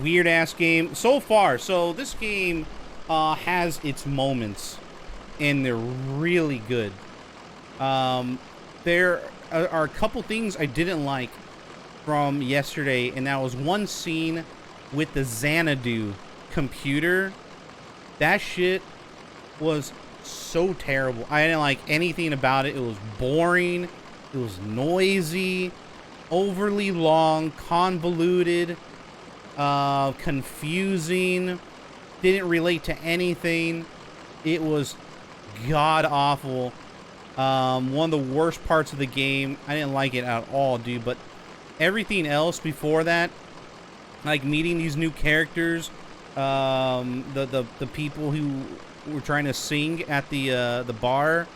Weird ass game so far. So this game has its moments, and they're really good. There are a couple things I didn't like from yesterday, and that was one scene with the Xanadu computer. That shit was so terrible. I didn't like anything about it. It was boring. It was noisy, overly long, convoluted, confusing, didn't relate to anything. It was god awful. One of the worst parts of the game. I didn't like it at all, dude, but everything else before that, like meeting these new characters, the people who were trying to sing at the bar,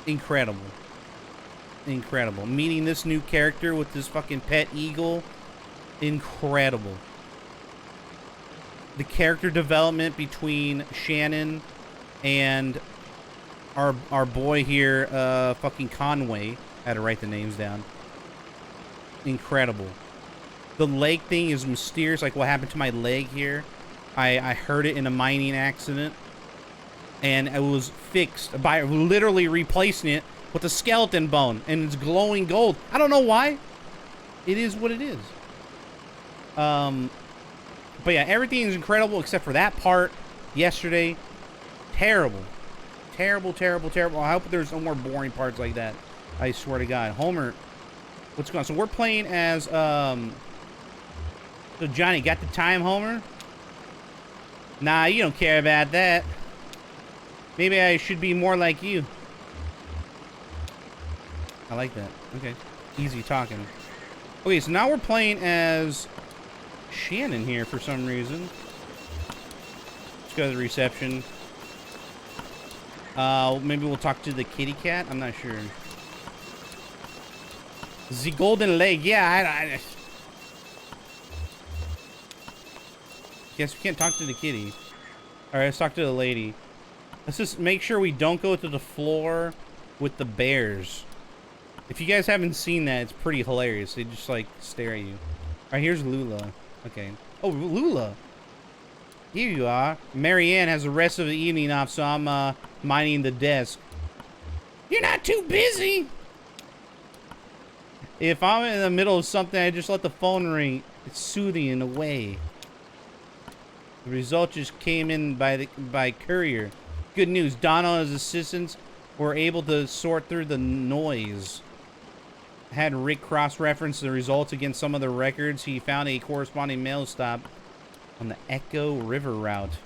incredible. Incredible. Meeting this new character with this fucking pet eagle, incredible. The character development between Shannon and our boy here, fucking Conway. I had to write the names down. Incredible. The leg thing is mysterious, like what happened to my leg here. I hurt it in a mining accident, and it was fixed by literally replacing it with a skeleton bone, and it's glowing gold. I don't know why. It is what it is. But yeah, everything is incredible except for that part yesterday. Terrible. Terrible, terrible, terrible. I hope there's no more boring parts like that. I swear to God. Homer, what's going on? So we're playing as, so Johnny, got the time, Homer? Nah, you don't care about that. Maybe I should be more like you. I like that. Okay. Easy talking. Okay, so now we're playing as Shannon here for some reason. Let's go to the reception. Maybe we'll talk to the kitty cat. I'm not sure. The golden leg. Yeah, I guess we can't talk to the kitty. All right, let's talk to the lady. Let's just make sure we don't go to the floor with the bears. If you guys haven't seen that, it's pretty hilarious. They just, like, stare at you. All right, here's Lula. Okay. Oh, Lula. Here you are. Marianne has the rest of the evening off, so I'm, minding the desk. You're not too busy. If I'm in the middle of something, I just let the phone ring. It's soothing in a way. The result just came in by courier. Good news. Donna and his assistants were able to sort through the noise. Had Rick cross-reference the results against some of the records. He found a corresponding mail stop on the Echo River route.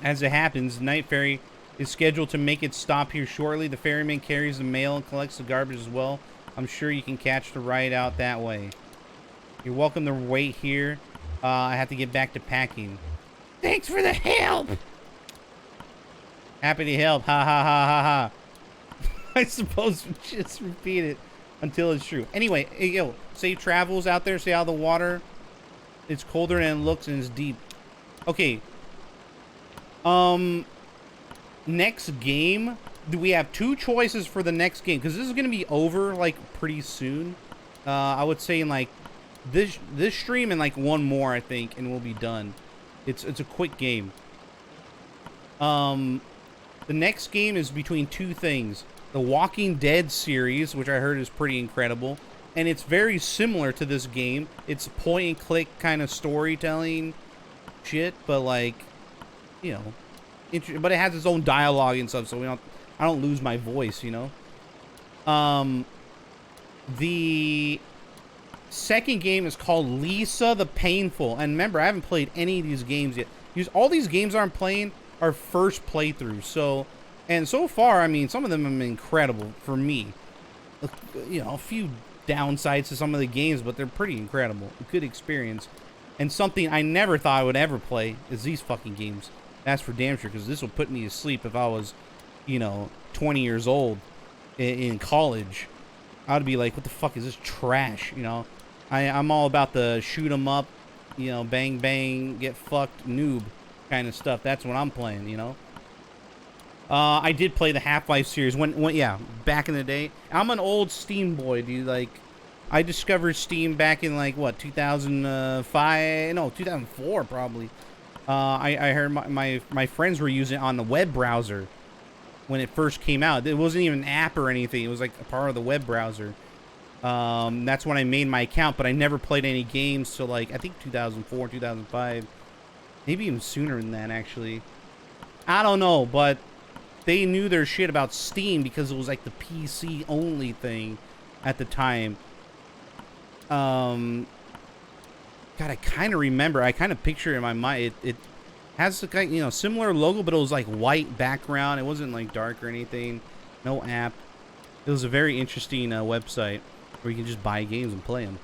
As it happens, the night ferry is scheduled to make its stop here shortly. The ferryman carries the mail and collects the garbage as well. I'm sure you can catch the ride out that way. You're welcome to wait here. I have to get back to packing. Thanks for the help! Happy to help. Ha ha ha ha ha. I suppose we just repeat it until it's true. Anyway, hey, yo, safe travels out there. See how the water, it's colder than it looks and it's deep. Okay. Next game, do we have two choices for the next game? Because this is going to be over, like, pretty soon. I would say in, like, this stream and, like, one more, I think, and we'll be done. It's a quick game. The next game is between two things. The Walking Dead series, which I heard is pretty incredible. And it's very similar to this game. It's point-and-click kind of storytelling shit, but, like, you know, but it has its own dialogue and stuff, so I don't lose my voice, you know. The second game is called Lisa the Painful, and remember, I haven't played any of these games yet. All these games I'm playing are first playthroughs, so, and so far, I mean, some of them have been incredible for me. You know, a few downsides to some of the games, but they're pretty incredible. A good experience, and something I never thought I would ever play is these fucking games. That's for damn sure, because this will put me to sleep if I was, you know, 20 years old in college. I would be like, what the fuck is this trash, you know? I'm all about the shoot 'em up, you know, bang bang, get fucked, noob kind of stuff. That's what I'm playing, you know? I did play the Half-Life series when yeah, back in the day. I'm an old Steam boy, dude. Like, I discovered Steam back in like what 2005? No, 2004 probably. I heard my friends were using it on the web browser when it first came out. It wasn't even an app or anything. It was like a part of the web browser. That's when I made my account, but I never played any games till like I think 2004, 2005, maybe even sooner than that actually. I don't know, but they knew their shit about Steam because it was like the PC only thing at the time. God, I kind of remember. I kind of picture it in my mind. It has a kind, similar logo, but it was like white background. It wasn't like dark or anything. No app. It was a very interesting website where you can just buy games and play them.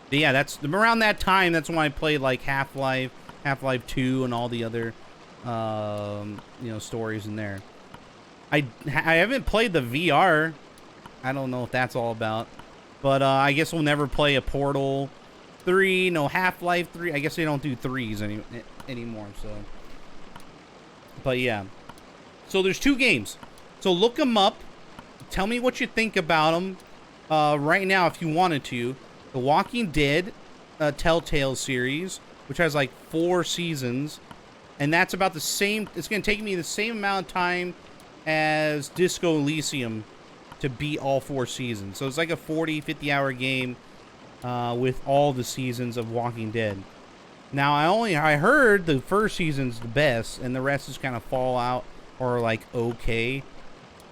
But yeah, that's around that time. That's when I played like Half-Life, Half-Life 2, and all the other, stories in there. I haven't played the VR. I don't know what that's all about. But I guess we'll never play a Portal 3, no Half-Life 3. I guess they don't do 3s anymore, so. But yeah. So there's 2 games. So look them up. Tell me what you think about them right now if you wanted to. The Walking Dead Telltale series, which has like 4 seasons. And that's about the same. It's going to take me the same amount of time as Disco Elysium to beat all 4 seasons. So it's like a 40, 50-hour game with all the seasons of Walking Dead. Now, I heard the first season's the best, and the rest is kind of Fallout or like okay.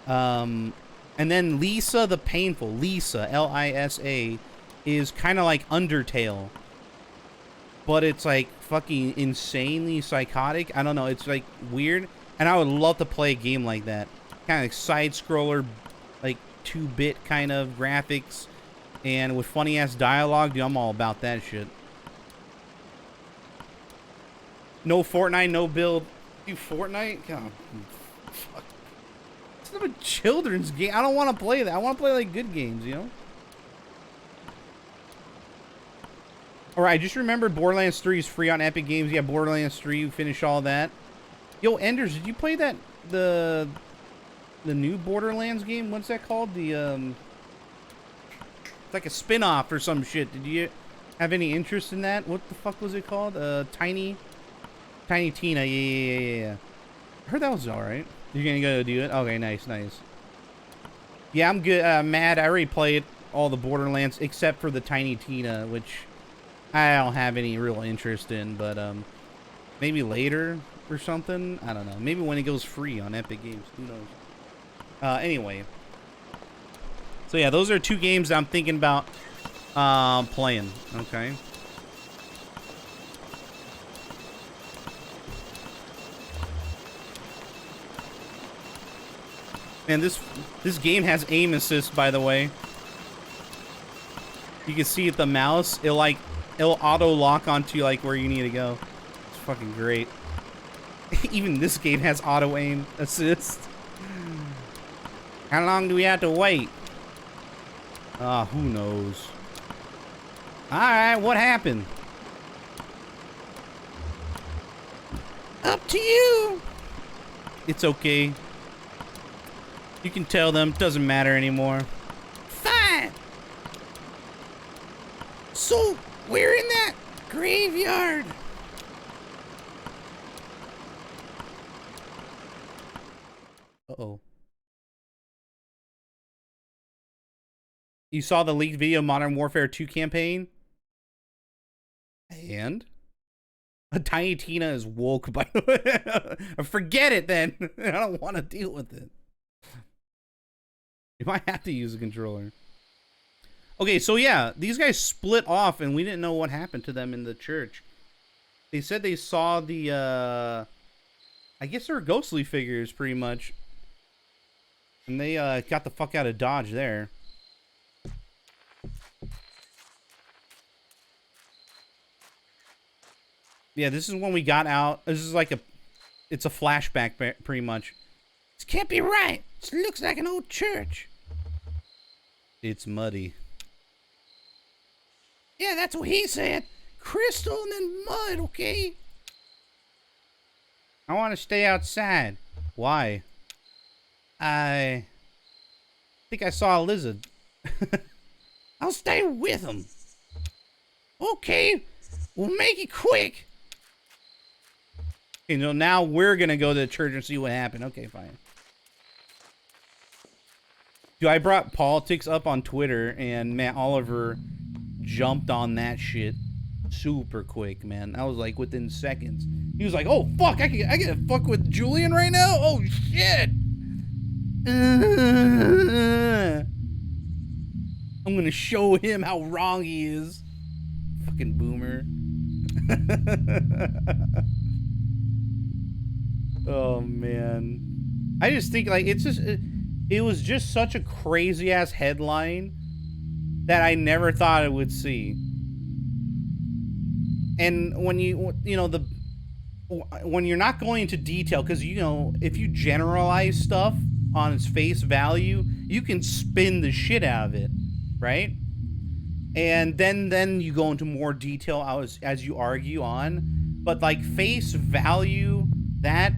And then Lisa the Painful, Lisa, L-I-S-A, is kind of like Undertale. But it's like fucking insanely psychotic. I don't know, it's like weird. And I would love to play a game like that. Kind of like side-scroller, like 2-bit kind of graphics. And with funny-ass dialogue, dude, I'm all about that shit. No Fortnite, no build. Dude, Fortnite? God, fuck. It's not a children's game. I don't want to play that. I want to play, like, good games, you know? Alright, I just remembered Borderlands 3 is free on Epic Games. Yeah, Borderlands 3, we finished all that. Yo, Enders, did you play that, the new Borderlands game? What's that called? The, it's like a spin-off or some shit. Did you have any interest in that? What the fuck was it called? Tiny Tina. Yeah. I heard that was alright. You're gonna go do it? Okay, nice. Yeah, I'm good. Mad, I already played all the Borderlands except for the Tiny Tina, which I don't have any real interest in, but maybe later or something. I don't know. Maybe when it goes free on Epic Games. Who knows? Anyway. So yeah, those are 2 games I'm thinking about playing. Okay. Man, this game has aim assist, by the way. You can see at the mouse, it'll auto lock onto like where you need to go. It's fucking great. Even this game has auto aim assist. How long do we have to wait? Who knows? Alright, what happened? Up to you! It's okay. You can tell them, it doesn't matter anymore. Fine! So, we're in that graveyard. Uh-oh. You saw the leaked video Modern Warfare 2 campaign? And? Tiny Tina is woke, by the way. Forget it, then. I don't want to deal with it. You might have to use a controller. Okay, so yeah, these guys split off, and we didn't know what happened to them in the church. They said they saw the, I guess they're ghostly figures, pretty much. And they got the fuck out of Dodge there. Yeah, this is when we got out. This is like it's a flashback, pretty much. This can't be right. This looks like an old church. It's muddy. Yeah, that's what he said. Crystal and then mud, okay? I want to stay outside. Why? I think I saw a lizard. I'll stay with him. Okay, we'll make it quick. Okay, so now we're gonna go to the church and see what happened. Okay, fine. Dude, I brought politics up on Twitter, and Matt Oliver jumped on that shit super quick, man. I was like within seconds. He was like, "Oh fuck, I gotta fuck with Julian right now. Oh shit." I'm gonna show him how wrong he is. Fucking boomer. Oh man. I just think like it was just such a crazy ass headline that I never thought I would see. And when when you're not going into detail, because if you generalize stuff on its face value, you can spin the shit out of it, right? And then you go into more detail as you argue on, but like face value, that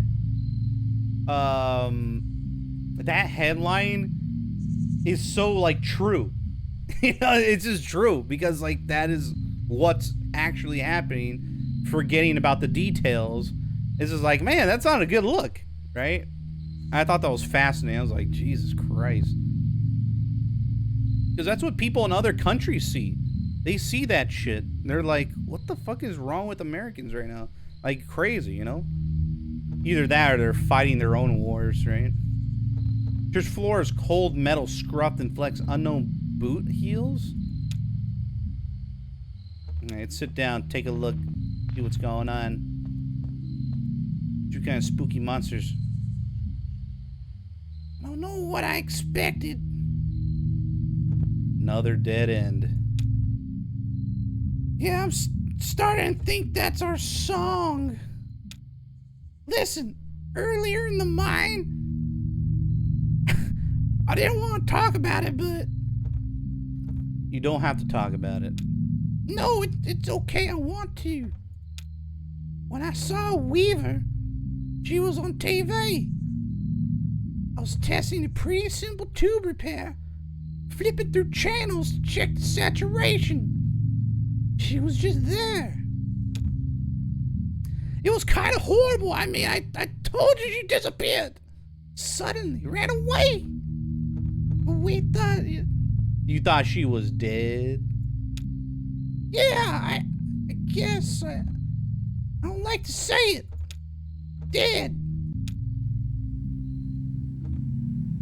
headline is so like true. It's just true because like that is what's actually happening. Forgetting about the details, it's just like, man, that's not a good look, right? I thought that was fascinating. I was like, Jesus Christ. Because that's what people in other countries see. They see that shit. They're like, what the fuck is wrong with Americans right now? Like, crazy, you know? Either that or they're fighting their own wars, right? Church floor is cold metal scruffed and flex unknown boot heels. Alright, sit down, take a look, see what's going on. Two kind of spooky monsters. I don't know what I expected. Another dead end. Yeah, I'm starting to think that's our song. Listen, earlier in the mine, I didn't want to talk about it, but... You don't have to talk about it. No, it's okay, I want to. When I saw Weaver, she was on TV. I was testing a pretty simple tube repair, flipping through channels to check the saturation. She was just there. It was kind of horrible. I mean, I told you she disappeared. Suddenly ran away. But we thought... You thought she was dead? Yeah, I guess. I don't like to say it. Dead.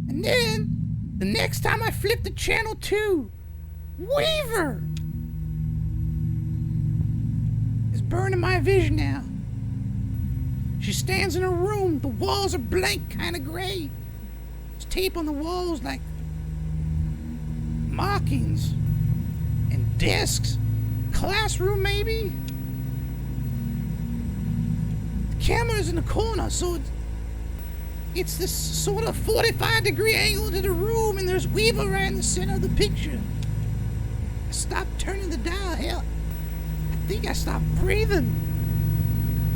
And then, the next time I flipped the channel to Weaver is burning my vision now. She stands in her room. The walls are blank, kind of gray. There's tape on the walls like markings and desks. Classroom, maybe? The camera's in the corner, so it's this sort of 45-degree angle to the room, and there's Weaver right in the center of the picture. I stopped turning the dial. Hell, I think I stopped breathing.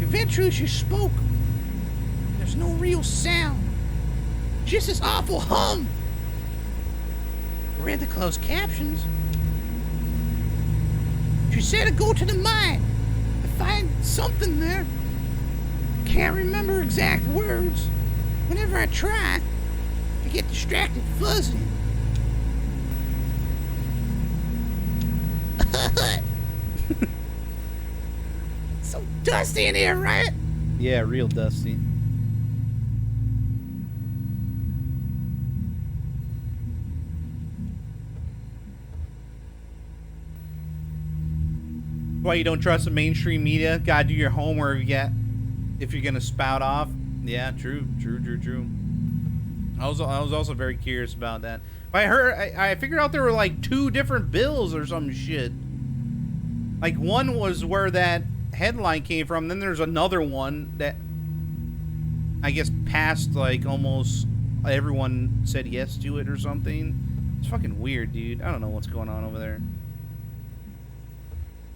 Eventually she spoke. There's no real sound. Just this awful hum. I read the closed captions. She said to go to the mine to find something there. Can't remember exact words. Whenever I try, I get distracted fuzzy. So dusty in here, right? Yeah, real dusty. Why you don't trust the mainstream media? Gotta do your homework if you're gonna spout off. Yeah, true. I was also very curious about that. I figured out there were like 2 different bills or some shit. Like one was where that headline came from, then there's another one that I guess passed, like almost everyone said yes to it or something. It's fucking weird, dude. I don't know what's going on over there.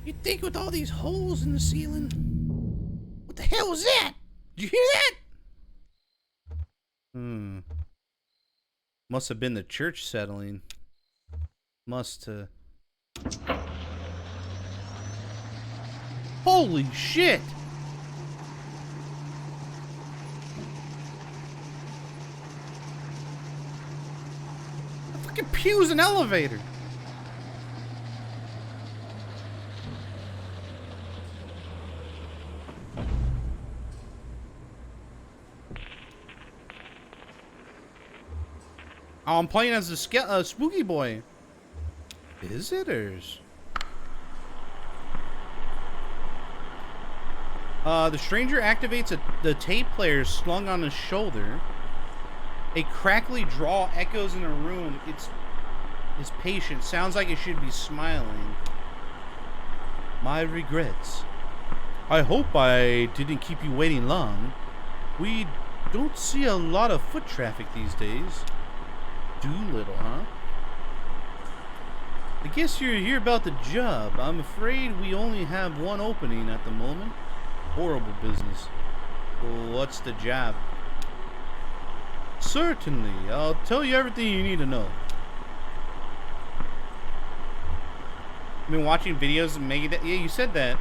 You'd think with all these holes in the ceiling. What the hell was that? Did you hear that? Must have been the church settling. Must have. Holy shit! The fucking pew's an elevator. Oh, I'm playing as a spooky boy. Visitors. The stranger activates the tape player slung on his shoulder. A crackly drawl echoes in a room. It's patient. Sounds like it should be smiling. My regrets. I hope I didn't keep you waiting long. We don't see a lot of foot traffic these days. Doolittle, huh? I guess you're here about the job. I'm afraid we only have one opening at the moment. Horrible business. Well, what's the job? Certainly. I'll tell you everything you need to know. I've been watching videos of Megadeth. Yeah, you said that.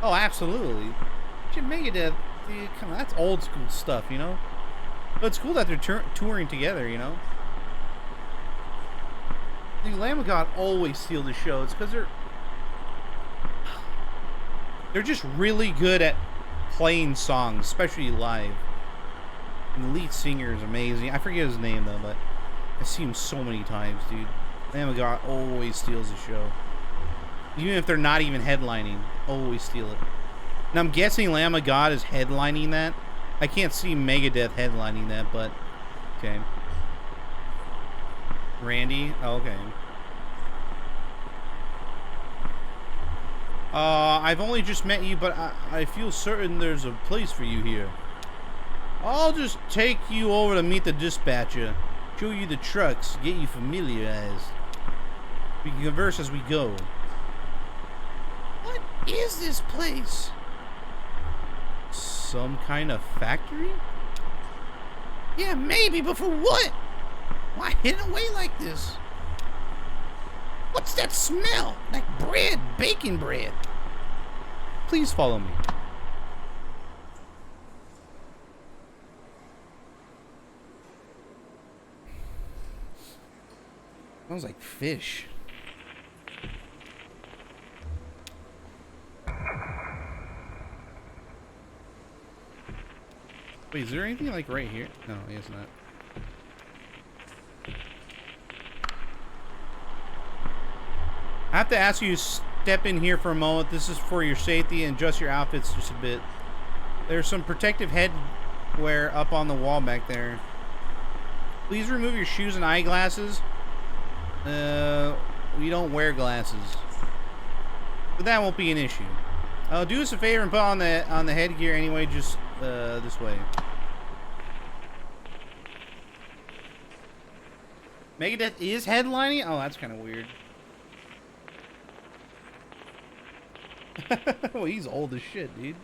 Oh, absolutely. Megadeth, dude, come on, that's old school stuff, you know? But it's cool that they're touring together, you know? Dude, Lamb of God always steal the show. It's because they're just really good at playing songs, especially live. And the lead singer is amazing. I forget his name, though, but I see him so many times, dude. Lamb of God always steals the show. Even if they're not even headlining, always steal it. And I'm guessing Lamb of God is headlining that. I can't see Megadeth headlining that, but okay. Randy? Oh, okay. I've only just met you, but I feel certain there's a place for you here. I'll just take you over to meet the dispatcher, show you the trucks, get you familiarized. We can converse as we go. What is this place? Some kind of factory? Yeah, maybe, but for what? Why hidden away like this? What's that smell? Like bread, bacon bread. Please follow me. Smells like fish. Wait, is there anything like right here? No, I guess not. I have to ask you to step in here for a moment. This is for your safety and adjust your outfits just a bit. There's some protective headwear up on the wall back there. Please remove your shoes and eyeglasses. We don't wear glasses. But that won't be an issue. Do us a favor and put on the headgear anyway, just this way. Megadeth is headlining? Oh, that's kind of weird. Well, he's old as shit, dude.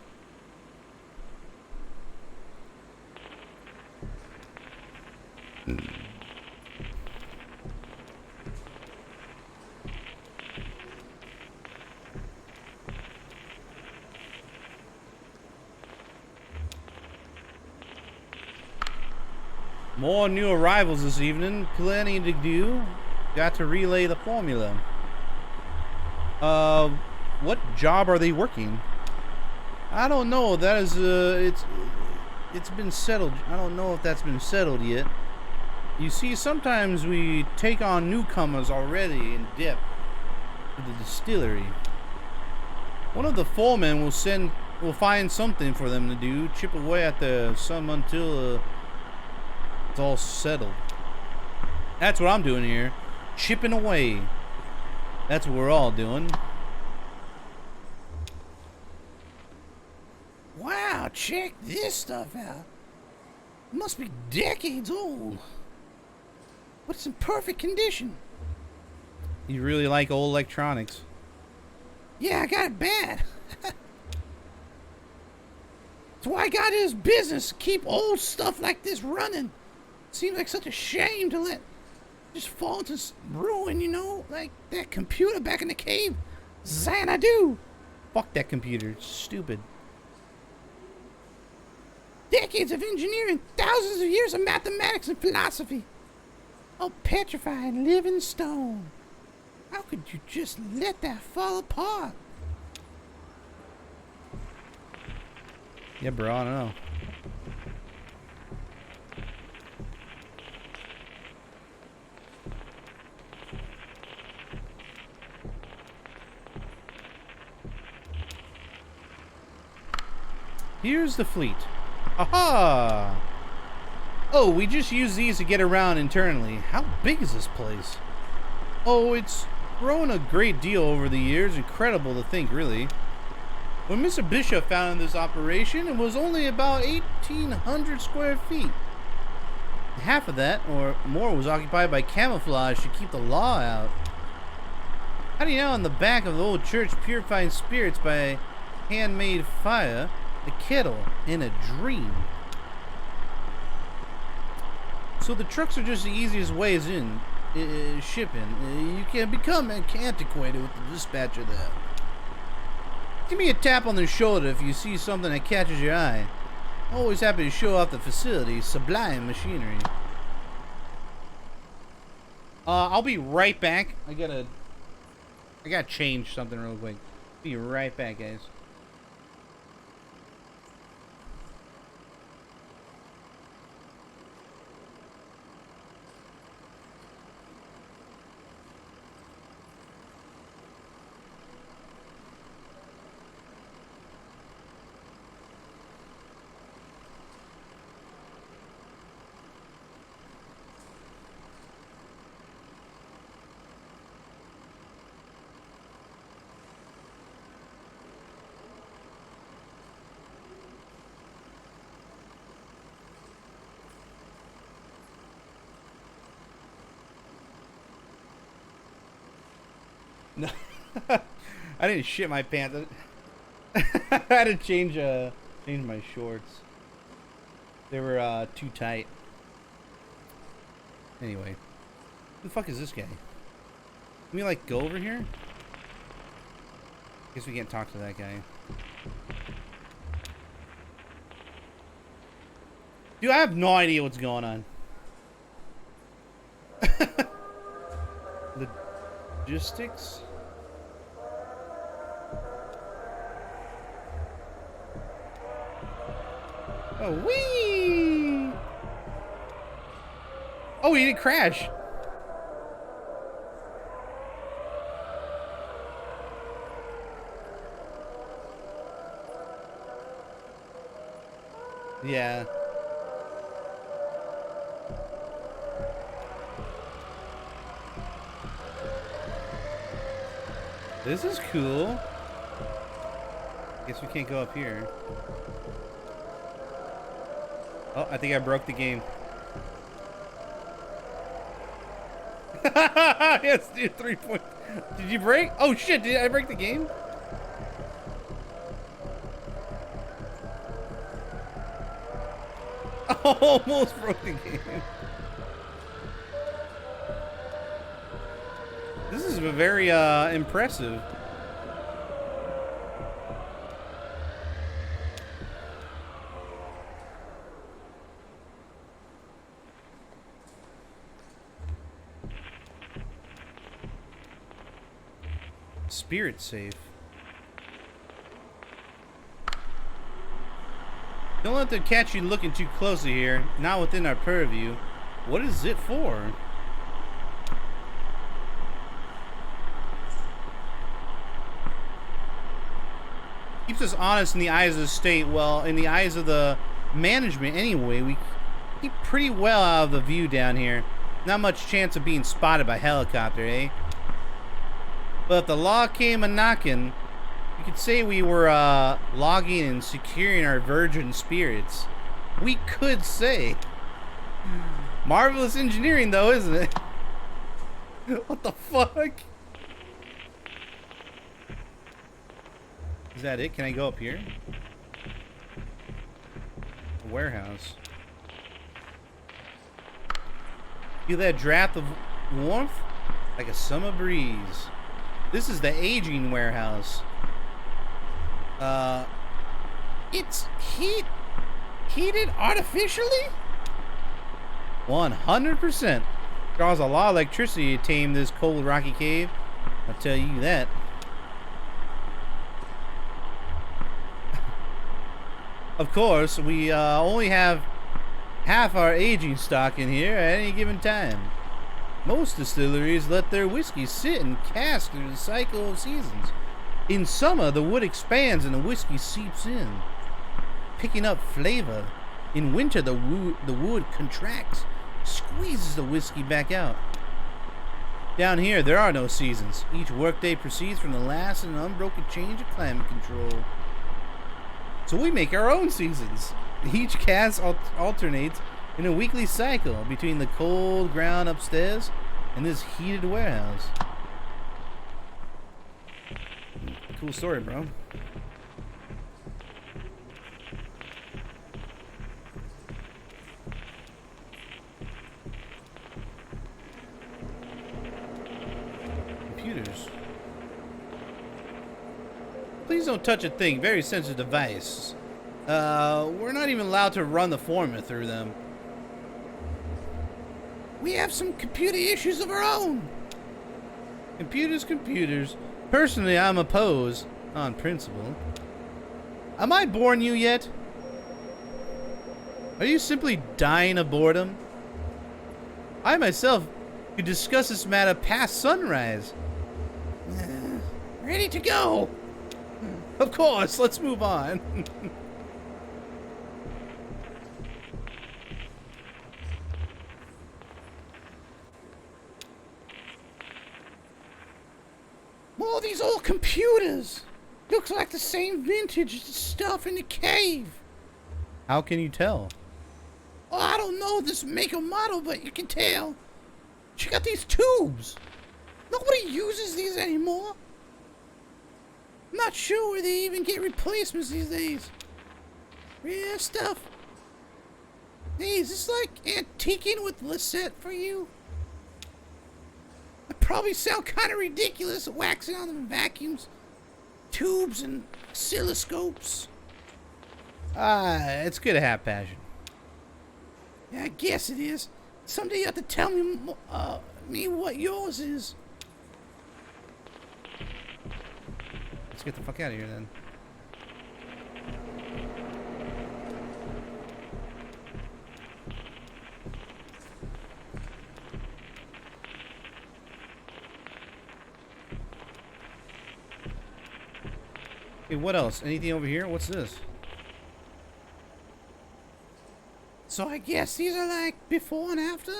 More new arrivals this evening. Plenty to do. Got to relay the formula. What job are they working? I don't know. That is, it's been settled. I don't know if that's been settled yet. You see, sometimes we take on newcomers already and dip to the distillery. One of the foremen will find something for them to do, chip away at the some until it's all settled. That's what I'm doing here, chipping away. That's what we're all doing. Wow, check this stuff out. It must be decades old. But it's in perfect condition. You really like old electronics. Yeah, I got it bad. That's why I got in this business, to keep old stuff like this running. Seems like such a shame to let just fall into ruin, you know? Like that computer back in the cave. Xanadu! Fuck that computer. It's stupid. Decades of engineering, thousands of years of mathematics and philosophy. Oh, petrified living stone. How could you just let that fall apart? Yeah, bro, I don't know. Here's the fleet. Aha! Oh, we just use these to get around internally. How big is this place? Oh, it's grown a great deal over the years. Incredible to think, really. When Mr. Bishop founded this operation, it was only about 1,800 square feet. Half of that, or more, was occupied by camouflage to keep the law out. How do you know on the back of the old church purifying spirits by handmade fire, a kettle, and a dream? So the trucks are just the easiest ways in shipping. You can become antiquated with the dispatcher there. Give me a tap on the shoulder if you see something that catches your eye. Always happy to show off the facility's sublime machinery. I'll be right back. I gotta change something real quick. Be right back, guys. No, I didn't shit my pants. I had to change my shorts. They were too tight. Anyway, who the fuck is this guy? Can we like go over here? Guess we can't talk to that guy. Dude, I have no idea what's going on. Logistics. Oh, wee! Oh, he didn't crash. Yeah. This is cool. Guess we can't go up here. Oh, I think I broke the game. Yes, dude, 3 points. Did you break? Oh shit, did I break the game? Almost broke the game. This is very impressive. Spirit safe. Don't let them catch you looking too closely here. Not within our purview. What is it for? Keeps us honest in the eyes of the state. Well, in the eyes of the management anyway, we keep pretty well out of the view down here. Not much chance of being spotted by helicopter, eh? But if the law came a-knocking, you could say we were logging and securing our virgin spirits. We could say. Marvelous engineering, though, isn't it? What the fuck? Is that it? Can I go up here? A warehouse. Feel that draft of warmth? Like a summer breeze. This is the aging warehouse. It's heated artificially? 100%. Draws a lot of electricity to tame this cold, rocky cave. I'll tell you that. Of course, we only have half our aging stock in here at any given time. Most distilleries let their whiskey sit and cask through the cycle of seasons. In summer, the wood expands and the whiskey seeps in, picking up flavor. In winter, the wood contracts, squeezes the whiskey back out. Down here, there are no seasons. Each workday proceeds from the last and unbroken change of climate control. So we make our own seasons. Each cask alternates in a weekly cycle between the cold ground upstairs and this heated warehouse. Cool story, bro. Computers. Please don't touch a thing. Very sensitive device. We're not even allowed to run the format through them. We have some computer issues of our own. Computers. Personally, I'm opposed on principle. Am I boring you yet? Are you simply dying of boredom? I myself could discuss this matter past sunrise. Ready to go. Of course, let's move on. More of these old computers. Looks like the same vintage stuff in the cave. How can you tell? Oh, I don't know this make or model, but you can tell. Check out these tubes. Nobody uses these anymore. I'm not sure where they even get replacements these days. Rare stuff. Hey, is this like antiquing with Lisette for you? I probably sound kind of ridiculous waxing on them vacuums, tubes, and oscilloscopes. It's good to have passion. Yeah, I guess it is. Someday you have to tell me what yours is. Let's get the fuck out of here then. Okay, what else? Anything over here? What's this? So I guess these are like before and after?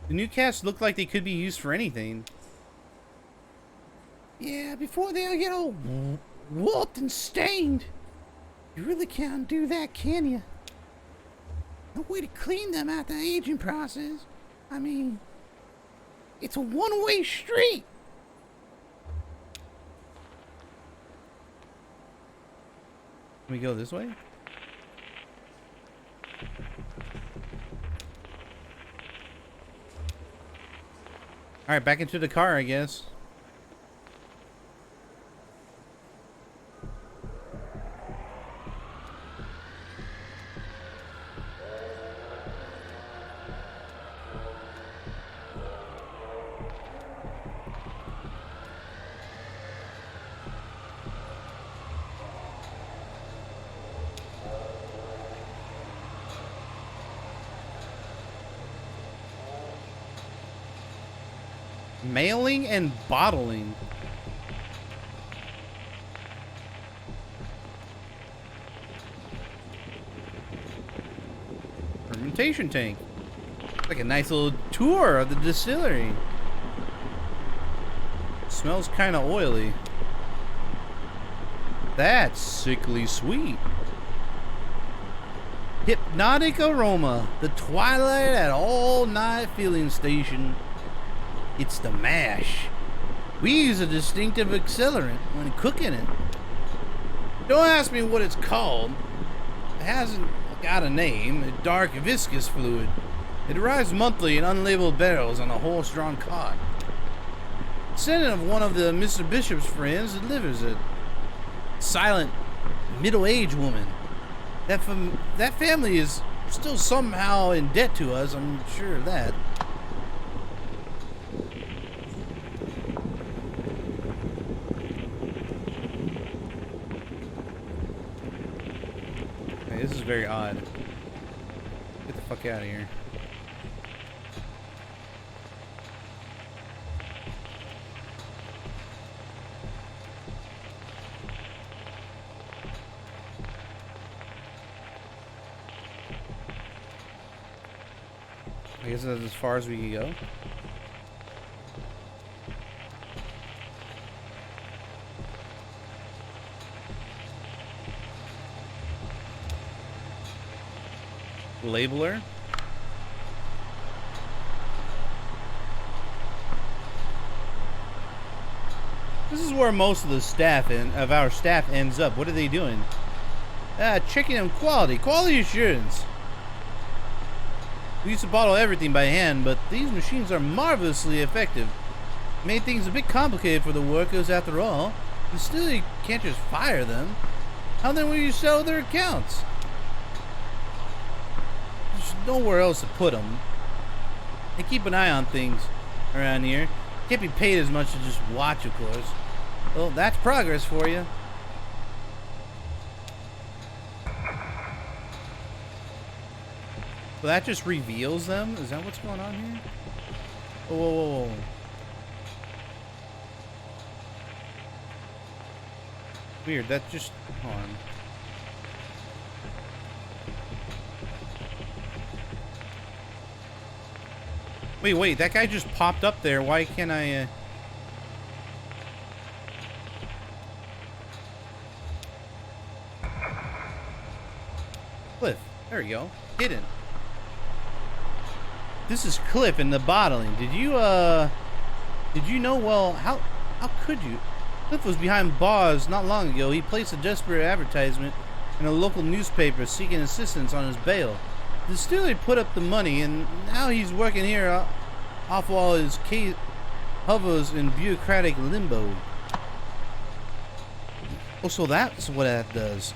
The new casts look like they could be used for anything. Yeah, before they get all warped and stained. You really can't do that, can you? No way to clean them after the aging process. I mean, it's a one-way street. Can we go this way? Alright, back into the car, I guess. Mailing and bottling. Fermentation tank. Like a nice little tour of the distillery. Smells kind of oily. That's sickly sweet. Hypnotic aroma. The twilight at all night filling station. It's the mash. We use a distinctive accelerant when cooking it. Don't ask me what it's called. It hasn't got a name. A dark viscous fluid. It arrives monthly in unlabeled barrels on a horse-drawn cart. Descendant of one of the Mr. Bishop's friends delivers it. Silent, middle-aged woman. That family is still somehow in debt to us. I'm sure of that. Okay, this is very odd. Get the fuck out of here. I guess that's as far as we can go. Labeler. This is where most of the staff of our staff ends up. What are they doing? Checking on quality assurance. We used to bottle everything by hand, but these machines are marvelously effective. Made things a bit complicated for the workers after all. And still, you can't just fire them. How then will you settle their accounts? There's nowhere else to put them. They keep an eye on things around here. Can't be paid as much to just watch, of course. Well, that's progress for you. So that just reveals them? Is that what's going on here? Whoa, whoa, whoa, whoa. Weird, that just... Hold on. Wait, that guy just popped up there. Why can't I... Cliff. There we go. Hidden. This is Cliff in the bottling. Did you know? Well, how could you? Cliff was behind bars not long ago. He placed a desperate advertisement in a local newspaper seeking assistance on his bail. The distillery put up the money, and now he's working here off while his case hovers in bureaucratic limbo. Oh, so that's what that does.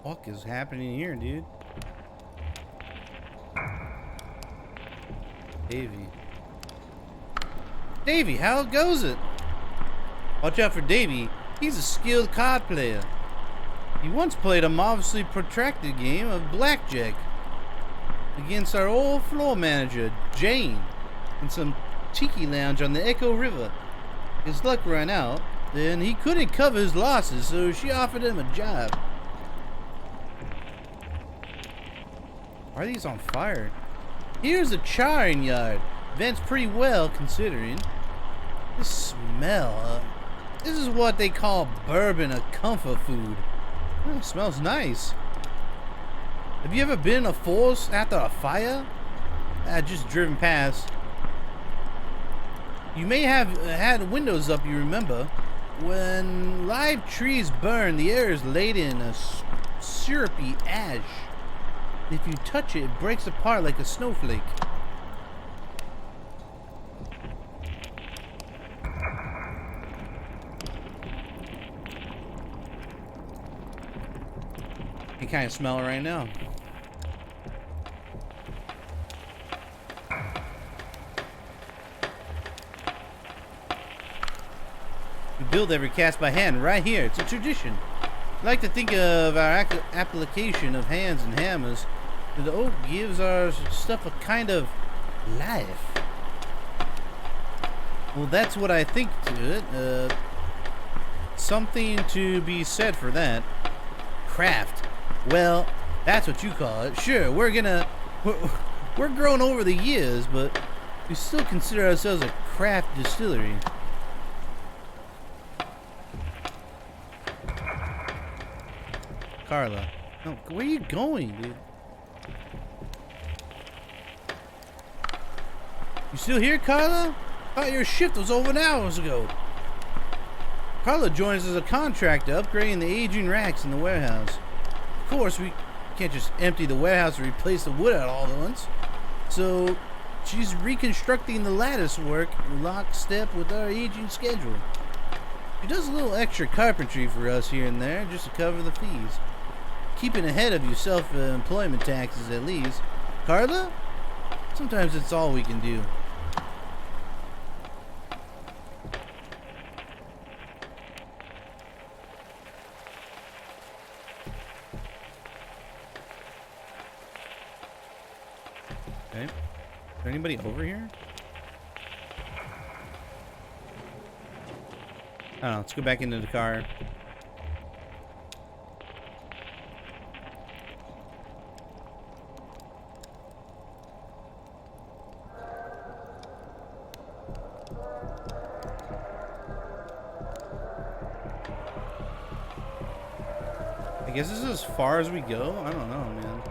What is happening here, dude? Davey, how goes it? Watch out for Davey. He's a skilled card player. He once played a marvelously protracted game of blackjack against our old floor manager, Jane, in some tiki lounge on the Echo River. His luck ran out, then he couldn't cover his losses, so she offered him a job. Why are these on fire? Here's a charring yard. Vents pretty well, considering. This smell, this is what they call bourbon, a comfort food. Oh, it smells nice. Have you ever been in a forest after a fire? Just driven past. You may have had windows up, you remember. When live trees burn, the air is laden in a syrupy ash. If you touch it, it breaks apart like a snowflake. You kind of smell it right now. We build every cast by hand right here. It's a tradition. I like to think of our application of hands and hammers. The oak gives our stuff a kind of life. Well, that's what I think to it. something to be said for that. Craft. Well, that's what you call it. Sure, we're grown over the years, but we still consider ourselves a craft distillery. Carla. No, where are you going, dude? You still here, Carla? Thought your shift was over an hour ago. Carla joins as a contractor, upgrading the aging racks in the warehouse. Of course, we can't just empty the warehouse and replace the wood out all at once. So, she's reconstructing the lattice work in lockstep with our aging schedule. She does a little extra carpentry for us here and there, just to cover the fees. Keeping ahead of your self-employment taxes, at least. Carla? Sometimes it's all we can do. Okay. Is there anybody over here? I don't know. Let's go back into the car. I guess this is as far as we go? I don't know, man.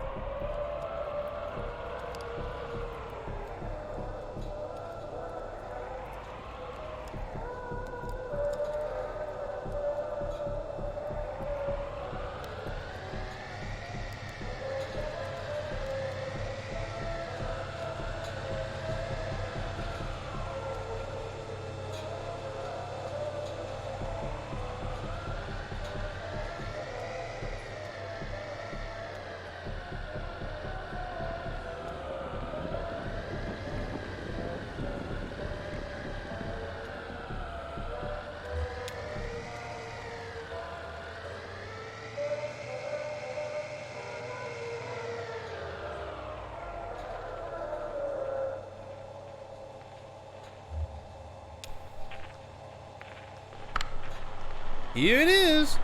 Here it is.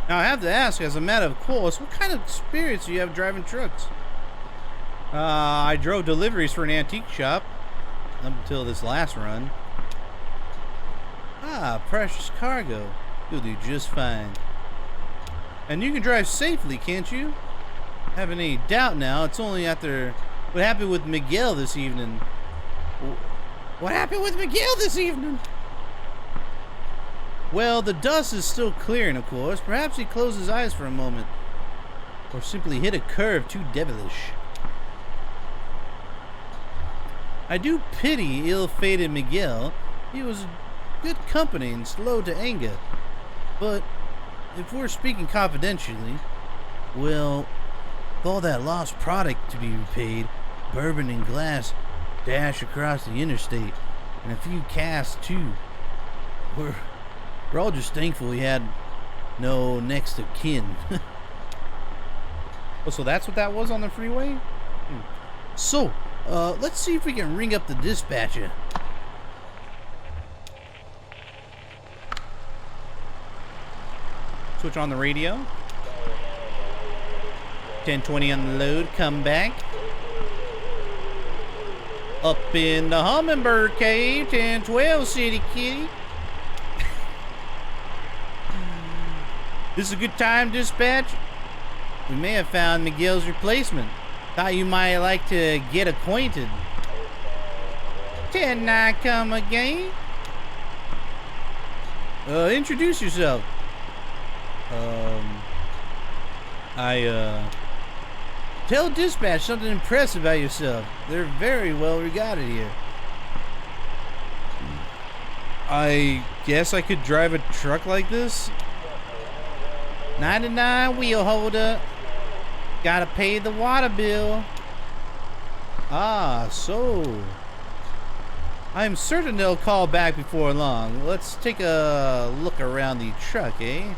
Now I have to ask, as a matter of course, what kind of experience do you have driving trucks? I drove deliveries for an antique shop up until this last run. Ah, precious cargo. You'll do just fine. And you can drive safely, can't you? Haven't any doubt now. It's only after what happened with Miguel this evening. What happened with Miguel this evening? Well, the dust is still clearing, of course. Perhaps he closed his eyes for a moment. Or simply hit a curve too devilish. I do pity ill-fated Miguel. He was good company and slow to anger. But if we're speaking confidentially, well, with all that lost product to be repaid, bourbon and glass dash across the interstate, and a few casks too, we're all just thankful we had no next of kin. Oh, so that's what that was on the freeway? So, let's see if we can ring up the dispatcher. Switch on the radio. 1020 on the load, come back. Up in the Hummingbird Cave, 1012 City Kitty. This is a good time, dispatch. We may have found Miguel's replacement. Thought you might like to get acquainted. Can I come again? Introduce yourself. Tell dispatch something impressive about yourself. They're very well regarded here. I guess I could drive a truck like this? 99 wheel holder. Gotta pay the water bill. Ah, so. I'm certain they'll call back before long. Let's take a look around the truck, eh?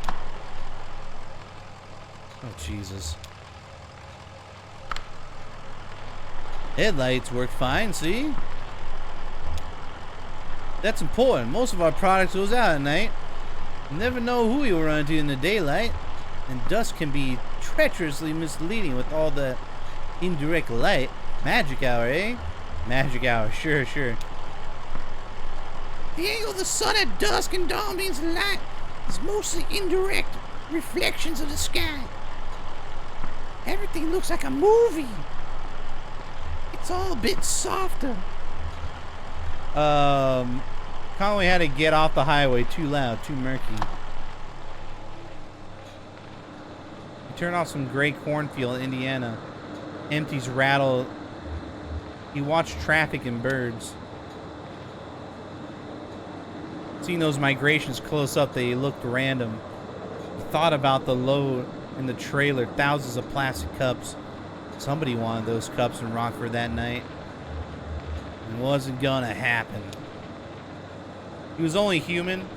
Oh, Jesus. Headlights work fine, see? That's important. Most of our products goes out at night. You never know who you'll run into in the daylight, and dusk can be treacherously misleading with all the indirect light. Magic hour, eh? Magic hour, sure. The angle of the sun at dusk and dawn means light is mostly indirect reflections of the sky. Everything looks like a movie. It's all a bit softer. Conway had to get off the highway. Too loud, too murky. He turned off some gray cornfield in Indiana. Empties rattle. He watched traffic and birds. Seeing those migrations close up, they looked random. He thought about the load in the trailer, thousands of plastic cups. Somebody wanted those cups in Rockford that night. It wasn't gonna happen. He was only human.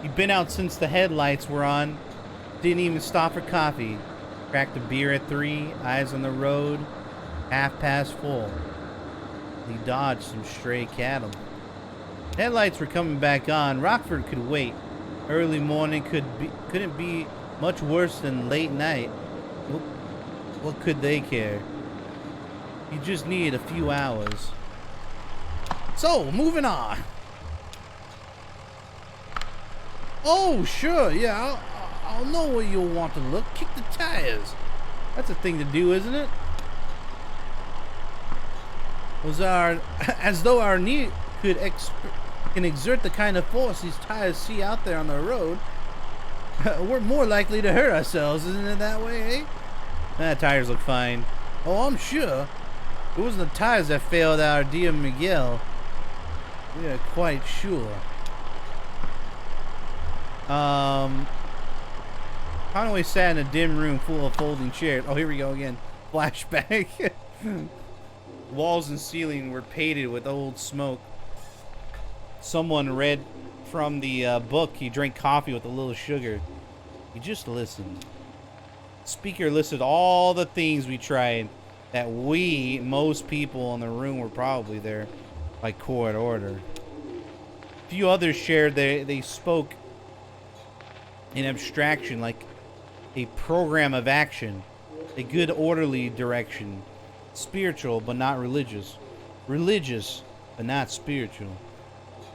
He'd been out since the headlights were on. Didn't even stop for coffee. Cracked a beer at 3, eyes on the road, 4:30. He dodged some stray cattle. Headlights were coming back on. Rockford could wait. Early morning couldn't be much worse than late night. What could they care? He just needed a few hours. So, moving on. Oh, sure, yeah, I'll know where you'll want to look. Kick the tires. That's a thing to do, isn't it? As though our knee can exert the kind of force these tires see out there on the road, we're more likely to hurt ourselves, isn't it that way, eh? Tires look fine. Oh, I'm sure. It wasn't the tires that failed our dear Miguel. We are quite sure. Conway sat in a dim room full of folding chairs. Oh, here we go again. Flashback. Walls and ceiling were painted with old smoke. Someone read from the book. He drank coffee with a little sugar. He just listened. The speaker listed all the things we tried that most people in the room were probably there by court order. A few others shared they spoke in abstraction, like a program of action, a good orderly direction, spiritual but not religious, religious but not spiritual.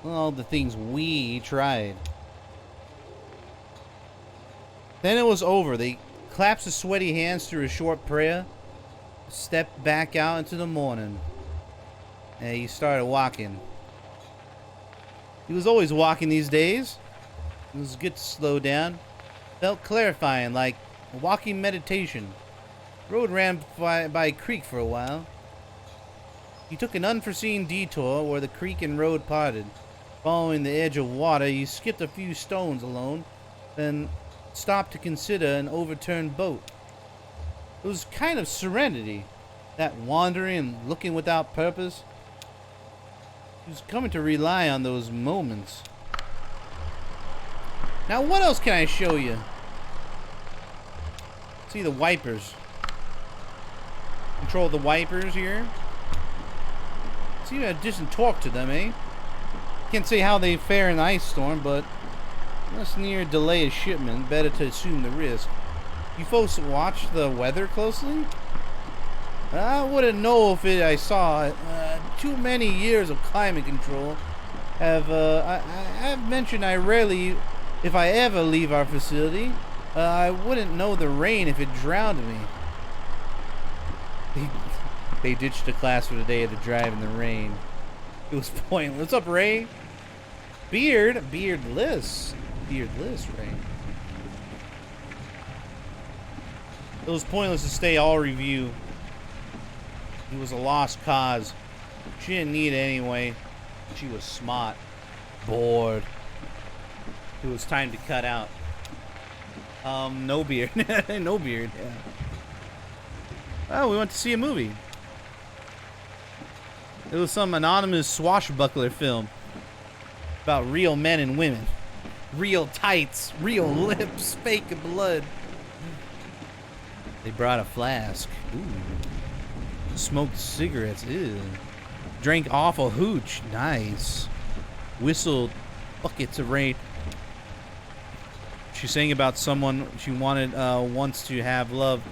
All the things we tried. Then it was over. They clasped his sweaty hands through a short prayer, stepped back out into the morning, and he started walking. He was always walking these days. It was good to slow down. Felt clarifying, like a walking meditation. Road ran by a creek for a while. He took an unforeseen detour where the creek and road parted. Following the edge of water, he skipped a few stones alone, then stopped to consider an overturned boat. It was kind of serenity, that wandering and looking without purpose. He was coming to rely on those moments. Now, what else can I show you? See the wipers. Control the wipers here. See I just talk to them, eh? Can't say how they fare in the ice storm, but unless near delay a shipment, better to assume the risk. You folks watch the weather closely? I wouldn't know if I saw it. Too many years of climate control I've mentioned I rarely, if I ever leave our facility, I wouldn't know the rain if it drowned me. They ditched the class for the day to drive in the rain. It was pointless. What's up, Ray? Beardless, Ray. It was pointless to stay all review. He was a lost cause. She didn't need it anyway. She was smart. Bored. It was time to cut out. No beard. No beard, yeah. Oh, we went to see a movie. It was some anonymous swashbuckler film about real men and women. Real tights, real lips, fake blood. They brought a flask. Ooh. Smoked cigarettes. Ew. Drank awful hooch. Nice. Whistled buckets of rain. She sang about someone she wanted wants to have loved.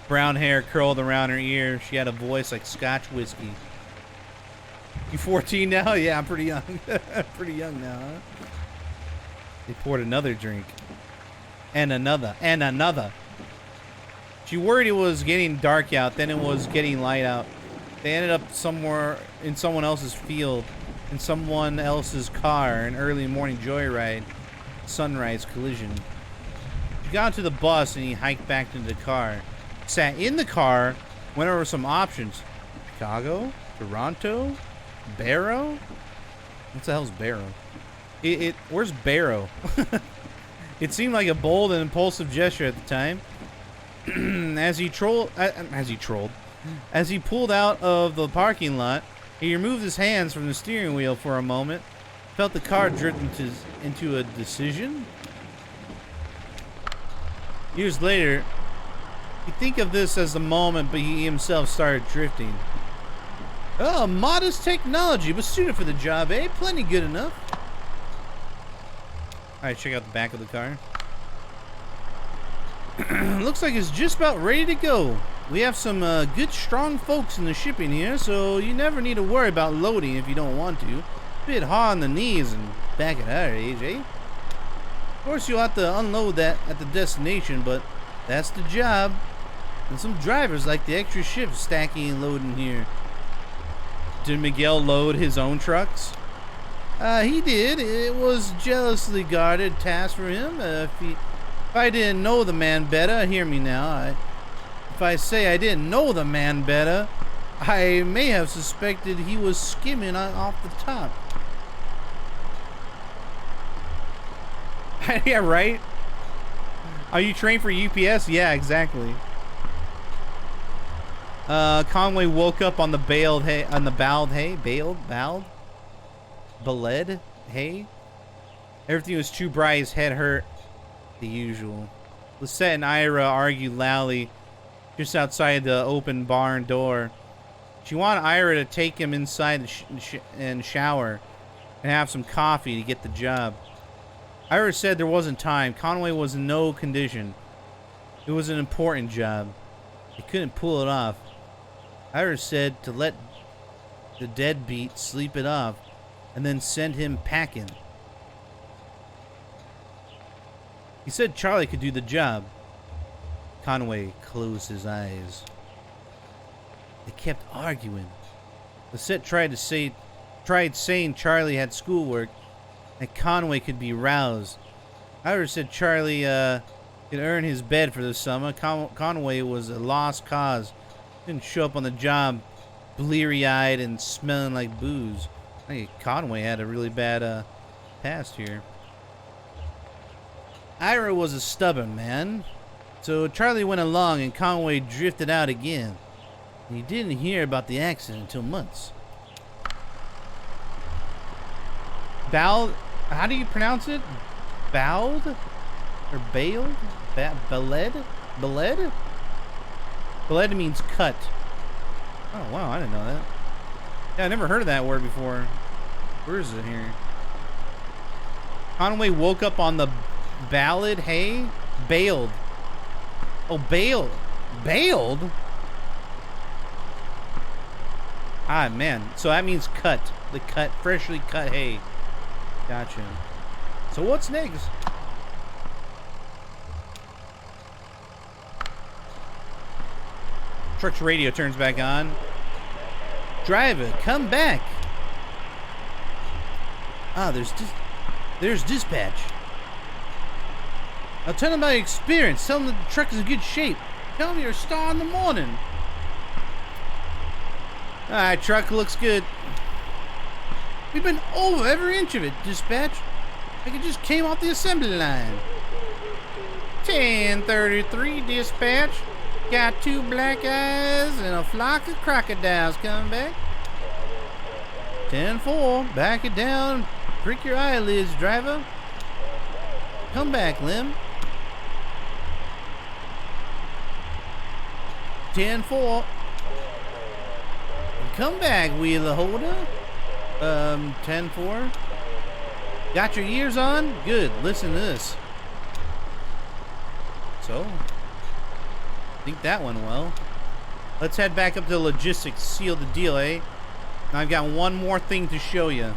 Brown hair curled around her ear. She had a voice like Scotch whiskey. You 14 now? Yeah, I'm pretty young. Pretty young now, huh? They poured another drink. And another. And another. She worried it was getting dark out, then it was getting light out. They ended up somewhere in someone else's field, in someone else's car, an early morning joyride, sunrise collision. He got into the bus and he hiked back into the car. Sat in the car, went over some options. Chicago? Toronto? Barrow? What the hell's Barrow? Where's Barrow? It seemed like a bold and impulsive gesture at the time. As he pulled out of the parking lot, he removed his hands from the steering wheel for a moment, felt the car drift into a decision. Years later, you think of this as the moment, but he himself started drifting. Oh, modest technology, but suited for the job, eh? Plenty good enough. Alright, check out the back of the car. Looks like it's just about ready to go. We have some good, strong folks in the shipping here, so you never need to worry about loading if you don't want to. Bit hard on the knees and back at our age, eh? Of course, you'll have to unload that at the destination, but that's the job. And some drivers like the extra shift stacking and loading here. Did Miguel load his own trucks? He did. It was jealously guarded task for him. If I didn't know the man better, hear me now. If I say I didn't know the man better, I may have suspected he was skimming off the top. Yeah, right? Are you trained for UPS? Yeah, exactly. Conway woke up on the baled hay, Beled hay. Everything was too bright. His head hurt. The usual. Lisette and Ira argued loudly just outside the open barn door. She wanted Ira to take him inside and shower and have some coffee to get the job. Ira said there wasn't time. Conway was in no condition. It was an important job. He couldn't pull it off. Ira said to let the deadbeat sleep it off and then send him packing. He said Charlie could do the job. Conway closed his eyes. They kept arguing. Lisette tried saying Charlie had schoolwork and Conway could be roused. Ira said Charlie could earn his bed for the summer. Conway was a lost cause. Didn't show up on the job bleary-eyed and smelling like booze. I think Conway had a really bad past here. Ira was a stubborn man, so Charlie went along and Conway drifted out again. And he didn't hear about the accident until months. How do you pronounce it? Bowed? Or bailed? Beled? Beled? Beled means cut. Oh, wow, I didn't know that. Yeah, I never heard of that word before. Where is it here? Conway woke up on the ballad hay? Bailed. Oh, bailed. Bailed? Ah, man. So that means cut. The cut, freshly cut hay. Gotcha. So what's next? Truck's radio turns back on. Driver, come back. Ah, there's dispatch. Now tell them about your experience. Tell them that the truck is in good shape. Tell them you're a star in the morning. Alright, truck looks good. We've been over every inch of it, dispatch. Like it just came off the assembly line. 1033, dispatch. Got 2 black eyes and a flock of crocodiles coming back. 10-4, back it down. Prick your eyelids, driver. Come back, Lim. 10-4. Come back, wheeler holder. 10-4. Got your ears on? Good. Listen to this. So, I think that went well. Let's head back up to logistics, seal the deal, eh? Now I've got one more thing to show you.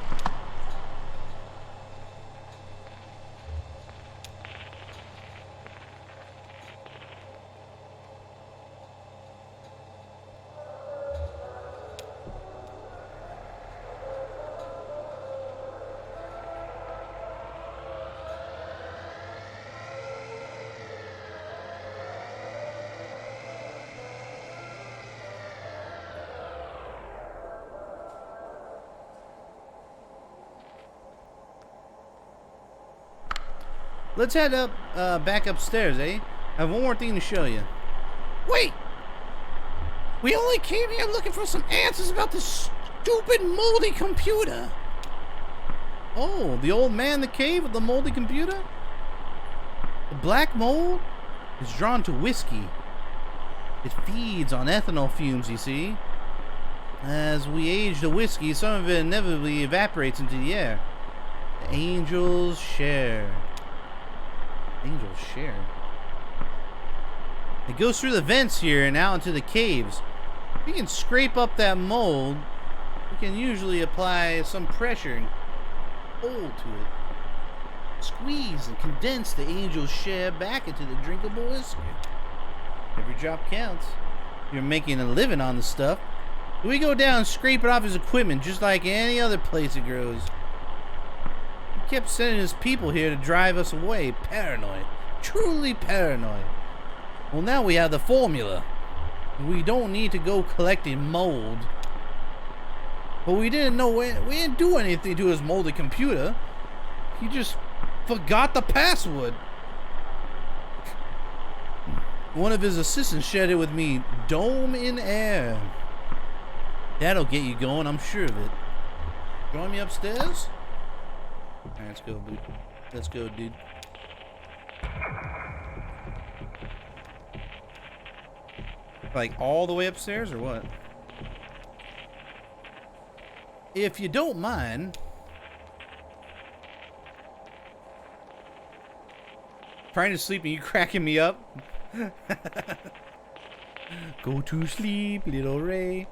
Let's head up, back upstairs, eh? I have one more thing to show you. Wait! We only came here looking for some answers about this stupid moldy computer. Oh, the old man in the cave with the moldy computer? The black mold is drawn to whiskey. It feeds on ethanol fumes, you see. As we age the whiskey, some of it inevitably evaporates into the air. The angels share. Angels share. It goes through the vents here and out into the caves. If you can scrape up that mold, we can usually apply some pressure and hold to it. Squeeze and condense the angel's share back into the drinkable whiskey. Every drop counts. You're making a living on the stuff. We go down and scrape it off his equipment just like any other place it grows. He kept sending his people here to drive us away. Paranoid. Truly paranoid. Well, now we have the formula. We don't need to go collecting mold. But we didn't know we didn't do anything to his moldy computer. He just forgot the password. One of his assistants shared it with me. Dome in air. That'll get you going, I'm sure of it. Join me upstairs? Alright, let's go, dude. Let's go, dude. Like all the way upstairs or what? If you don't mind. Trying to sleep and you cracking me up. Go to sleep, little Ray.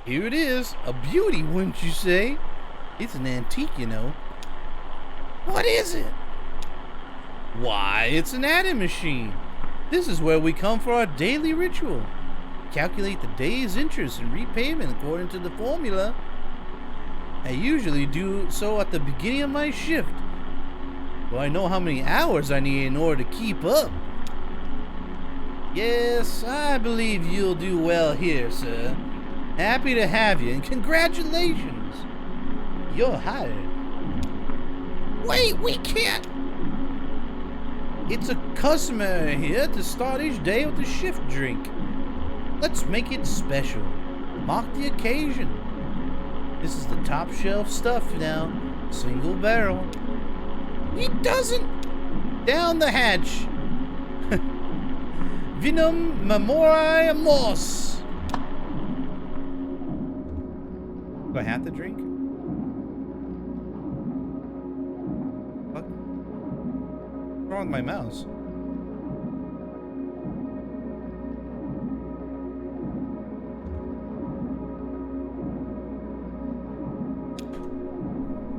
Here it is. A beauty, wouldn't you say? It's an antique, you know. What is it? Why, it's an adding machine. This is where we come for our daily ritual. Calculate the day's interest and repayment according to the formula. I usually do so at the beginning of my shift. Well, I know how many hours I need in order to keep up. Yes, I believe you'll do well here, sir. Happy to have you, and congratulations. You're hired. Wait, we can't. It's a customary here to start each day with a shift drink. Let's make it special. Mark the occasion. This is the top shelf stuff now. Single barrel. He doesn't. Down the hatch. Vinum memoria mos. Do I have to drink? What? What's wrong with my mouse?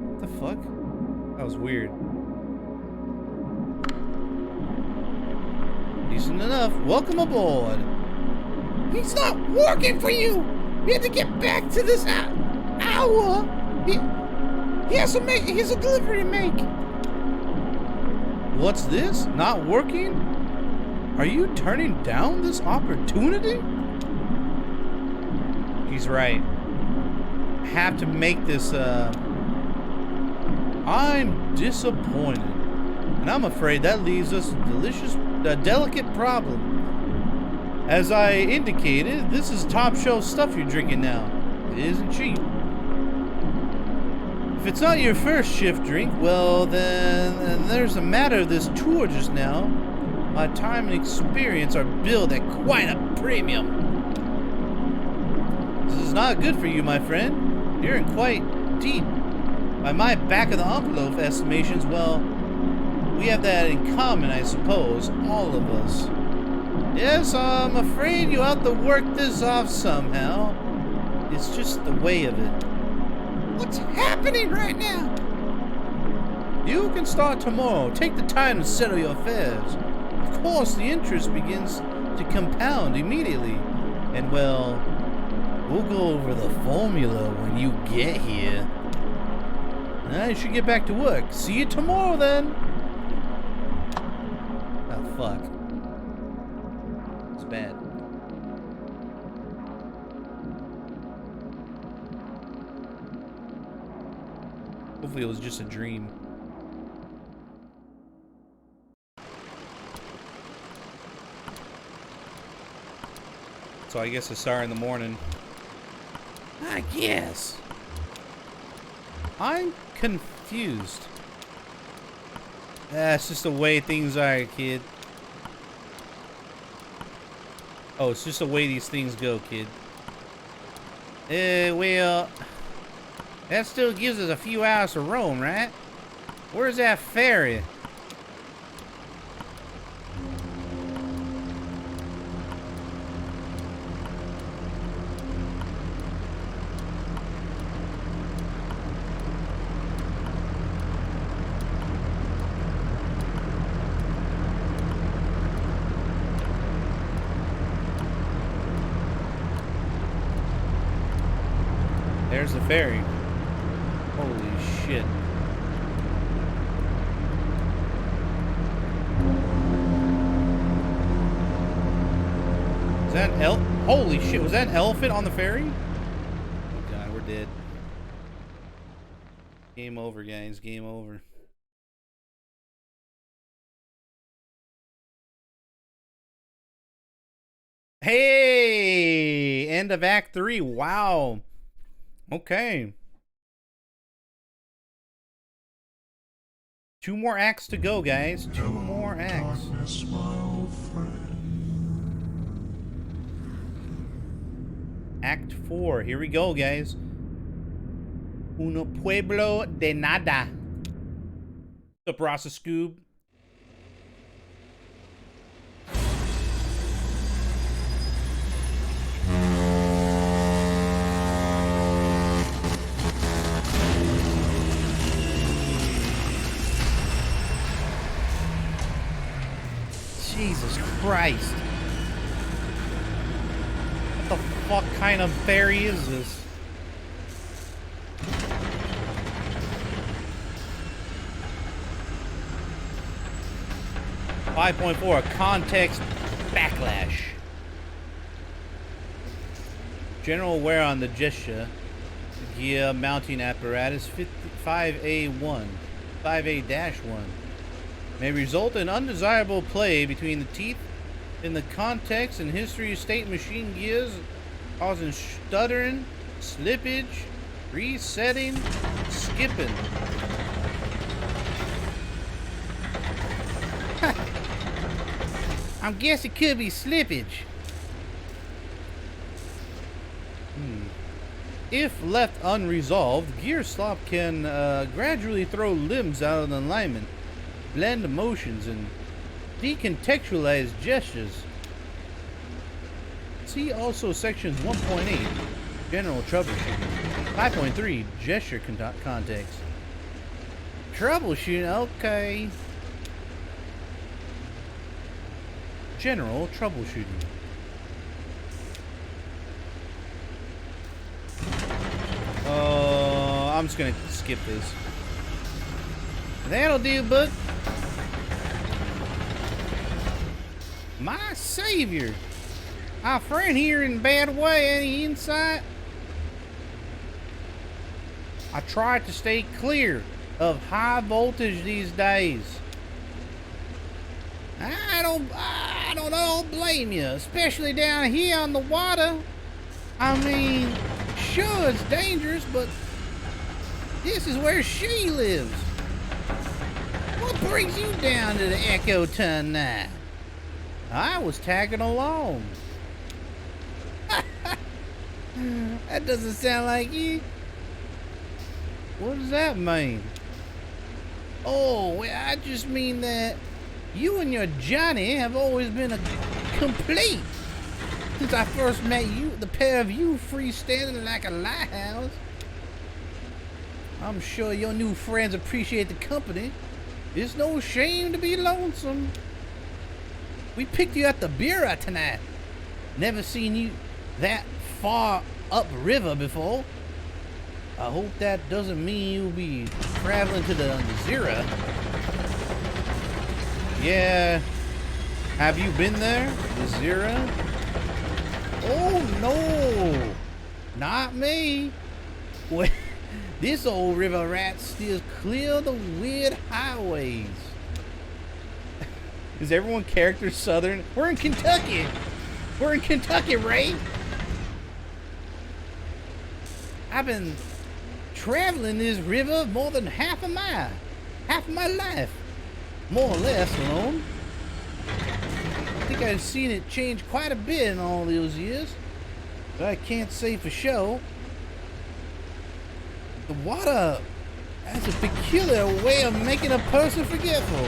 What the fuck? That was weird. Decent enough. Welcome aboard. He's not working for you. We have to get back to this hour. He has to make. He has a delivery to make. What's this? Not working? Are you turning down this opportunity? He's right. I have to make this. I'm disappointed, and I'm afraid that leaves us a delicate problem. As I indicated, this is top shelf stuff you're drinking now. It isn't cheap. If it's not your first shift drink, well then there's a matter of this tour just now. My time and experience are billed at quite a premium. This is not good for you, my friend. You're in quite deep. By my back-of-the-envelope estimations, well, we have that in common, I suppose, all of us. Yes, I'm afraid you'll have to work this off somehow. It's just the way of it. What's happening right now? You can start tomorrow. Take the time to settle your affairs. Of course, the interest begins to compound immediately. And, well, we'll go over the formula when you get here. I should get back to work. See you tomorrow, then. Oh, fuck. It's bad. Hopefully it was just a dream. So I guess it's sorry in the morning. I guess. I'm confused. That's just the way things are, kid. Oh, it's just the way these things go, kid. Well, that still gives us a few hours to roam, right? Where's that ferry? There's the ferry. Holy shit. Is that an holy shit, was that an elephant on the ferry? Oh god, we're dead. Game over, guys. Game over. Hey! End of Act 3. Wow. Okay. 2 more acts to go, guys. 2 more acts. Act 4. Here we go, guys. Uno pueblo de nada. What's up, Rasa Scoob? Jesus Christ. What the fuck kind of ferry is this? .4, context backlash. General wear on the gesture gear mounting apparatus 5A1, 5A-1 may result in undesirable play between the teeth in the context and history of state machine gears, causing stuttering, slippage, resetting, skipping. I guess it could be slippage. If left unresolved, gear slop can gradually throw limbs out of alignment, blend emotions, and decontextualize gestures. See also sections 1.8, general troubleshooting, 5.3, gesture context. Troubleshooting, okay. General troubleshooting. I'm just gonna skip this. That'll do, bud. My savior. Our friend here in a bad way, any insight? I try to stay clear of high voltage these days. I don't blame you, especially down here on the water. I mean, sure it's dangerous, but this is where she lives. What brings you down to the Echo tonight? I was tagging along. That doesn't sound like you. What does that mean? Oh, well, I just mean that you and your Johnny have always been a complete. Since I first met you, the pair of you freestanding like a lighthouse. I'm sure your new friends appreciate the company. It's no shame to be lonesome. We picked you at the bureau tonight. Never seen you that far upriver before. I hope that doesn't mean you'll be traveling to the Zera. Yeah. Have you been there? The Zera? Oh no! Not me. Well, this old river rat steers clear of the weird highways. Is everyone character Southern? We're in Kentucky. We're in Kentucky, Ray. I've been traveling this river more than half of my life, more or less alone. I think I've seen it change quite a bit in all those years, but I can't say for sure. The water has a peculiar way of making a person forgetful.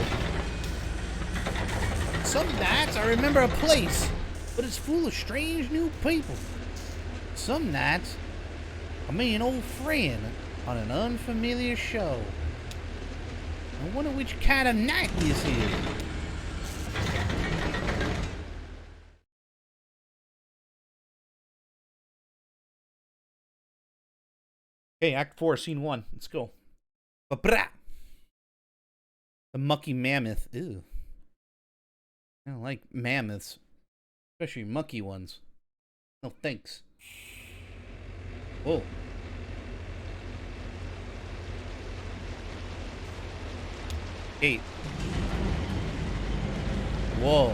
Some nights I remember a place, but it's full of strange new people. Some nights I meet an old friend on an unfamiliar show. I wonder which kind of night this is. Okay, Act 4, Scene 1. Let's go. Ba-bra! The mucky mammoth. Ew. I don't like mammoths. Especially mucky ones. No thanks. Whoa. Gate. Whoa.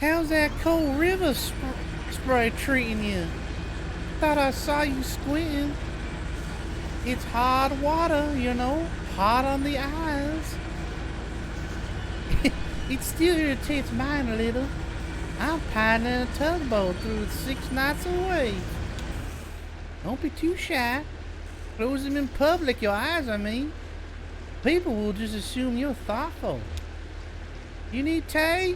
How's that cold river spray treating you? Thought I saw you squinting. It's hot water, you know, hot on the eyes. It still irritates mine a little. I'm piloting a tugboat through 6 nights away. Don't be too shy. Close them in public, your eyes, I mean. People will just assume you're thoughtful. You need Tay?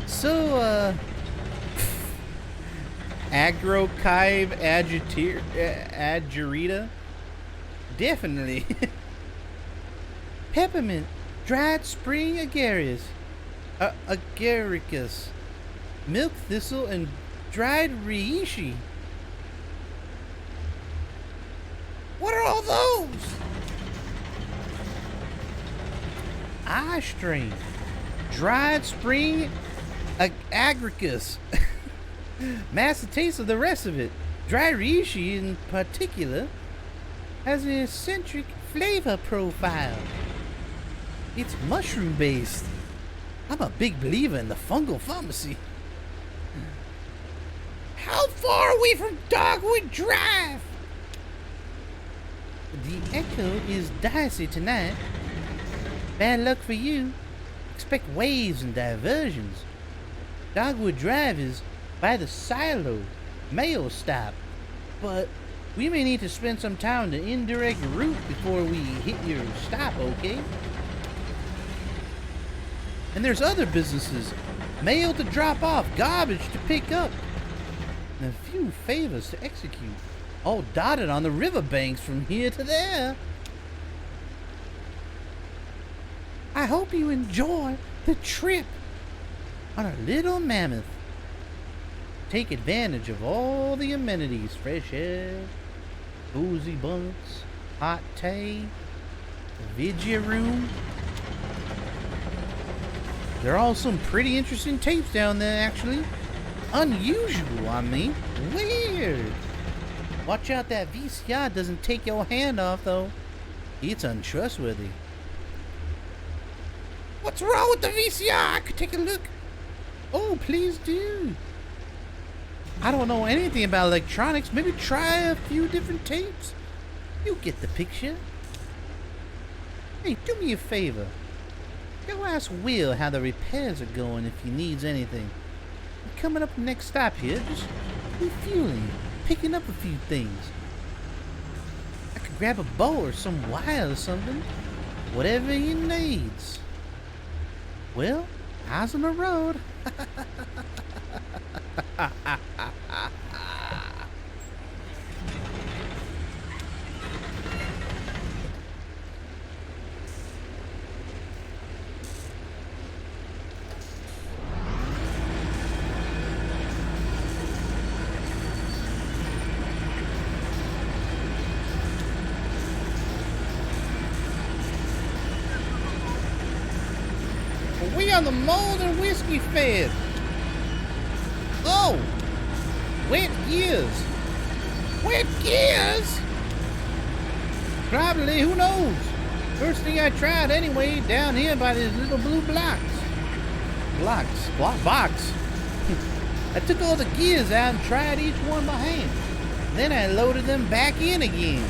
So, Agrochive agurita? Definitely. Peppermint, dried spring agaricus, agaricus, milk thistle, and dried reishi. What are all those? Eye strain, dried spring agaricus. Master taste of the rest of it. Dry reishi in particular has an eccentric flavor profile. It's mushroom based. I'm a big believer in the fungal pharmacy. How far are we from Dogwood Drive? The echo is dicey tonight. Bad luck for you. Expect waves and diversions. Dogwood Drive is by the silo mail stop, but we may need to spend some time on the indirect route before we hit your stop, okay? And there's other businesses, mail to drop off, garbage to pick up, and a few favors to execute, all dotted on the riverbanks from here to there. I hope you enjoy the trip on a little mammoth. Take advantage of all the amenities: fresh air, cozy bunks, hot tea, video room. There are some pretty interesting tapes down there, actually. Unusual, I mean. Weird. Watch out that VCR doesn't take your hand off, though. It's untrustworthy. What's wrong with the VCR? I could take a look. Oh, please do. I don't know anything about electronics. Maybe try a few different tapes. You get the picture. Hey, do me a favor. Go ask Will how the repairs are going if he needs anything. I'm coming up the next stop here. Just refueling, picking up a few things. I could grab a bow or some wire or something. Whatever he needs. Well, eyes on the road. We on the mold and whiskey fed. Oh, wet gears. Wet gears? Probably, who knows? First thing I tried anyway, down here by these little blue box. I took all the gears out and tried each one by hand. Then I loaded them back in again.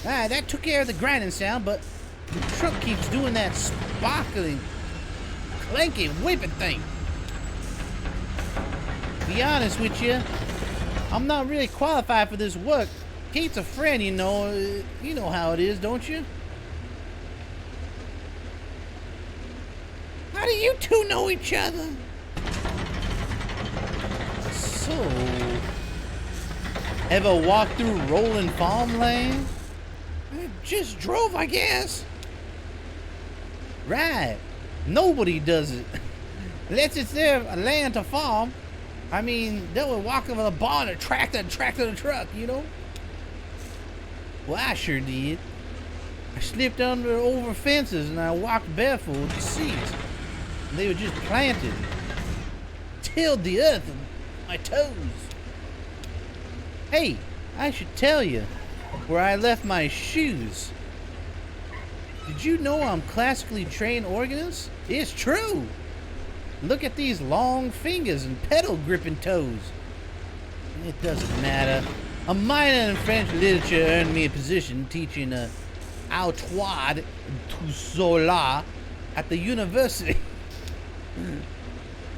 That took care of the grinding sound, but the truck keeps doing that sparkling, clanky, whipping thing. Be honest with you, I'm not really qualified for this work. Kate's a friend, you know. You know how it is, don't you? How do you two know each other? So, ever walked through rolling farmland? Just drove, I guess. Right. Nobody does it. Unless it's their land to farm. I mean, they would walk over the barn and tractor the truck, you know? Well, I sure did. I slipped over fences and I walked barefoot with the seeds. And they were just planted. Tilled the earth with my toes. Hey, I should tell you where I left my shoes. Did you know I'm classically trained organist? It's true. Look at these long fingers and pedal gripping toes. It doesn't matter. A minor in French literature earned me a position teaching Autoide tout Zola at the university.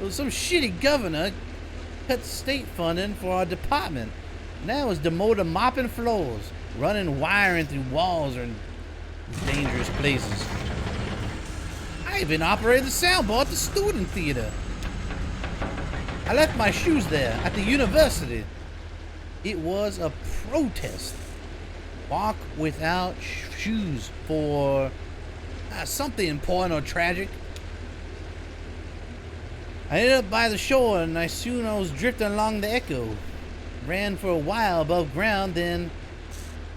Well, some shitty governor cut state funding for our department. And I was demoted to mopping floors, running wiring through walls or in dangerous places. I even operated the soundboard at the student theater. I left my shoes there at the university. It was a protest. Walk without shoes for something important or tragic. I ended up by the shore and I was drifting along the echo. Ran for a while above ground, then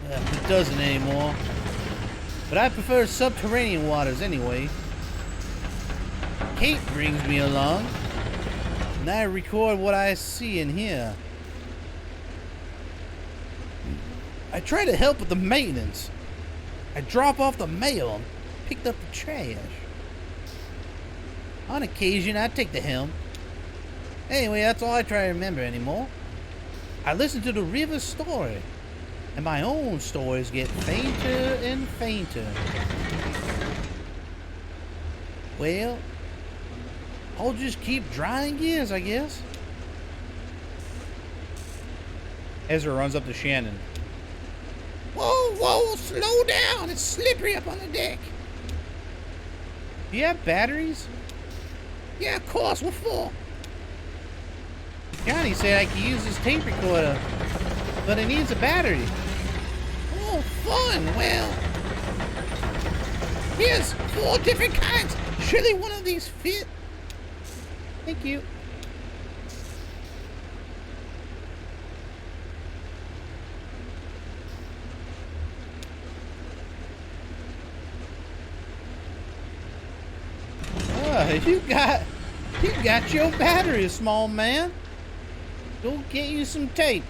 it doesn't anymore. But I prefer subterranean waters anyway. Kate brings me along, and I record what I see and hear. I try to help with the maintenance. I drop off the mail and picked up the trash. On occasion, I take the helm. Anyway, that's all I try to remember anymore. I listen to the river's story, and my own stories get fainter and fainter. Well, I'll just keep drying gears, I guess. Ezra runs up to Shannon. Whoa, slow down. It's slippery up on the deck. Do you have batteries? Yeah, of course. What for? Johnny said I could use his tape recorder, but it needs a battery. Oh, fun. Well, here's 4 different kinds. Surely one of these fit. Thank you. You got your battery, small man. Go get you some tape.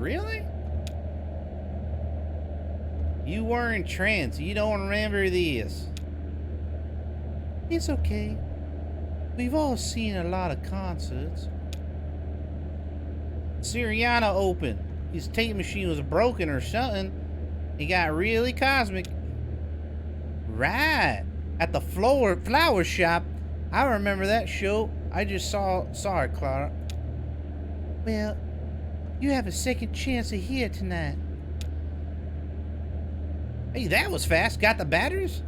Really? You were in trance. You don't remember this. It's okay. We've all seen a lot of concerts. Siriana opened. His tape machine was broken or something. He got really cosmic. Right. At the flower shop. I remember that show. I just saw it, Clara. Well, you have a second chance to hear tonight. Hey, that was fast. Got the batteries?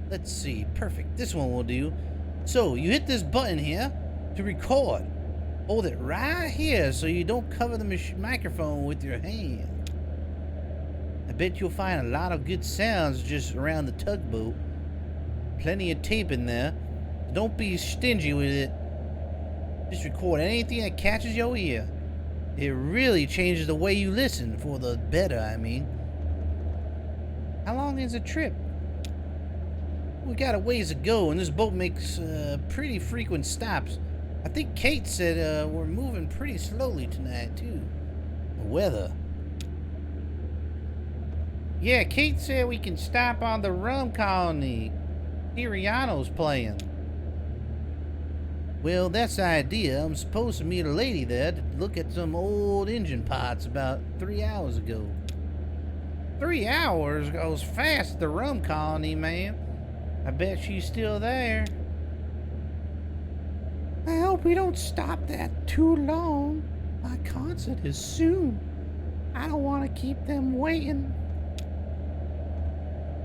Let's see. Perfect. This one will do. So, you hit this button here to record. Hold it right here so you don't cover the microphone with your hand. I bet you'll find a lot of good sounds just around the tugboat. Plenty of tape in there. Don't be stingy with it. Just record anything that catches your ear. It really changes the way you listen, for the better, I mean. How long is the trip? We got a ways to go, and this boat makes pretty frequent stops. I think Kate said we're moving pretty slowly tonight, too. The weather. Yeah, Kate said we can stop on the rum colony. Siriano's playing. Well, that's the idea. I'm supposed to meet a lady there to look at some old engine parts about 3 hours ago. 3 hours goes fast at the rum colony, man. I bet she's still there. I hope we don't stop that too long. My concert is soon. I don't want to keep them waiting.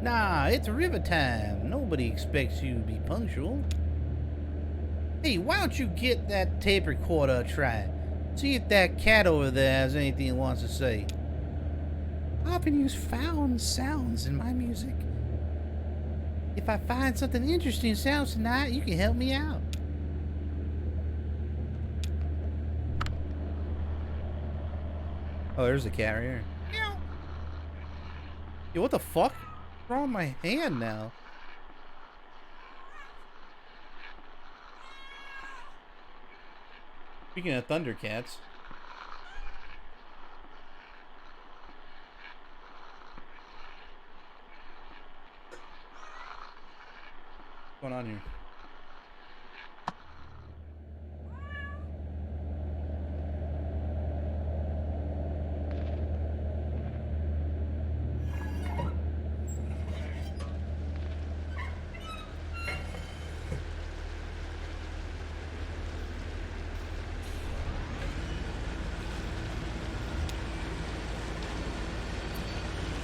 Nah, it's river time. Nobody expects you to be punctual. Hey, why don't you get that tape recorder tried? See if that cat over there has anything he wants to say. I often use found sounds in my music. If I find something interesting sounds tonight, you can help me out. Oh, there's a cat right here. Yo, what the fuck? What's wrong with my hand now? Speaking of Thundercats. What's going on here?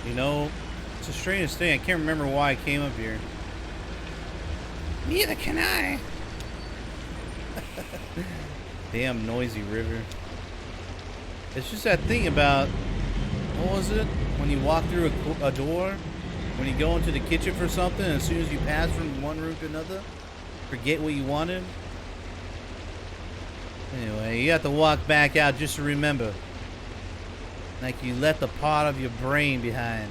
You know, it's the strangest thing. I can't remember why I came up here. Neither can I. Damn noisy river. It's just that thing about, what was it? When you walk through a door, when you go into the kitchen for something, and as soon as you pass from one room to another, forget what you wanted. Anyway, you have to walk back out just to remember. Like you left a part of your brain behind.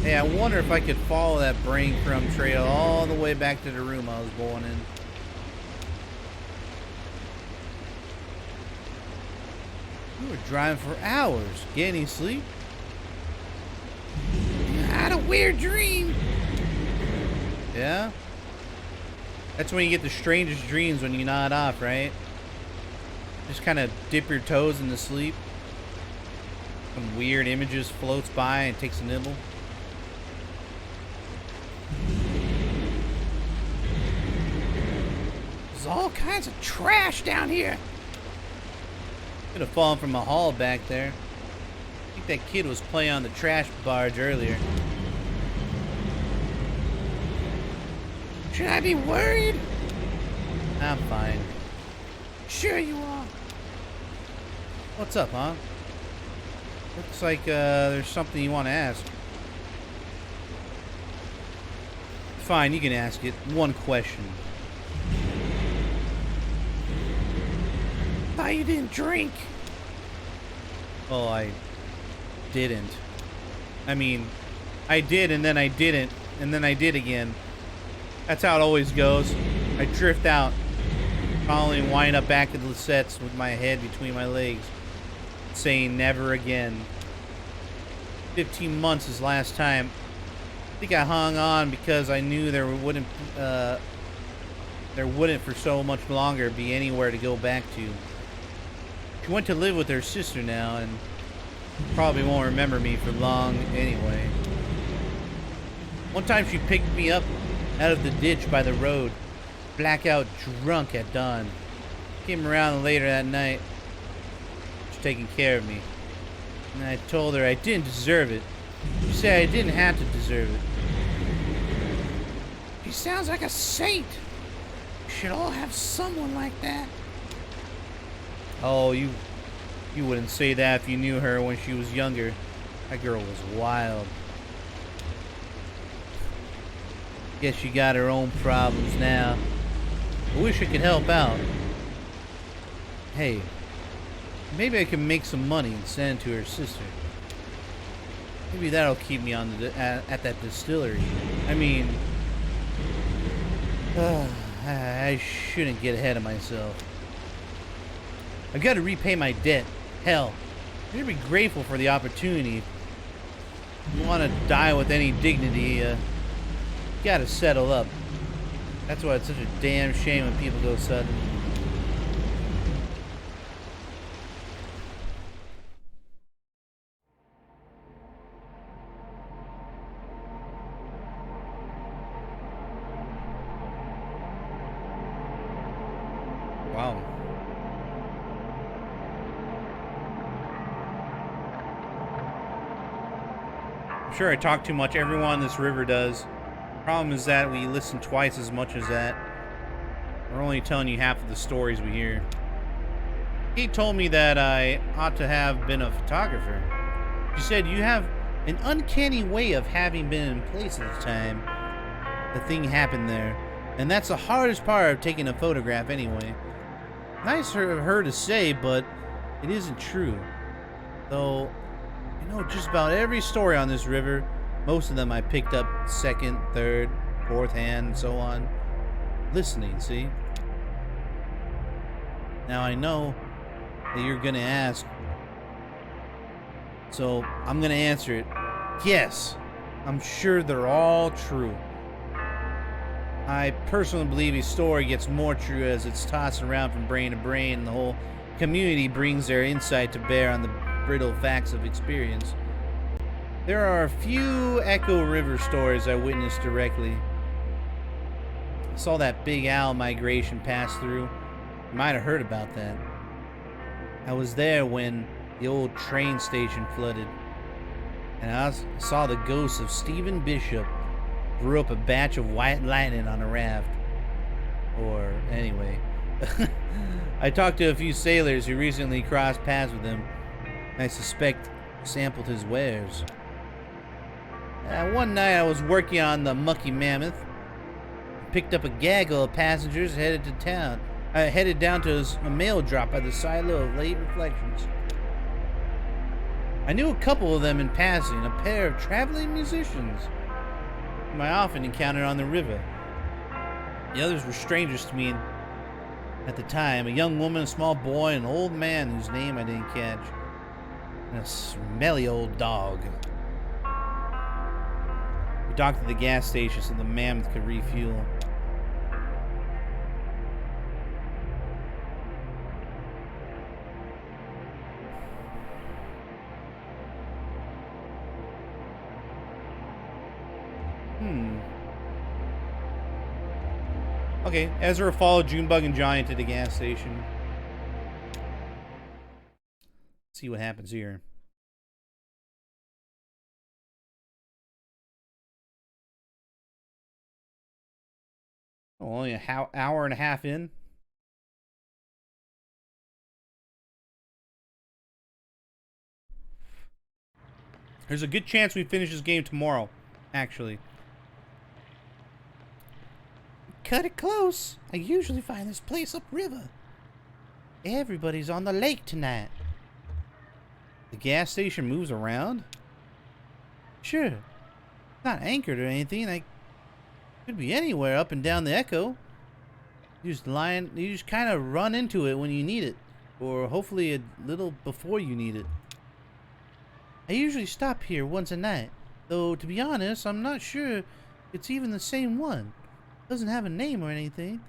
Hey, I wonder if I could follow that brain crumb trail all the way back to the room I was born in. We were driving for hours. Get any sleep? I had a weird dream. Yeah? That's when you get the strangest dreams, when you nod off, right? Just kind of dip your toes into sleep. Some weird images floats by and takes a nibble. There's all kinds of trash down here. Could have fallen from a hall back there. I think that kid was playing on the trash barge earlier. Should I be worried? I'm fine. Sure you are. What's up, huh? Looks like there's something you want to ask. Fine, you can ask it. One question. Thought you didn't drink. Well, I didn't. I mean, I did and then I didn't. And then I did again. That's how it always goes. I drift out. Finally wind up back at the sets with my head between my legs. saying never again. 15 months is last time. I think I hung on because I knew there wouldn't for so much longer be anywhere to go back to. She went to live with her sister now and probably won't remember me for long anyway. One time she picked me up out of the ditch by the road, blackout drunk at dawn. Came around later that night. She was taking care of me. And I told her I didn't deserve it. She said I didn't have to deserve it. She sounds like a saint. We should all have someone like that. Oh, you wouldn't say that if you knew her when she was younger. That girl was wild. Guess she got her own problems now. I wish I could help out. Hey, maybe I can make some money and send it to her sister. Maybe that'll keep me on at that distillery. I mean, I shouldn't get ahead of myself. I've got to repay my debt. Hell, I should be grateful for the opportunity. If you want to die with any dignity, you gotta settle up. That's why it's such a damn shame when people go sudden. Wow. I'm sure I talk too much. Everyone on this river does. Problem is that we listen twice as much as that. We're only telling you half of the stories we hear. He told me that I ought to have been a photographer. She said you have an uncanny way of having been in place at the time the thing happened there. And that's the hardest part of taking a photograph anyway. Nice of her to say, but it isn't true. Though, I know just about every story on this river. Most of them I picked up second, third, fourth hand, and so on. Listening, see? Now I know that you're gonna ask, so I'm gonna answer it. Yes, I'm sure they're all true. I personally believe a story gets more true as it's tossed around from brain to brain, and the whole community brings their insight to bear on the brittle facts of experience. There are a few Echo River stories I witnessed directly. I saw that big owl migration pass through. You might have heard about that. I was there when the old train station flooded. And I saw the ghost of Stephen Bishop brew up a batch of white lightning on a raft. Or, anyway. I talked to a few sailors who recently crossed paths with him. I suspect sampled his wares. One night I was working on the Mucky Mammoth. Picked up a gaggle of passengers headed to town. I headed down to a mail drop by the silo of Late Reflections. I knew a couple of them in passing, a pair of traveling musicians whom I often encountered on the river. The others were strangers to me at the time, a young woman, a small boy, and an old man whose name I didn't catch, and a smelly old dog. We docked at the gas station so the Mammoth could refuel. Okay, Ezra followed Junebug and Johnny to the gas station. Let's see what happens here. Oh, only an hour and a half in. There's a good chance we finish this game tomorrow, actually. Cut it close. I usually find this place upriver. Everybody's on the lake tonight. The gas station moves around? Sure. Not anchored or anything. I could be anywhere up and down the Echo. You just kind of run into it when you need it. Or hopefully a little before you need it. I usually stop here once a night, though to be honest, I'm not sure it's even the same one. It doesn't have a name or anything.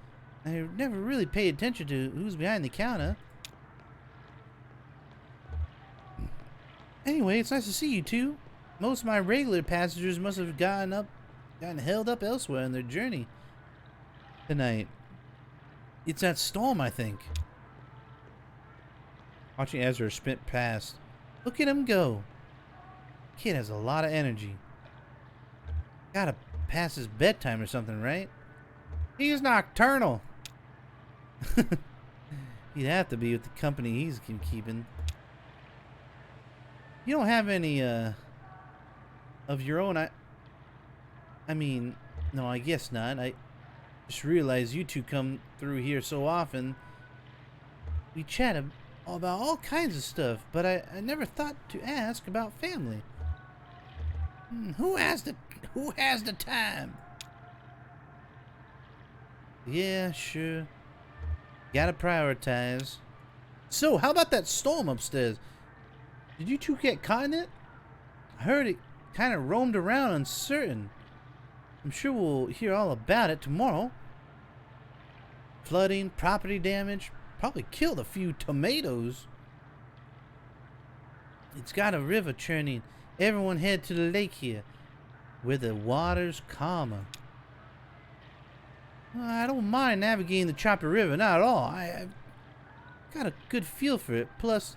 I never really pay attention to who's behind the counter. Anyway, it's nice to see you two. Most of my regular passengers must have gotten held up elsewhere in their journey tonight. It's that storm, I think. Watching Ezra sprint past. Look at him go. Kid has a lot of energy. Gotta pass his bedtime or something, right? He's nocturnal. He'd have to be with the company he's keeping. You don't have any of your own? I mean, no, I guess not. I just realized you two come through here so often. We chat about all kinds of stuff, but I never thought to ask about family. Who has the time? Yeah, sure. Gotta prioritize. So, how about that storm upstairs? Did you two get caught in it? I heard it kind of roamed around uncertain. I'm sure we'll hear all about it tomorrow. Flooding, property damage, probably killed a few tomatoes. It's got a river churning. Everyone head to the lake here, where the water's calmer. I don't mind navigating the choppy river, not at all. I've got a good feel for it. Plus,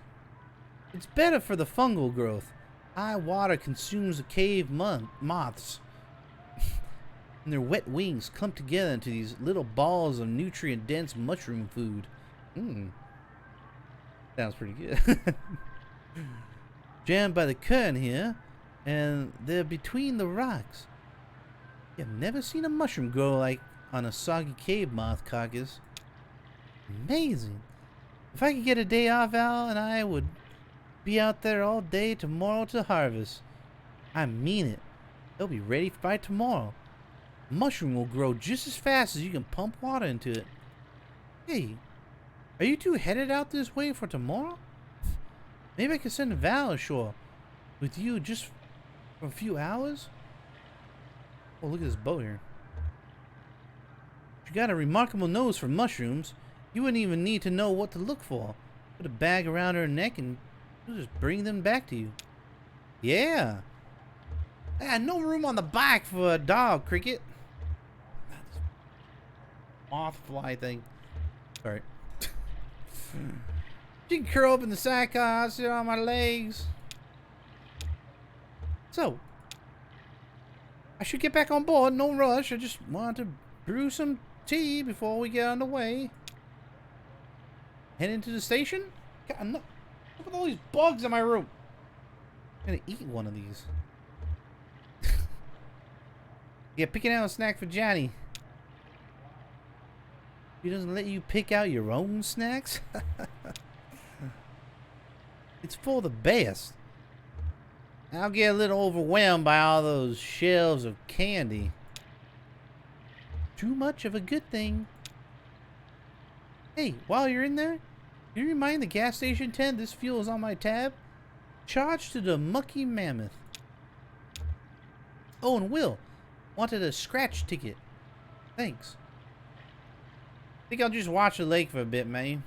it's better for the fungal growth. High water consumes the cave moths. And their wet wings clump together into these little balls of nutrient-dense mushroom food. Sounds pretty good. Jammed by the current here, and they're between the rocks. You've never seen a mushroom grow like on a soggy cave moth carcass. Amazing. If I could get a day off, Al and I would be out there all day tomorrow to harvest. I mean it. They'll be ready by tomorrow. Mushroom will grow just as fast as you can pump water into it. Hey, are you two headed out this way for tomorrow? Maybe I could send Val ashore with you just for a few hours? Oh, look at this boat here. You got a remarkable nose for mushrooms. You wouldn't even need to know what to look for. Put a bag around her neck and she'll just bring them back to you. Yeah. No room on the back for a dog, Cricket. Moth fly thing. Sorry. You can curl up in the sack, sit on my legs. So, I should get back on board. No rush. I just want to brew some tea before we get on the way. Head into the station? God, no. Look at all these bugs in my room. I'm gonna eat one of these. Yeah, picking out a snack for Johnny. He doesn't let you pick out your own snacks? It's for the best. I'll get a little overwhelmed by all those shelves of candy. Too much of a good thing. Hey, while you're in there, can you remind the gas station attendant this fuel is on my tab? Charge to the Mucky Mammoth. Oh, and Will wanted a scratch ticket. Thanks. I think I'll just watch the lake for a bit, man.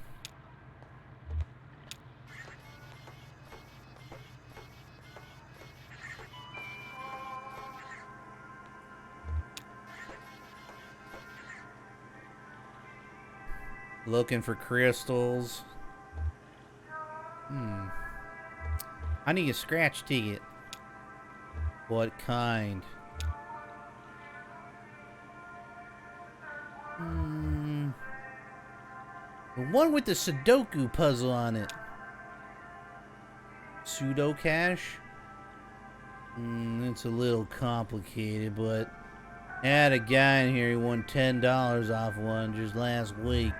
Looking for crystals. I need a scratch ticket. What kind? The one with the Sudoku puzzle on it. Pseudo cash? It's a little complicated, but I had a guy in here who won $10 off one just last week.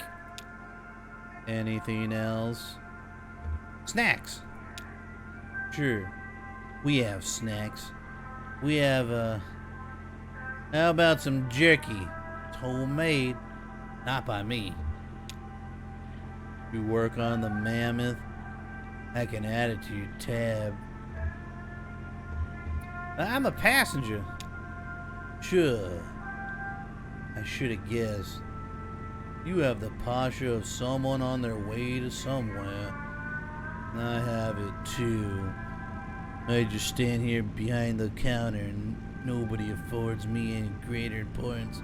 Anything else? Snacks. Sure. We have snacks. We have, how about some jerky? It's homemade. Not by me. You work on the mammoth? I can add it to your tab. I'm a passenger. Sure. I should have guessed. You have the posture of someone on their way to somewhere. I have it too. I just stand here behind the counter and nobody affords me any greater importance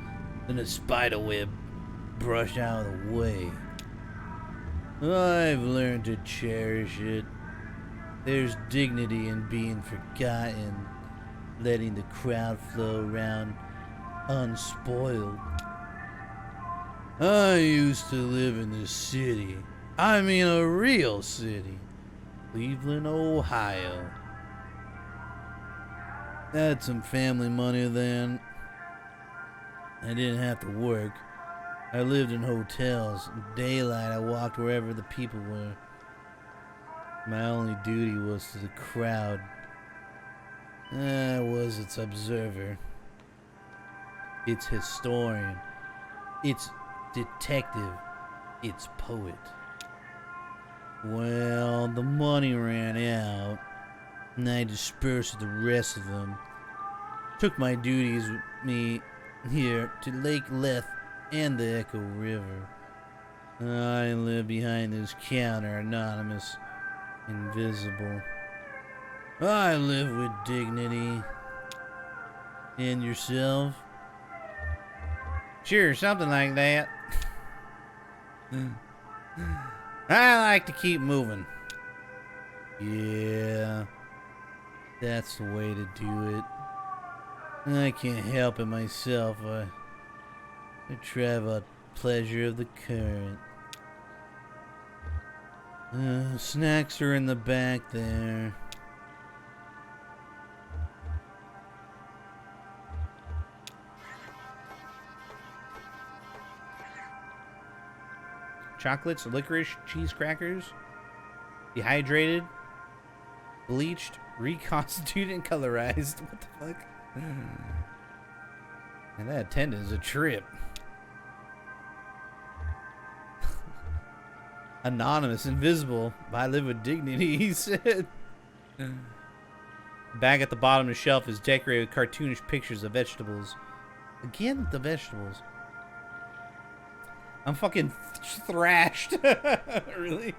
than a spider web brushed out of the way. I've learned to cherish it. There's dignity in being forgotten, letting the crowd flow around unspoiled. I used to live in this city. I mean a real city. Cleveland, Ohio. I had some family money then. I didn't have to work. I lived in hotels. In daylight, I walked wherever the people were. My only duty was to the crowd. I was its observer. Its historian. Its detective. Its poet. Well, the money ran out, and I dispersed the rest of them. Took my duties with me here to Lake Leth and the Echo River. I live behind this counter, anonymous, invisible. I live with dignity. And yourself? Sure, something like that. I like to keep moving. Yeah, that's the way to do it. I can't help it myself. I travel at pleasure of the current. Snacks are in the back there. Chocolates, licorice, cheese crackers, dehydrated, bleached, reconstituted, and colorized. What the fuck? And that attendant is a trip. Anonymous, invisible, but I live with dignity, he said. Bag at the bottom of the shelf is decorated with cartoonish pictures of vegetables. Again, the vegetables. I'm fucking thrashed. Really?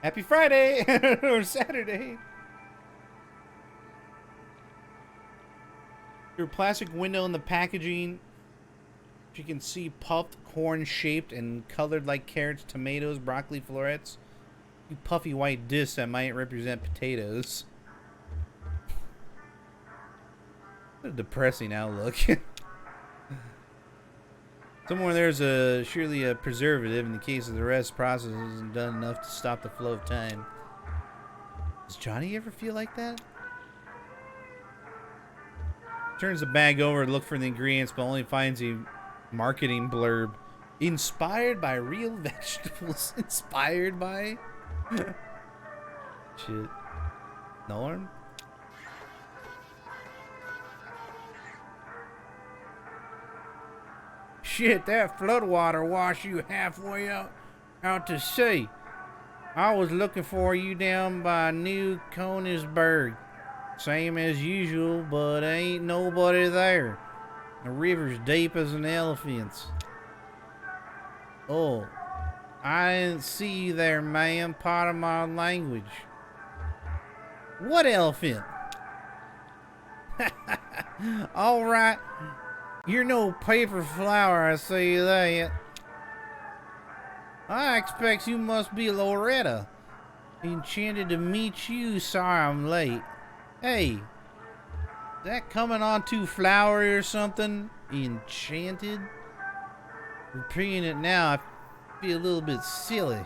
Happy Friday! Or Saturday. Through a plastic window in the packaging, you can see puffed corn shaped and colored like carrots, tomatoes, broccoli florets. You puffy white discs that might represent potatoes. What a depressing outlook. Somewhere there's surely a preservative in the case of the rest process isn't done enough to stop the flow of time. Does Johnny ever feel like that? Turns the bag over to look for the ingredients, but only finds a marketing blurb. Inspired by real vegetables. Inspired by? Shit. Norm? Shit, that floodwater washed you halfway out to sea. I was looking for you down by New Konigsberg. Same as usual, but ain't nobody there. The river's deep as an elephant's. Oh, I didn't see you there, ma'am. Pardon my language. What elephant? All right. You're no paper flower, I see that. I expect you must be Loretta. Enchanted to meet you. Sorry I'm late. Hey, is that coming on too flowery or something? Enchanted? Repeating it now, I feel a little bit silly.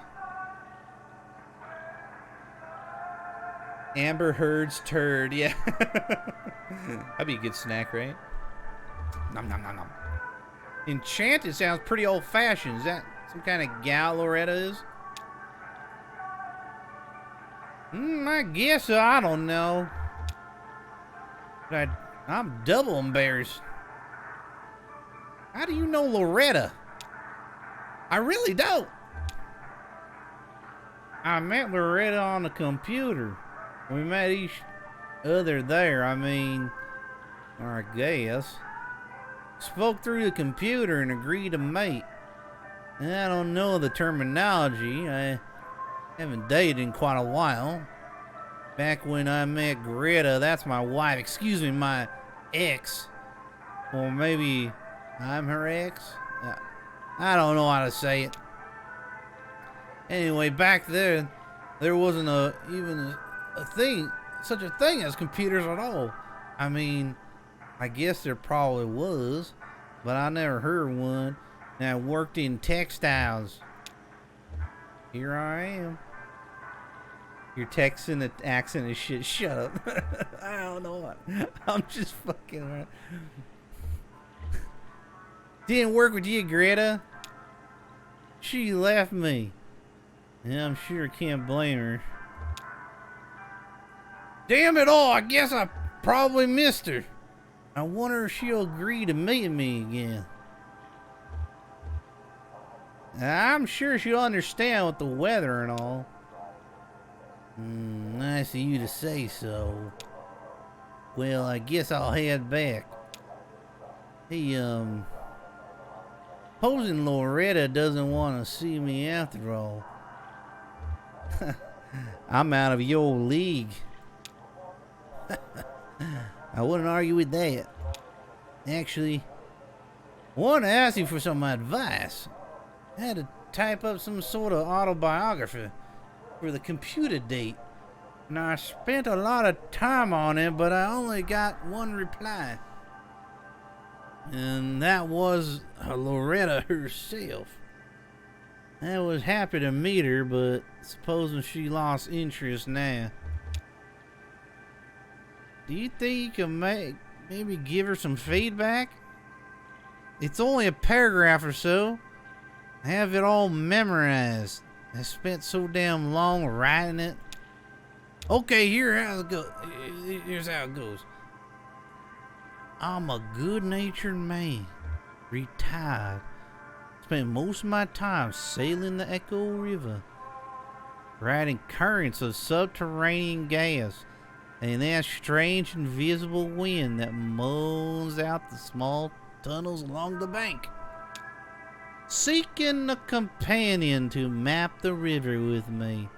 Amber Heard's turd, yeah. That'd be a good snack, right? Nom nom nom nom. Enchanted sounds pretty old-fashioned. Is that some kind of gal Loretta is? I guess so. I don't know. But I'm double embarrassed. How do you know Loretta? I really don't. I met Loretta on the computer. We met each other there, I mean, or I guess. Spoke through the computer and agreed to meet. I don't know the terminology. I haven't dated in quite a while. Back when I met Greta, that's my wife. Excuse me, my ex. Or maybe I'm her ex? I don't know how to say it. Anyway, back then, there wasn't even a thing, such a thing as computers at all. I mean, I guess there probably was, but I never heard of one. And I worked in textiles. Here I am. Your texting the accent is shit. Shut up. I don't know what. I'm just fucking around. Didn't work with you, Greta. She left me. Yeah, I'm sure I can't blame her. Damn it all, I guess I probably missed her. I wonder if she'll agree to meet me again. I'm sure she'll understand with the weather and all. Nice of you to say so. Well, I guess I'll head back. Hey, supposing Loretta doesn't want to see me after all. I'm out of your league. I wouldn't argue with that. Actually, I wanted to ask you for some advice. I had to type up some sort of autobiography for the computer date. And I spent a lot of time on it, but I only got one reply. And that was Loretta herself. I was happy to meet her, but supposing she lost interest now. Do you think you can maybe give her some feedback? It's only a paragraph or so. I have it all memorized. I spent so damn long writing it. Okay, here's how it goes. I'm a good-natured man, retired. Spent most of my time sailing the Echo River, riding currents of subterranean gas, and that strange invisible wind that moans out the small tunnels along the bank. Seeking a companion to map the river with me.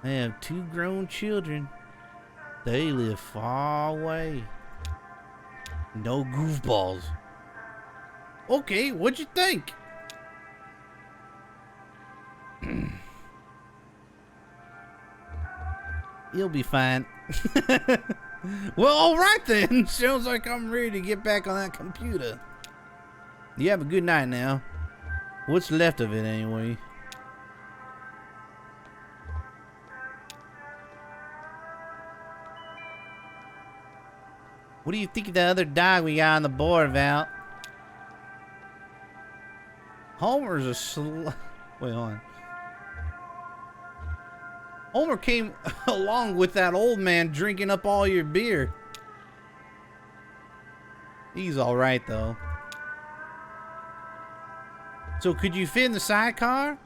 I have 2 grown children. They live far away. No goofballs. Okay, what'd you think? You'll be fine. Well, alright then. Sounds like I'm ready to get back on that computer. You have a good night now. What's left of it anyway? What do you think of the other dog we got on the board, Val? Homer's a Wait, hold on. Homer came along with that old man drinking up all your beer. He's alright, though. So, could you fit in the sidecar?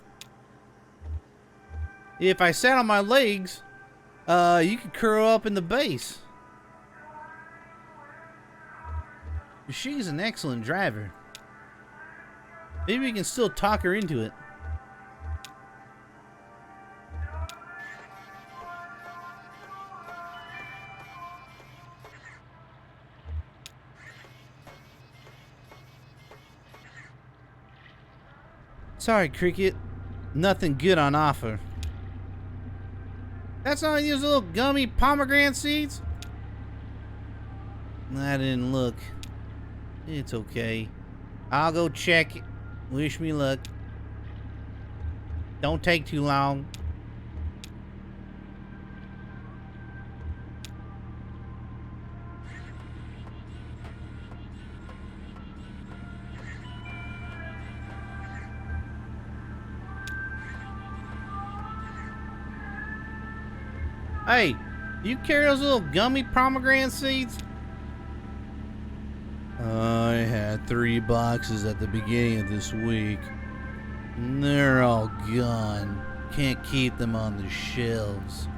If I sat on my legs, you could curl up in the base. She's an excellent driver. Maybe we can still talk her into it. Sorry, Cricket. Nothing good on offer. That's not these little gummy pomegranate seeds? I didn't look. It's okay. I'll go check it. Wish me luck. Don't take too long. Hey, you carry those little gummy pomegranate seeds? I had 3 boxes at the beginning of this week. They're all gone. Can't keep them on the shelves.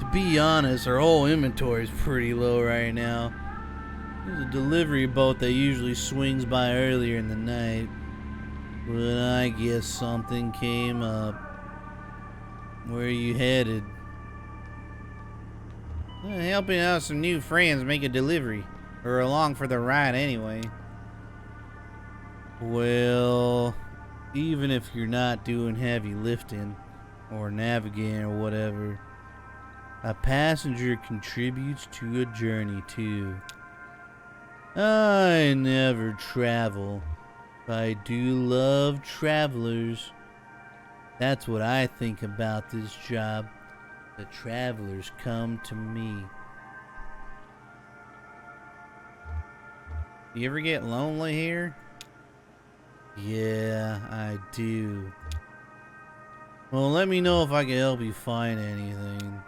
To be honest, our whole inventory is pretty low right now. There's a delivery boat that usually swings by earlier in the night, but I guess something came up. Where are you headed? Helping out some new friends make a delivery. Or along for the ride anyway. Well, even if you're not doing heavy lifting or navigating or whatever, a passenger contributes to a journey too. I never travel, but I do love travelers. That's what I think about this job. The travelers come to me. You ever get lonely here? Yeah, I do. Well, let me know if I can help you find anything.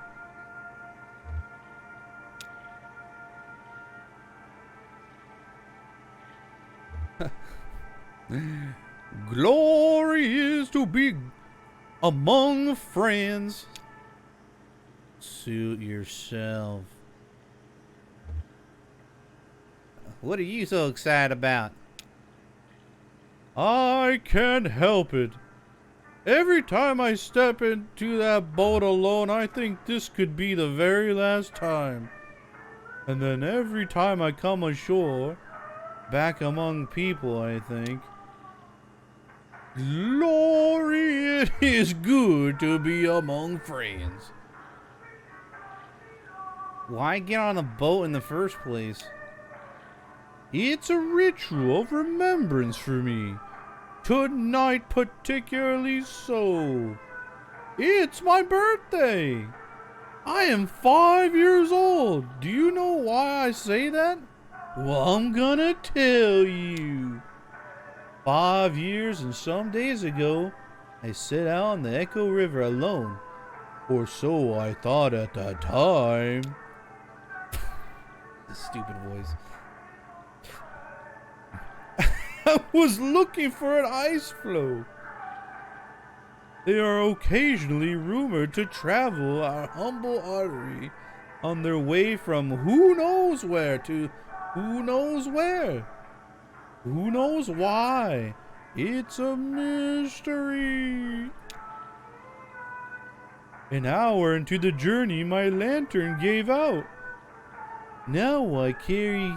Glory is to be among friends. Suit yourself. What are you so excited about? I can't help it. Every time I step into that boat alone, I think this could be the very last time. And then every time I come ashore, back among people, I think, glory, it is good to be among friends. Why get on a boat in the first place? It's a ritual of remembrance for me. Tonight particularly so. It's my birthday. I am 5 years old. Do you know why I say that? Well, I'm gonna tell you. 5 years and some days ago, I set out on the Echo River alone. Or so I thought at the time. This stupid voice. I was looking for an ice floe. They are occasionally rumored to travel our humble artery on their way from who knows where to who knows where. Who knows why? It's a mystery. An hour into the journey, my lantern gave out. Now I carry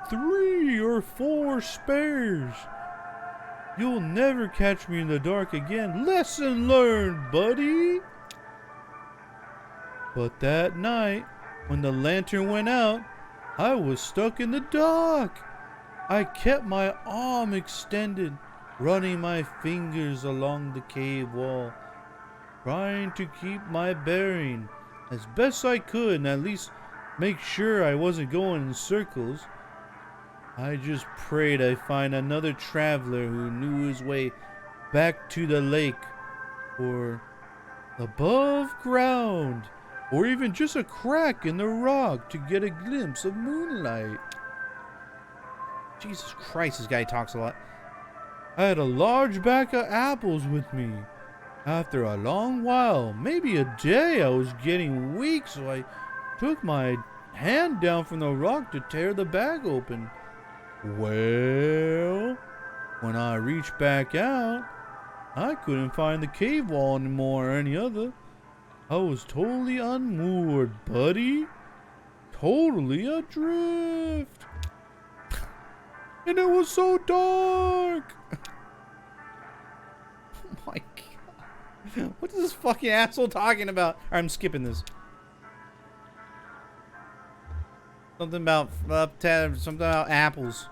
3 or 4 spares. You'll never catch me in the dark again. Lesson learned, buddy. But that night, when the lantern went out, I was stuck in the dark. I kept my arm extended, running my fingers along the cave wall, trying to keep my bearing as best I could and at least make sure I wasn't going in circles. I just prayed I find another traveler who knew his way back to the lake, or above ground, or even just a crack in the rock to get a glimpse of moonlight. Jesus Christ, this guy talks a lot. I had a large bag of apples with me. After a long while, maybe a day, I was getting weak, so I took my hand down from the rock to tear the bag open. Well, when I reached back out, I couldn't find the cave wall anymore or any other. I was totally unmoored, buddy. Totally adrift. And it was so dark. Oh my God. What is this fucking asshole talking about? I'm skipping this. Something about something about apples.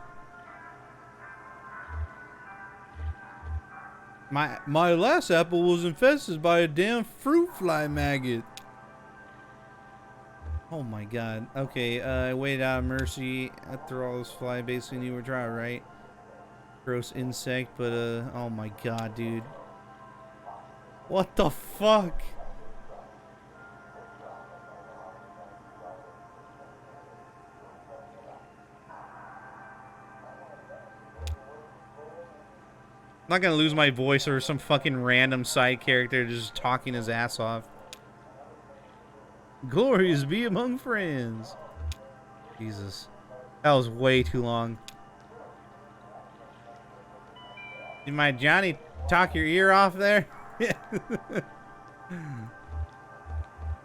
My last apple was infested by a damn fruit fly maggot. Oh my God. Okay, I waited out of mercy after all this fly. Basically, you were trying, right? Gross insect, but oh my God, dude. What the fuck? not gonna lose my voice over some fucking random side character just talking his ass off. Glories be among friends. Jesus. That was way too long. Did my Johnny talk your ear off there?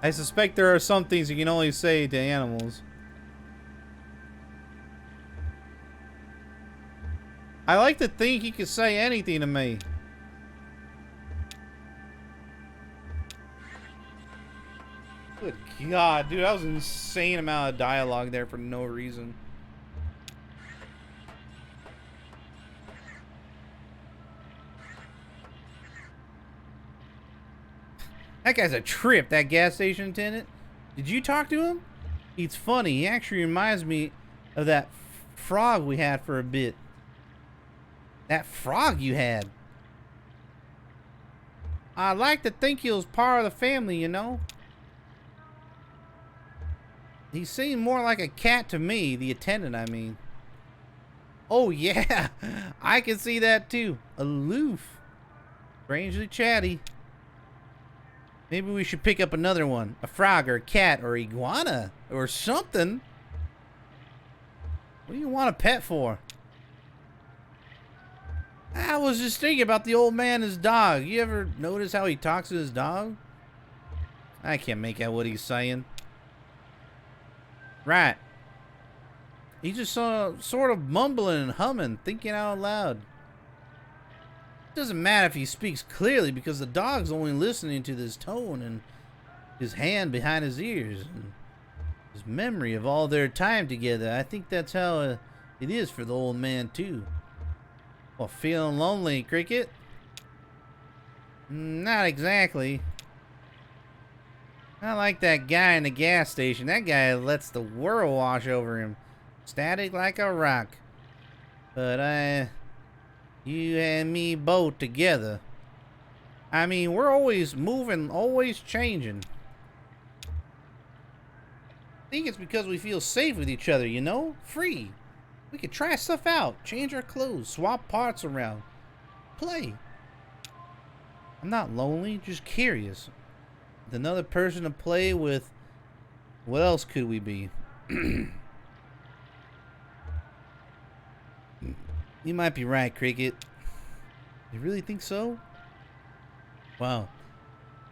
I suspect there are some things you can only say to animals. I like to think he could say anything to me. Good God, dude, that was an insane amount of dialogue there for no reason. That guy's a trip, that gas station attendant. Did you talk to him? He's funny. He actually reminds me of that frog we had for a bit. That frog you had. I like to think he was part of the family, you know. He seemed more like a cat to me, the attendant, I mean. Oh, yeah. I can see that, too. Aloof. Strangely chatty. Maybe we should pick up another one. A frog or a cat or iguana or something. What do you want a pet for? I was just thinking about the old man and his dog. You ever notice how he talks to his dog? I can't make out what he's saying. Right. He's just sort of mumbling and humming, thinking out loud. It doesn't matter if he speaks clearly because the dog's only listening to this tone and his hand behind his ears and his memory of all their time together. I think that's how it is for the old man too. Well, feeling lonely, Cricket? Not exactly. I like that guy in the gas station. That guy lets the world wash over him. Static like a rock. But you and me both together. I mean, we're always moving, always changing. I think it's because we feel safe with each other, you know? Free. We could try stuff out, change our clothes, swap parts around, play. I'm not lonely, just curious. With another person to play with, what else could we be? You might be right, Cricket. You really think so? Wow.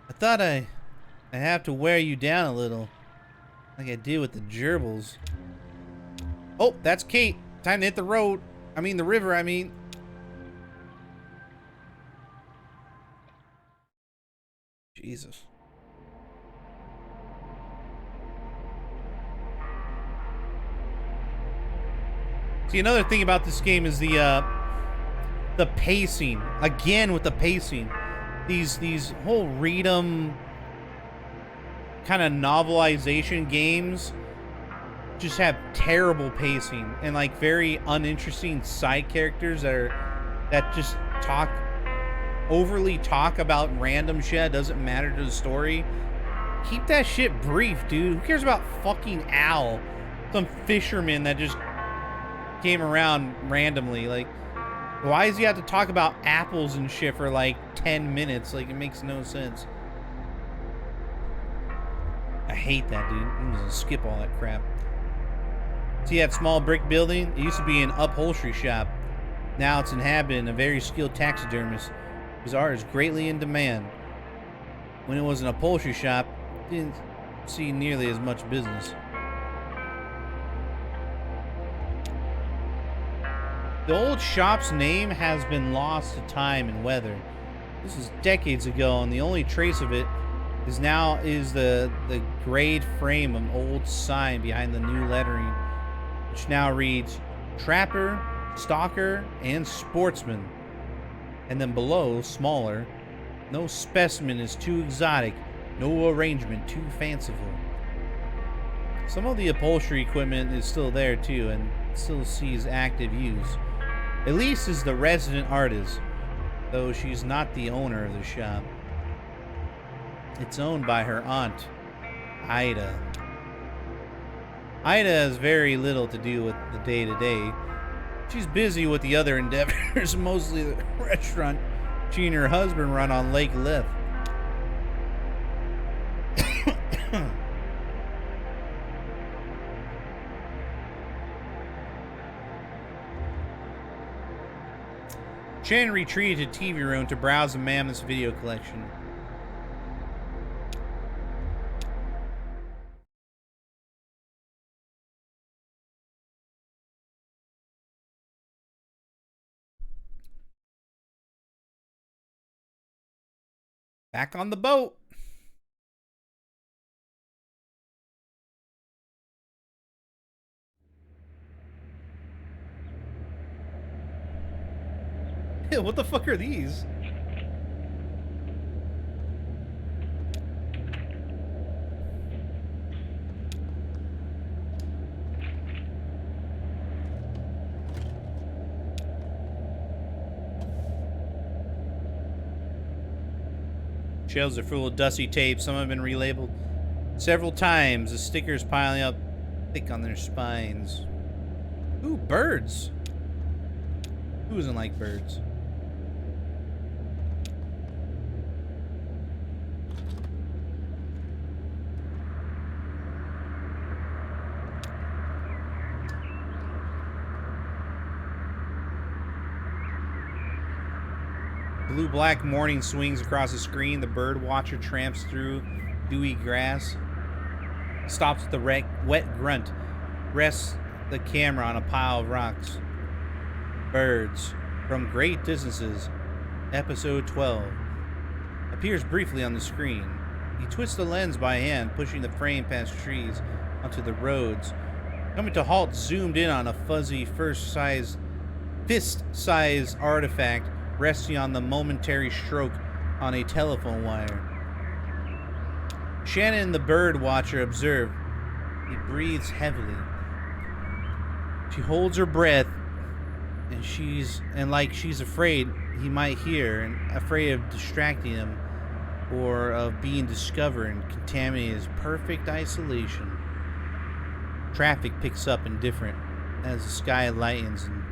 I thought I'd have to wear you down a little, like I did with the gerbils. Oh, that's Kate. Time to hit the road. I mean, the river, I mean. Jesus. See, another thing about this game is the pacing. Again with the pacing. These whole read 'em kind of novelization games just have terrible pacing and like very uninteresting side characters that just overly talk about random shit that doesn't matter to the story. Keep that shit brief, dude. Who cares about fucking Al? Some fisherman that just came around randomly. Like, why does he have to talk about apples and shit for like 10 minutes? Like, it makes no sense. I hate that, dude. I'm just gonna skip all that crap. See that small brick building? It used to be an upholstery shop. Now it's inhabited a very skilled taxidermist whose art is greatly in demand. When it was an upholstery shop, it didn't see nearly as much business. The old shop's name has been lost to time and weather. This is decades ago, and the only trace of it is the grayed frame of an old sign behind the new lettering, which now reads Trapper, Stalker, and Sportsman. And then below, smaller, no specimen is too exotic, no arrangement too fanciful. Some of the upholstery equipment is still there too, and still sees active use. Elise is the resident artist, though she's not the owner of the shop. It's owned by her aunt, Ida. Ida has very little to do with the day-to-day. She's busy with the other endeavors, mostly the restaurant she and her husband run on Lake Liff. Shannon retreated to TV room to browse the mammoth's video collection. Back on the boat. What the fuck are these? Shelves are full of dusty tape. Some have been relabeled several times, the stickers piling up thick on their spines. Ooh, birds. Who doesn't like birds? Blue-black morning swings across the screen. The bird watcher tramps through dewy grass. Stops at the wet grunt. Rests the camera on a pile of rocks. Birds from great distances. Episode 12. Appears briefly on the screen. He twists the lens by hand, pushing the frame past trees onto the roads. Coming to halt, zoomed in on a fuzzy fist-sized artifact resting on the momentary stroke on a telephone wire. Shannon, the bird watcher, observed. He breathes heavily. She holds her breath, and like she's afraid he might hear, and afraid of distracting him or of being discovered and contaminated his perfect isolation. Traffic picks up indifferent as the sky lightens and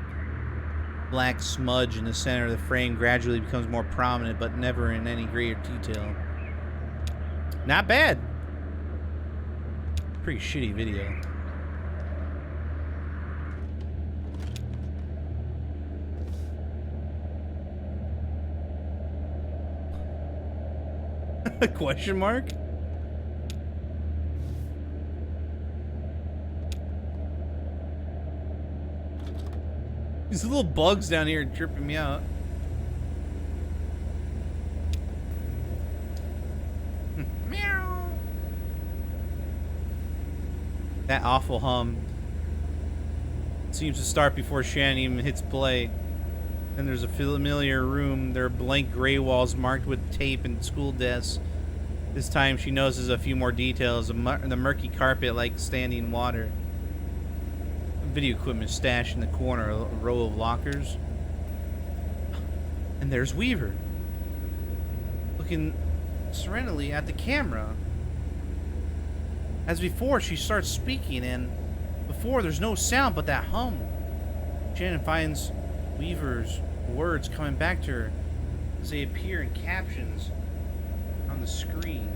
black smudge in the center of the frame gradually becomes more prominent, but never in any greater detail. Not bad. Pretty shitty video. Question mark? These little bugs down here are tripping me out. Meow. That awful hum seems to start before Shannon even hits play. Then there's a familiar room. There are blank gray walls marked with tape and school desks. This time she notices a few more details. The murky carpet like standing water. Video equipment stashed in the corner, a row of lockers. And there's Weaver, looking serenely at the camera. As before, she starts speaking, and before there's no sound but that hum. Shannon finds Weaver's words coming back to her as they appear in captions on the screen.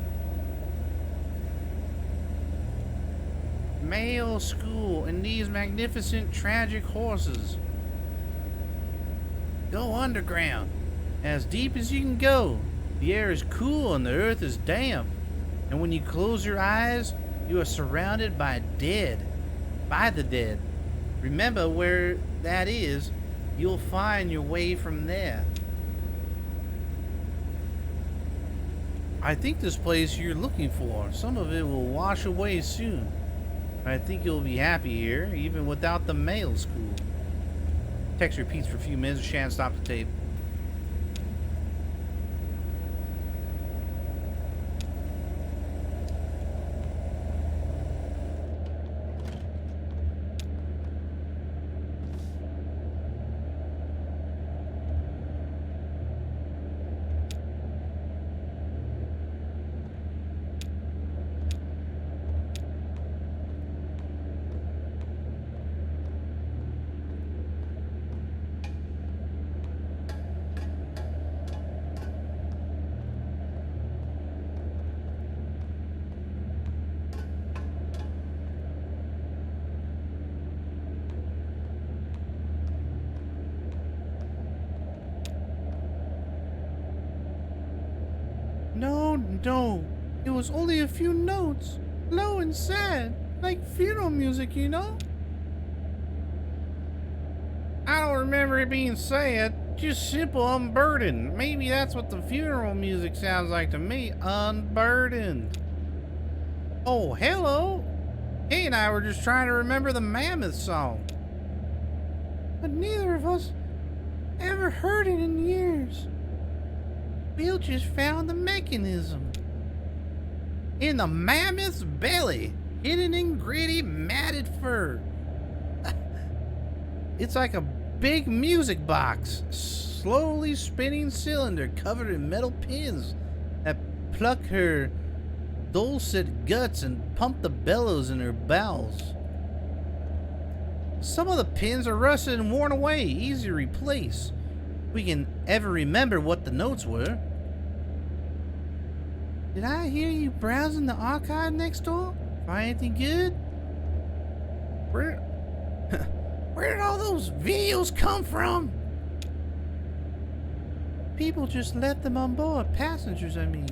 Male school and these magnificent tragic horses. Go underground, as deep as you can go. The air is cool and the earth is damp. And when you close your eyes, you are surrounded by the dead. Remember where that is, you'll find your way from there. I think this place you're looking for, some of it will wash away soon. I think you'll be happy here, even without the male school. Text repeats for a few minutes. Shannon stopped the tape. Oh no, it was only a few notes, low and sad, like funeral music, you know? I don't remember it being sad, just simple unburdened. Maybe that's what the funeral music sounds like to me, unburdened. Oh, hello. He and I were just trying to remember the Mammoth song. But neither of us ever heard it in years. Bill just found the mechanism. In the mammoth's belly, hidden in gritty, matted fur. It's like a big music box, slowly spinning cylinder covered in metal pins that pluck her dulcet guts and pump the bellows in her bowels. Some of the pins are rusted and worn away, easy to replace. We can ever remember what the notes were. Did I hear you browsing the archive next door? Find anything good? Where did all those videos come from? People just left them on board. Passengers, I mean.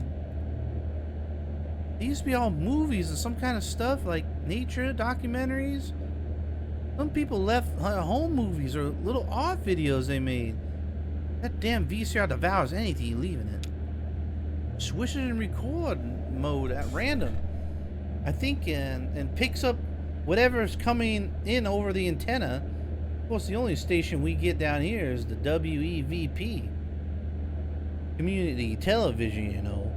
They used to be all movies and some kind of stuff like nature documentaries. Some people left home movies or little art videos they made. That damn VCR devours anything leaving it. Swish it in record mode at random, I think, and picks up whatever's coming in over the antenna. Of course, the only station we get down here is the WEVP. Community television, you know.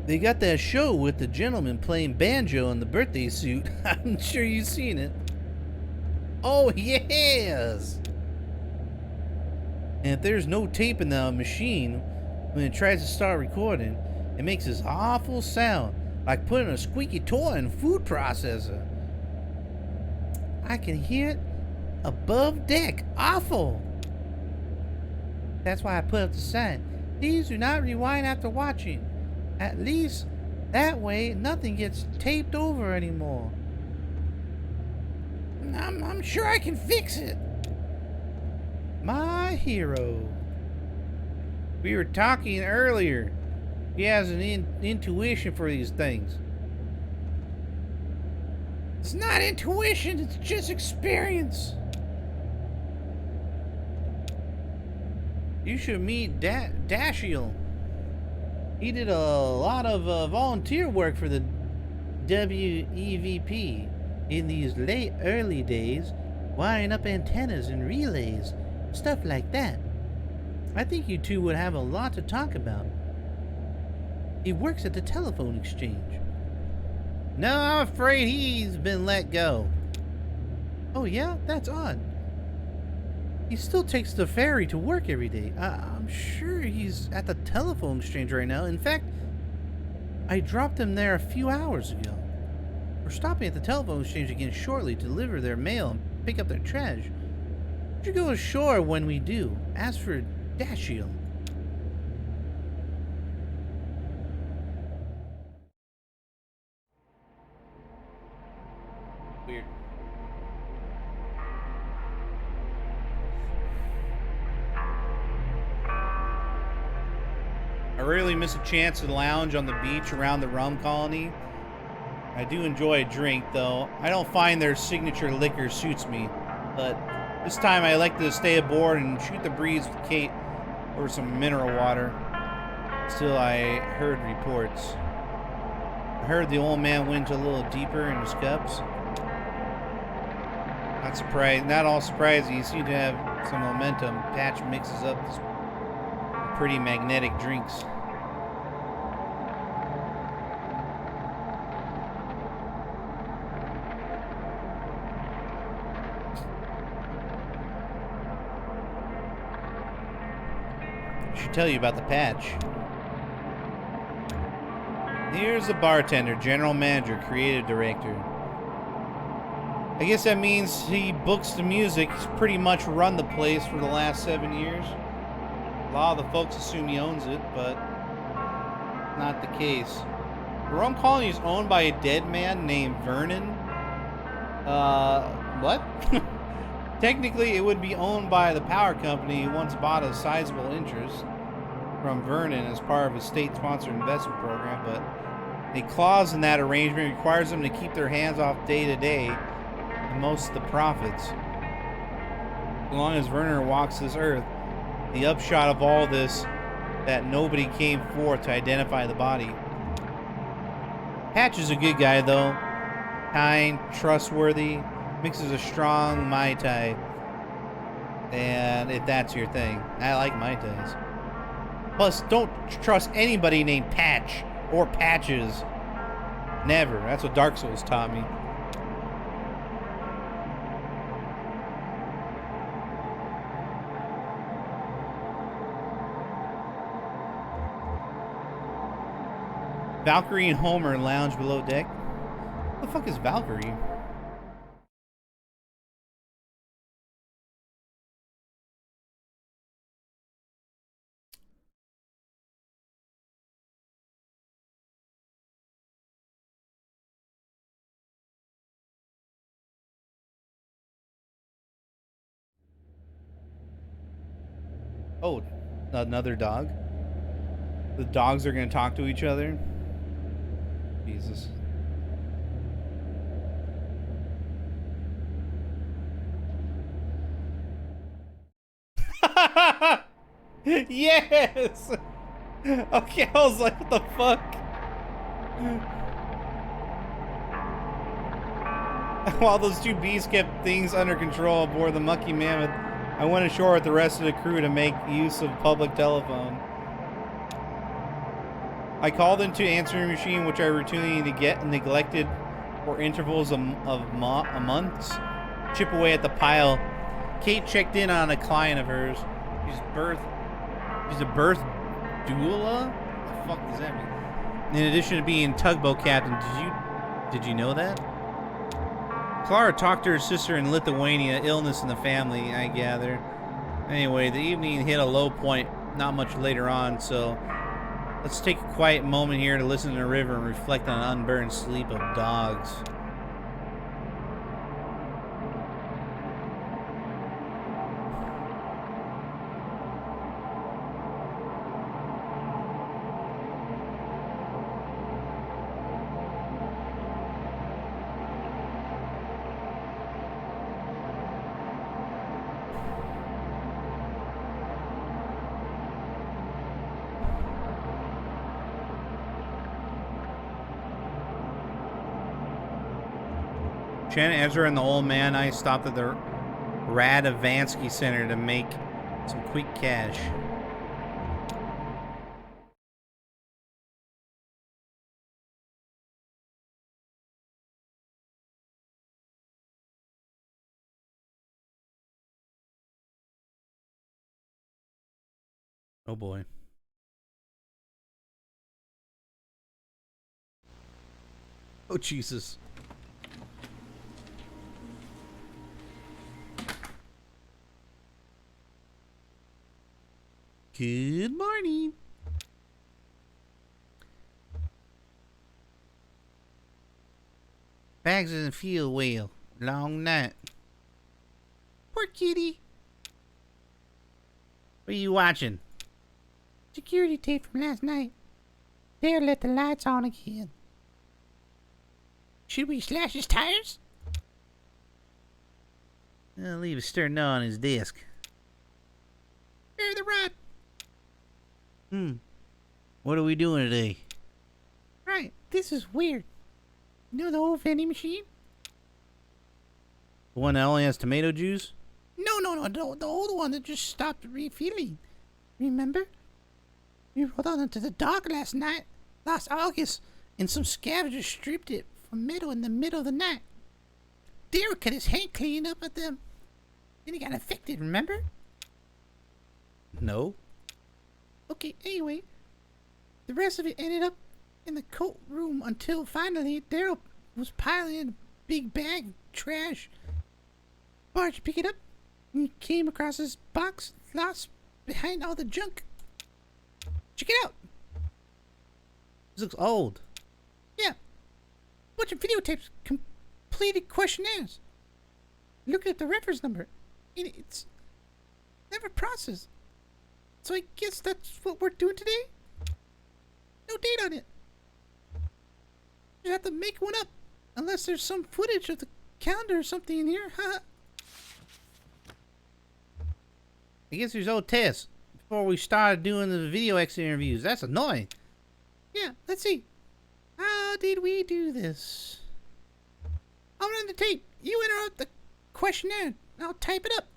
They got that show with the gentleman playing banjo in the birthday suit. I'm sure you've seen it. Oh, yes! And if there's no tape in the machine, when it tries to start recording, it makes this awful sound, like putting a squeaky toy in a food processor. I can hear it above deck. Awful! That's why I put up the sign. Please do not rewind after watching. At least that way nothing gets taped over anymore. I'm sure I can fix it. My hero. We were talking earlier. He has an intuition for these things. It's not intuition, it's just experience. You should meet Dashiell. He did a lot of volunteer work for the WEVP in these early days, wiring up antennas and relays, stuff like that. I think you two would have a lot to talk about. He works at the telephone exchange. No, I'm afraid he's been let go. Oh yeah? That's odd. He still takes the ferry to work every day. I'm sure he's at the telephone exchange right now. In fact, I dropped him there a few hours ago. We're stopping at the telephone exchange again shortly to deliver their mail and pick up their trash. We should go ashore when we do. Ask for Dashiell. Weird. I rarely miss a chance to lounge on the beach around the rum colony. I do enjoy a drink, though. I don't find their signature liquor suits me, but this time I like to stay aboard and shoot the breeze with Kate over some mineral water. Still, I heard reports. I heard the old man went a little deeper in his cups. Not surprised, not all surprising. He seemed to have some momentum. Patch mixes up this pretty magnetic drinks. I should tell you about the patch. Here's the bartender, general manager, creative director. I guess that means he books the music. He's pretty much run the place for the last 7 years. A lot of the folks assume he owns it, but not the case. The rum colony is owned by a dead man named Vernon. What? Technically, it would be owned by the power company who once bought a sizable interest. from Vernon as part of a state-sponsored investment program, but a clause in that arrangement requires them to keep their hands off day-to-day and most of the profits. As long as Werner walks this earth, the upshot of all this that nobody came forth to identify the body. Patch is a good guy, though. Kind, trustworthy, mixes a strong Mai Tai. And if that's your thing, I like Mai Tais. Plus, don't trust anybody named Patch or Patches. Never. That's what Dark Souls taught me. Valkyrie and Homer lounge below deck. What the fuck is Valkyrie? Oh, another dog? The dogs are gonna talk to each other? Jesus. Yes! Okay, I was like, what the fuck? While those two beasts kept things under control aboard the Mucky Mammoth, I went ashore with the rest of the crew to make use of public telephone. I called into answering machine, which I routinely get neglected for intervals of months. Chip away at the pile. Kate checked in on a client of hers. She's a birth doula? What the fuck does that mean? In addition to being tugboat captain, did you know that? Clara talked to her sister in Lithuania, illness in the family, I gather. Anyway, the evening hit a low point not much later on, so let's take a quiet moment here to listen to the river and reflect on an unburned sleep of dogs. Shannon, Ezra, and the old man and I stopped at the Radovansky Center to make some quick cash. Oh boy. Oh Jesus. Good morning. Bags doesn't feel well. Long night. Poor kitty. What are you watching? Security tape from last night. Dare let the lights on again. Should we slash his tires? I'll leave a stern note on his desk. Spare the rod. What are we doing today? Right, this is weird. You know the old vending machine? The one that only has tomato juice? No, the old one that just stopped refilling. Remember? We rode on into the dock last August, and some scavengers stripped it from metal in the middle of the night. Derek cut his hand cleaning up at them. Then he got infected, remember? No. Okay, anyway, the rest of it ended up in the coat room until finally Daryl was piling in a big bag of trash. Barge picked it up and he came across this box lost behind all the junk. Check it out. This looks old. Yeah. Bunch of videotapes, completed questionnaires. Look at the reference number. It's never processed. So I guess that's what we're doing today? No date on it. You have to make one up. Unless there's some footage of the calendar or something in here. Haha. I guess there's old tests before we started doing the video exit interviews. That's annoying. Yeah, let's see. How did we do this? I'll run the tape. You interrupt the questionnaire. I'll type it up.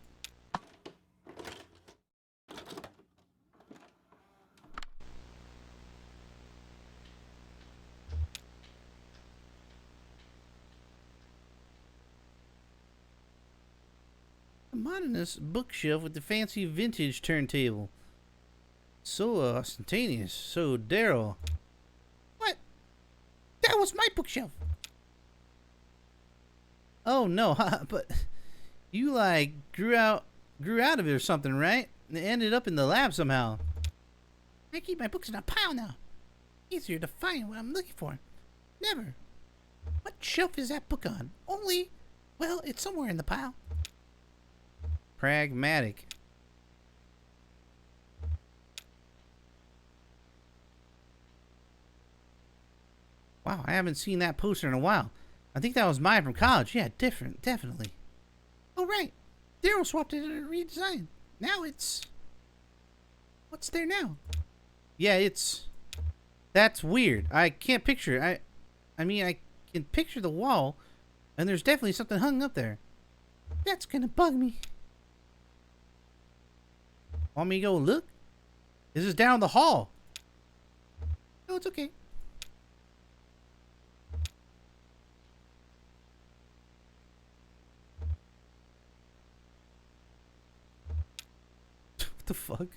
A modernist bookshelf with the fancy vintage turntable. So ostentatious. So Daryl. What? That was my bookshelf. Oh no, but you like grew out of it or something, right? And it ended up in the lab somehow. I keep my books in a pile now. Easier to find what I'm looking for. Never. What shelf is that book on? Only, well, it's somewhere in the pile. Pragmatic. Wow, I haven't seen that poster in a while. I think that was mine from college. Yeah, different, definitely. Oh, right. Daryl swapped it and redesigned. Now it's... What's there now? Yeah, it's... That's weird. I can't picture it. I mean, I can picture the wall, and there's definitely something hung up there. That's gonna bug me. Want me to go look? This is down the hall. No, it's okay. What the fuck?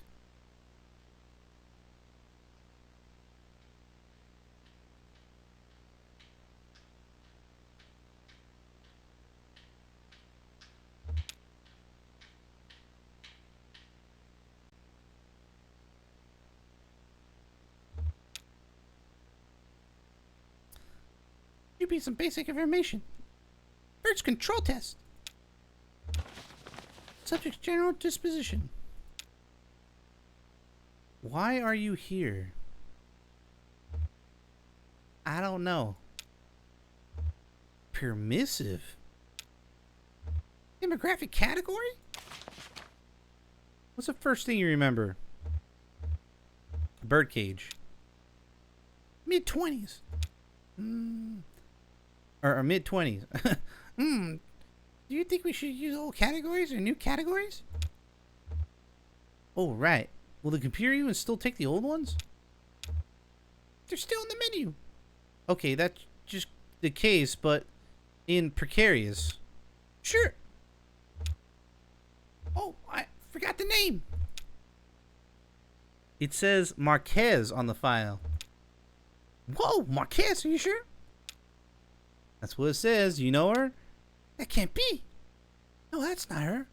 Should be some basic information. First control test. Subject's general disposition. Why are you here? I don't know. Permissive. Demographic category? What's the first thing you remember? Birdcage. Mid-20s. Or mid-20s. Do you think we should use old categories or new categories? Oh, right. Will the computer even still take the old ones? They're still in the menu. Okay, that's just the case, but in precarious. Sure. Oh, I forgot the name. It says Marquez on the file. Whoa, Marquez, are you sure? That's what it says. You know her? That can't be. No, that's not her.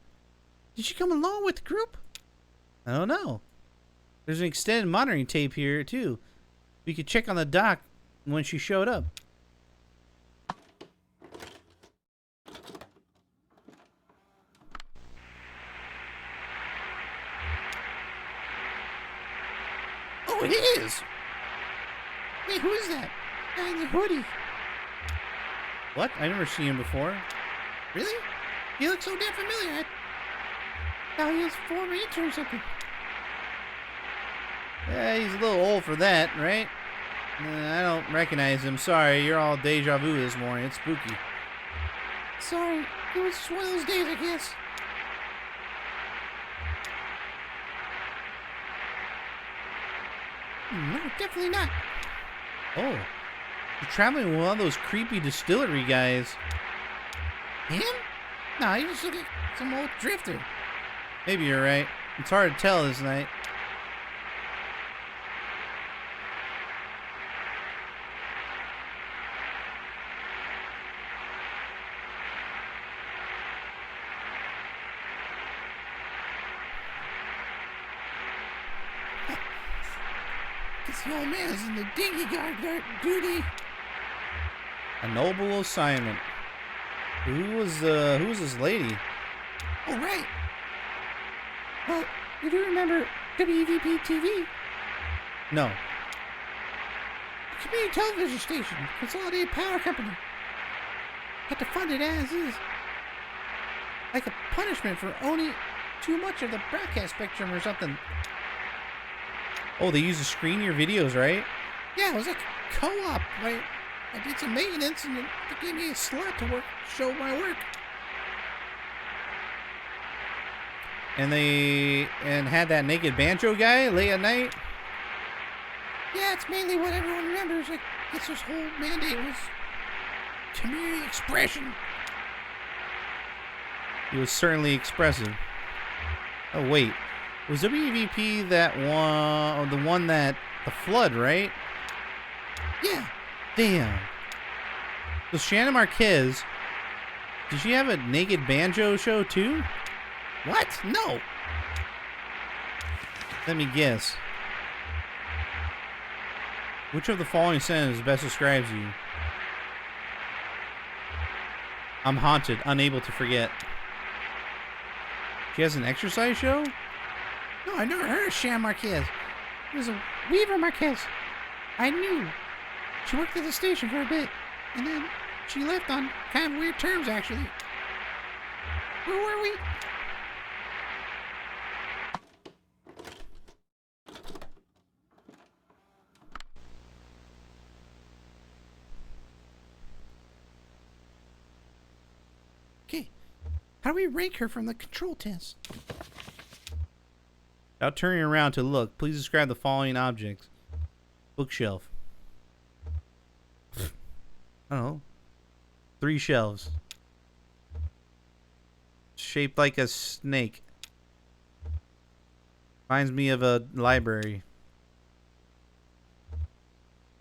Did she come along with the group? I don't know. There's an extended monitoring tape here, too. We could check on the dock when she showed up. Oh, it is! Hey, who is that? Guy in the hoodie. What? I've never seen him before. Really? He looks so damn familiar. I thought he was a former intern or something. Yeah, he's a little old for that, right? I don't recognize him. Sorry, you're all deja vu this morning. It's spooky. Sorry, it was just one of those days, I guess. No, definitely not. Oh, you're traveling with one of those creepy distillery guys. Him? Nah, you just look like some old drifter. Maybe you're right. It's hard to tell this night. This old man is in the dinghy guard duty. A noble assignment. Who was this lady? Oh, right. Well, you do remember WVP TV? No. Community television station. Consolidated Power Company. Had to fund it as is. Like a punishment for owning too much of the broadcast spectrum or something. Oh, they use to screen your videos, right? Yeah, it was like a co-op. I did some maintenance and they gave me a slot to show my work. And had that naked banjo guy late at night. Yeah, it's mainly what everyone remembers. I guess this whole mandate was community expression. He was certainly expressive. Oh wait, was WVP that one, the one that the flood, right? Yeah. Damn. Was Shannon Marquez? Did she have a naked banjo show too? What? No. Let me guess. Which of the following sentences best describes you? I'm haunted, unable to forget. She has an exercise show? No, I never heard of Shan Marquez. It was a Weaver Marquez. I knew. She worked at the station for a bit, and then she left on kind of weird terms, actually. Where were we? Okay. How do we rank her from the control test? Without turning around to look, please describe the following objects. Bookshelf. I don't know. 3 shelves. Shaped like a snake. Reminds me of a library.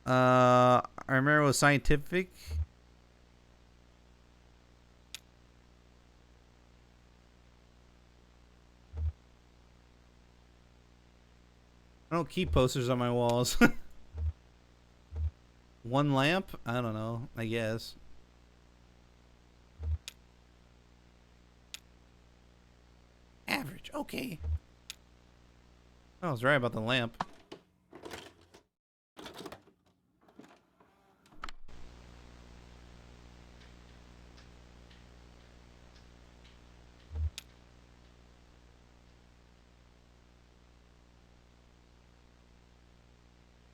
I remember it was scientific. I don't keep posters on my walls. 1 lamp? I don't know. I guess. Average. Okay. I was right about the lamp.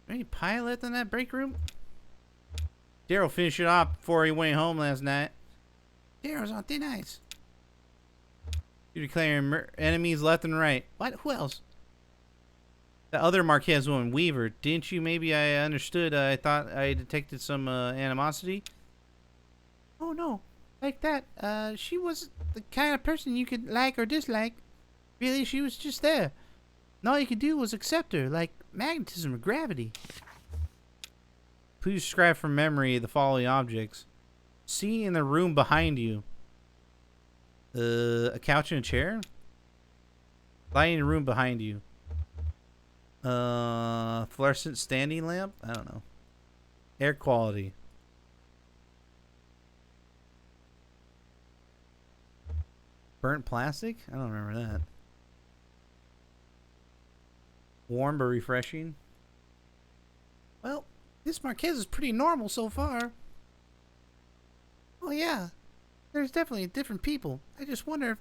Any pie left in that break room? Daryl finished it off before he went home last night. Daryl's on thin ice. You're declaring enemies left and right. What? Who else? The other Marquez woman, Weaver. Didn't you? Maybe I understood. I thought I detected some animosity. Oh no, like that. She was the kind of person you could like or dislike. Really, she was just there. And all you could do was accept her, like magnetism or gravity. Please describe from memory the following objects. See in the room behind you. A couch and a chair? Lying in the room behind you. Fluorescent standing lamp? I don't know. Air quality. Burnt plastic? I don't remember that. Warm but refreshing. Well, this Marquez is pretty normal so far. Oh yeah, there's definitely different people. I just wonder if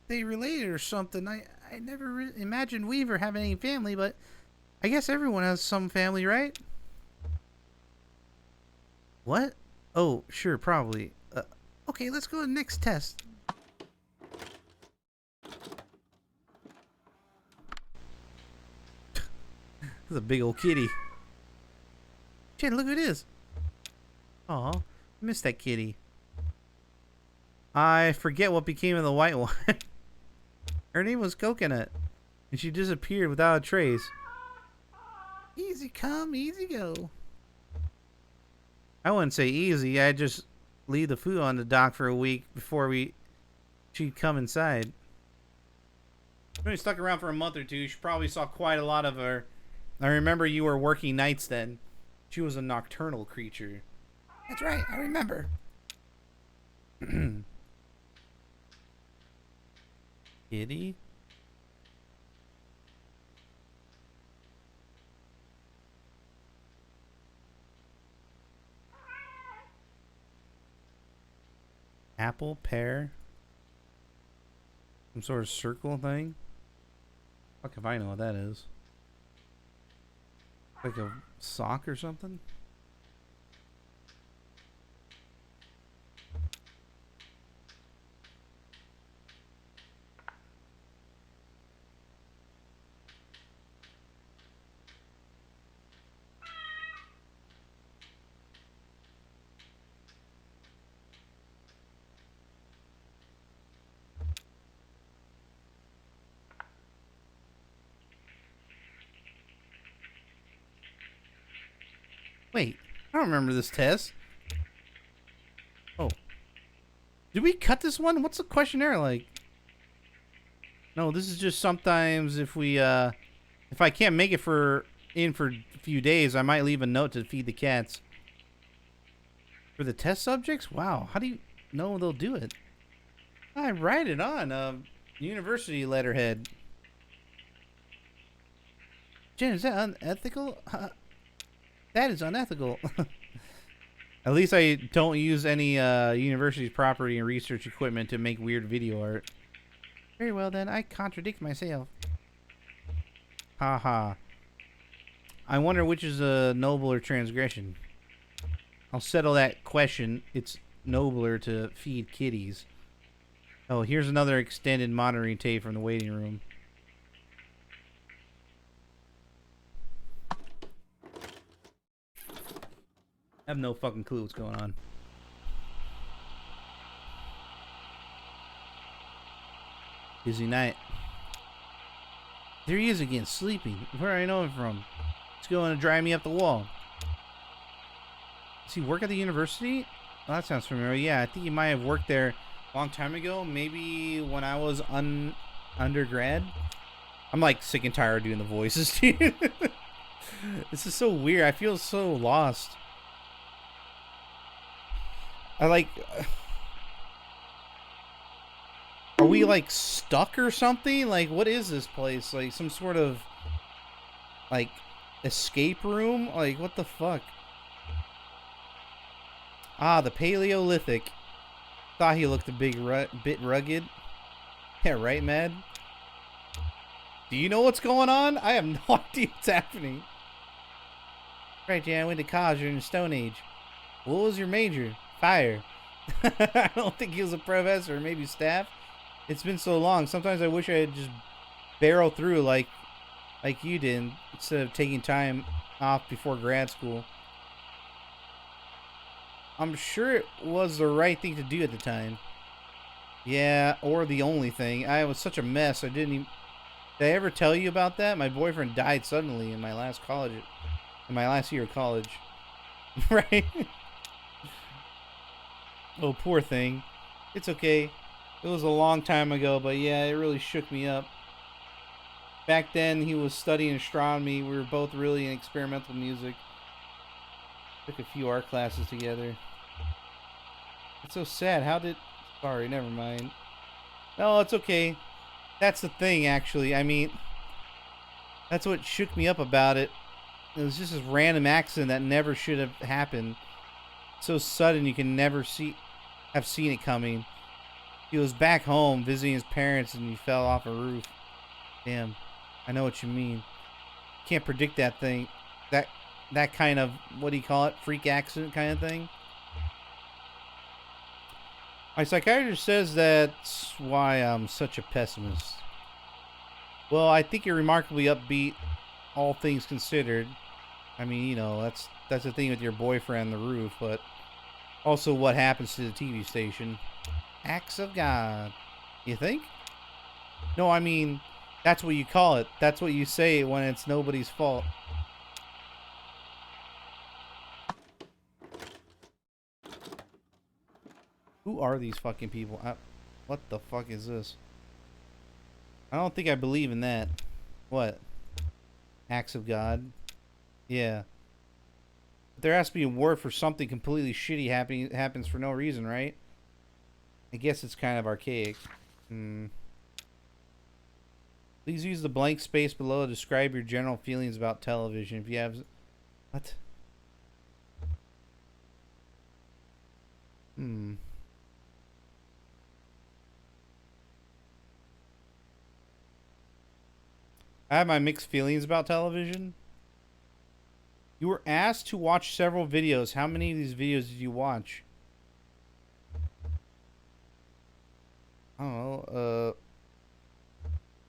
they related or something. I never imagined Weaver having any family, but I guess everyone has some family, right? What? Oh, sure, probably. Okay, let's go to the next test. This is a big old kitty. Shit, look who it is. Aw, I missed that kitty. I forget what became of the white one. Her name was Coconut, and she disappeared without a trace. Easy come, easy go. I wouldn't say easy. I'd just leave the food on the dock for a week before she'd come inside. She only stuck around for a month or two. She probably saw quite a lot of her. I remember you were working nights then. She was a nocturnal creature. That's right, I remember. Kitty? Apple, pear. Some sort of circle thing. Fuck if I know what that is. Like a sock or something? Wait, I don't remember this test. Oh. Did we cut this one? What's the questionnaire like? No, this is just sometimes if I can't make it for a few days, I might leave a note to feed the cats. For the test subjects? Wow, how do you know they'll do it? I write it on university letterhead. Jen, is that unethical? That is unethical. At least I don't use any university's property and research equipment to make weird video art. Very well then, I contradict myself. Haha. I wonder which is a nobler transgression. I'll settle that question. It's nobler to feed kitties. Oh, here's another extended monitoring tape from the waiting room. I have no fucking clue what's going on. Busy night. There he is again, sleeping. Where do I know him from? He's going to drive me up the wall. Does he work at the university? Oh, that sounds familiar. Yeah, I think he might have worked there a long time ago. Maybe when I was undergrad. I'm like sick and tired of doing the voices, dude. This is so weird. I feel so lost. I like... Are we like stuck or something? Like, what is this place? Like some sort of like escape room? Like, what the fuck? Ah, the Paleolithic. Thought he looked a bit rugged. Yeah, right, Mad? Do you know what's going on? I have no idea what's happening. Right, yeah, I went to college during the Stone Age. What was your major? Fire. I don't think he was a professor, maybe staff. It's been so long. Sometimes I wish I had just barrel through like you did instead of taking time off before grad school. I'm sure it was the right thing to do at the time. Yeah, or the only thing. I was such a mess. I didn't even... Did I ever tell you about that? My boyfriend died suddenly in my last year of college. Right? Oh, poor thing. It's okay. It was a long time ago, but yeah, it really shook me up. Back then, he was studying astronomy. We were both really in experimental music. Took a few art classes together. It's so sad. How did... Sorry, never mind. No, it's okay. That's the thing, actually. I mean, that's what shook me up about it. It was just this random accident that never should have happened. So sudden, you can never have seen it coming. He was back home visiting his parents and he fell off a roof. Damn, I know what you mean. Can't predict that thing. That kind of, what do you call it? Freak accident kind of thing. My psychiatrist says that's why I'm such a pessimist. Well, I think you're remarkably upbeat, all things considered. I mean, you know, that's the thing with your boyfriend on the roof, but also what happens to the TV station. Acts of God. You think? No, I mean, that's what you call it. That's what you say when it's nobody's fault. Who are these fucking people? What the fuck is this? I don't think I believe in that. What? Acts of God? Yeah. But there has to be a word for something completely shitty happens for no reason, right? I guess it's kind of archaic. Please use the blank space below to describe your general feelings about television. If you have... What? I have my mixed feelings about television. You were asked to watch several videos. How many of these videos did you watch? I don't know.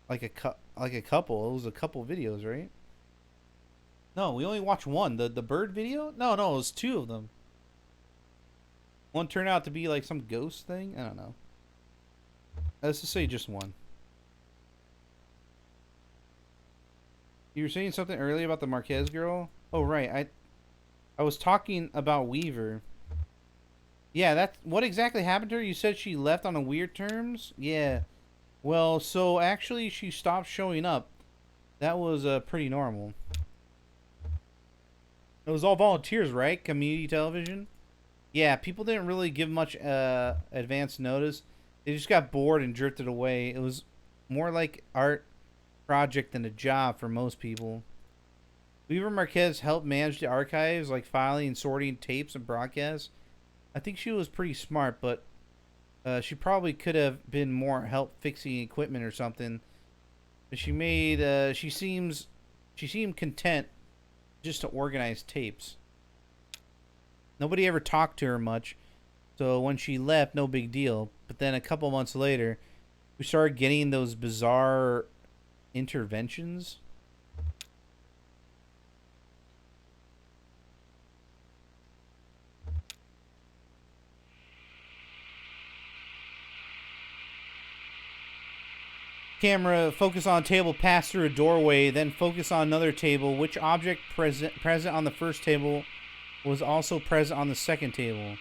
Like a couple. It was a couple videos, right? No, we only watched one. The bird video? No, it was two of them. One turned out to be like some ghost thing. I don't know. Let's just say just one. You were saying something earlier about the Marquez girl? Oh, right. I was talking about Weaver. Yeah, that's what exactly happened to her? You said she left on a weird terms? Yeah. Well, so actually she stopped showing up. That was pretty normal. It was all volunteers, right? Community television? Yeah, people didn't really give much advance notice. They just got bored and drifted away. It was more like art project than a job for most people. Weaver Marquez helped manage the archives, like filing and sorting tapes and broadcasts. I think she was pretty smart, but she probably could have been more help fixing equipment or something. But she seemed content just to organize tapes. Nobody ever talked to her much, so when she left, no big deal. But then a couple months later, we started getting those bizarre interventions. Camera, focus on table, pass through a doorway, then focus on another table. Which object present on the first table was also present on the second table?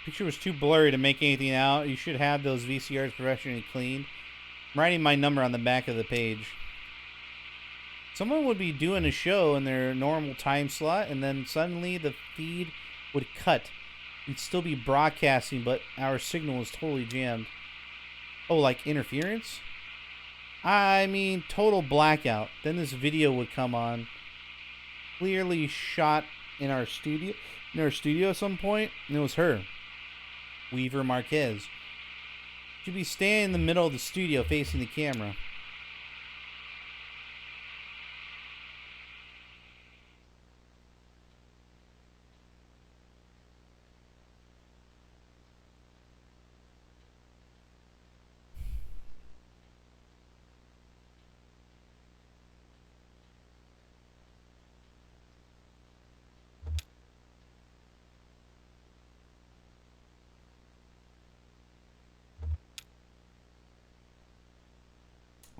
Picture was too blurry to make anything out. You should have those VCRs professionally cleaned. I'm writing my number on the back of the page. Someone would be doing a show in their normal time slot, and then suddenly the feed would cut. We'd still be broadcasting, but our signal was totally jammed. Oh, like interference? I mean, total blackout. Then this video would come on. Clearly shot in our studio at some point, and it was her. Weaver Marquez. She'd be standing in the middle of the studio facing the camera.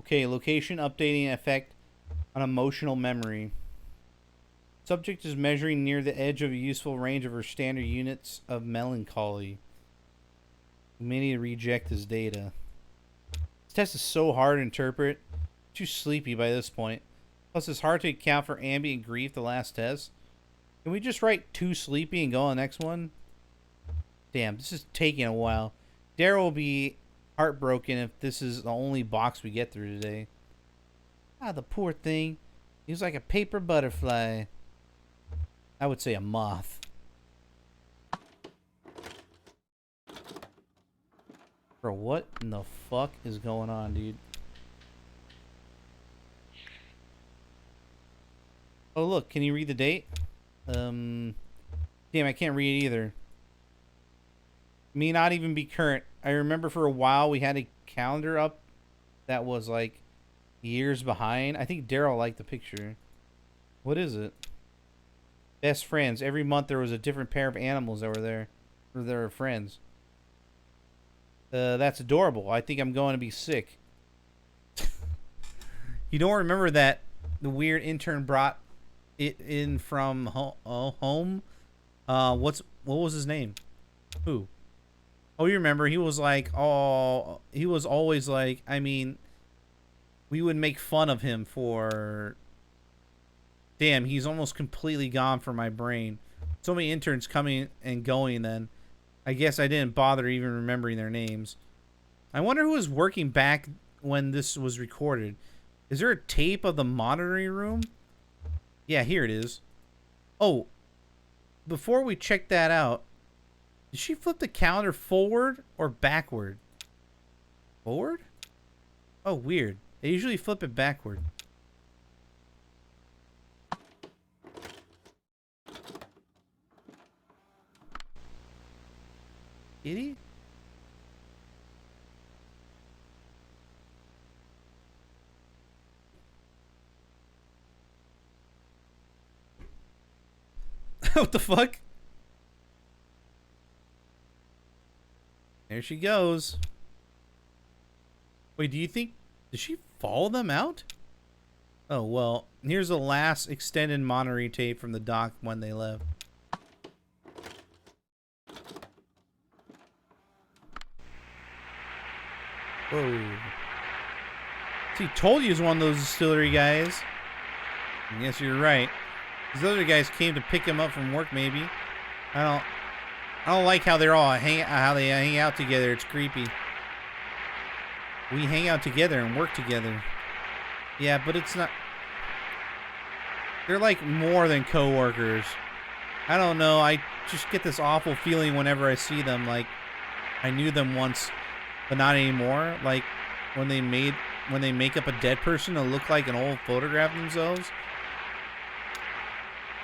Okay, location updating effect on emotional memory. Subject is measuring near the edge of a useful range of her standard units of melancholy. We may need to reject this data. This test is so hard to interpret. I'm too sleepy by this point. Plus, it's hard to account for ambient grief, the last test. Can we just write too sleepy and go on the next one? Damn, this is taking a while. Daryl will be heartbroken if this is the only box we get through today. Ah, the poor thing. He was like a paper butterfly. I would say a moth. Bro, what in the fuck is going on, dude? Oh, look. Can you read the date? Damn, I can't read it either. May not even be current. I remember for a while we had a calendar up that was like years behind. I think Daryl liked the picture. What is it? Best friends. Every month there was a different pair of animals that were there. Or they were friends. That's adorable. I think I'm going to be sick. You don't remember that the weird intern brought it in from home? What was his name? Who? Oh, you remember, he was like, oh, he was always like, I mean, we would make fun of him for, damn, he's almost completely gone from my brain. So many interns coming and going then. I guess I didn't bother even remembering their names. I wonder who was working back when this was recorded. Is there a tape of the monitoring room? Yeah, here it is. Oh, before we check that out, did she flip the calendar forward or backward? Forward? Oh, weird. They usually flip it backward. Kitty? What the fuck? There she goes. Wait, do you think... Did she follow them out? Oh, well, here's the last extended monitoring tape from the dock when they left. Whoa. See, told you he was one of those distillery guys. I guess you're right. These other guys came to pick him up from work, maybe. I don't like how they're all how they hang out together. It's creepy. We hang out together and work together. Yeah, but it's not... They're like more than co-workers. I don't know. I just get this awful feeling whenever I see them. Like, I knew them once, but not anymore. Like, when they make up a dead person to look like an old photograph of themselves.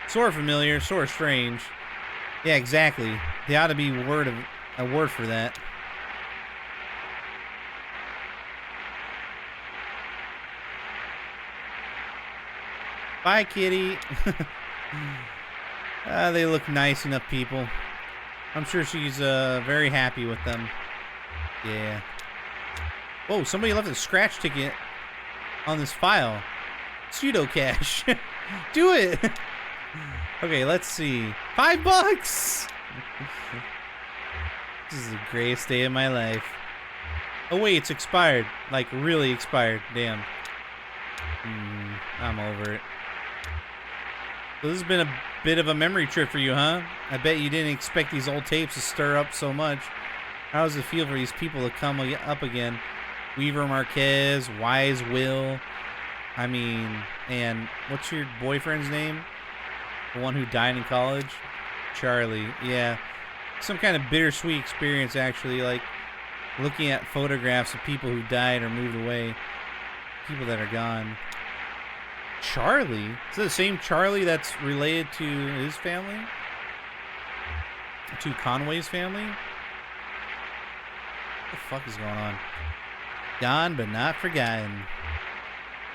Sort of familiar, sort of strange. Yeah, exactly. There ought to be a word for that. Bye, kitty. They look nice enough people. I'm sure she's very happy with them. Yeah. Whoa, somebody left a scratch ticket on this file. Pseudo cash. Do it. Okay, let's see. $5. This is the greatest day of my life. Oh wait, it's expired. Like really expired. Damn. I'm over it. So this has been a bit of a memory trip for you, huh? I bet you didn't expect these old tapes to stir up so much. How does it feel for these people to come up again? Weaver Marquez, Wise Will. I mean, and what's your boyfriend's name? The one who died in college? Charlie. Yeah. Some kind of bittersweet experience, actually. Like, looking at photographs of people who died or moved away. People that are gone. Charlie? Is it the same Charlie that's related to his family? To Conway's family? What the fuck is going on? Gone but not forgotten.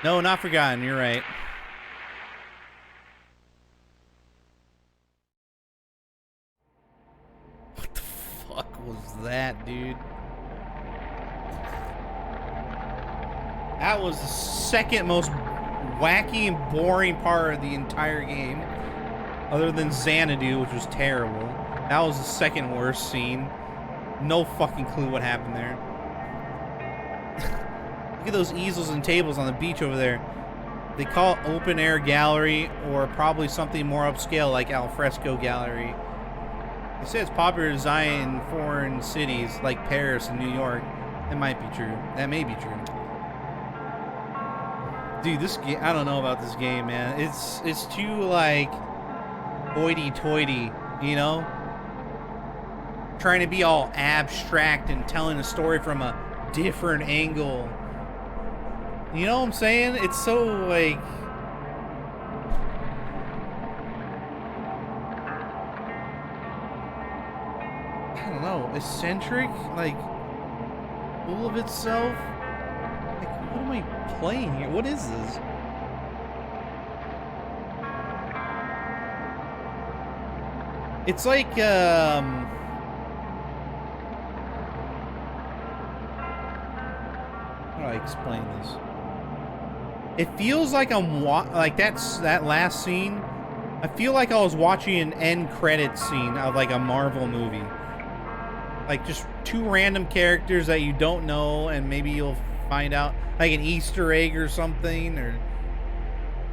No, not forgotten. You're right. What the fuck was that, dude? That was the second most wacky and boring part of the entire game. Other than Xanadu, which was terrible. That was the second worst scene. No fucking clue what happened there. Look at those easels and tables on the beach over there. They call it open air gallery or probably something more upscale like alfresco gallery. They say it's popular design in foreign cities like Paris and New York. That might be true. That may be true. Dude, this game, I don't know about this game, man. It's too like hoity-toity, you know? Trying to be all abstract and telling a story from a different angle. You know what I'm saying? It's so like I don't know, eccentric, like full of itself. Like, what am I playing here? What is this? It's like how do I explain this? It feels like I'm like that last scene. I feel like I was watching an end credits scene of like a Marvel movie. Like just two random characters that you don't know, and maybe you'll find out like an Easter egg or something, or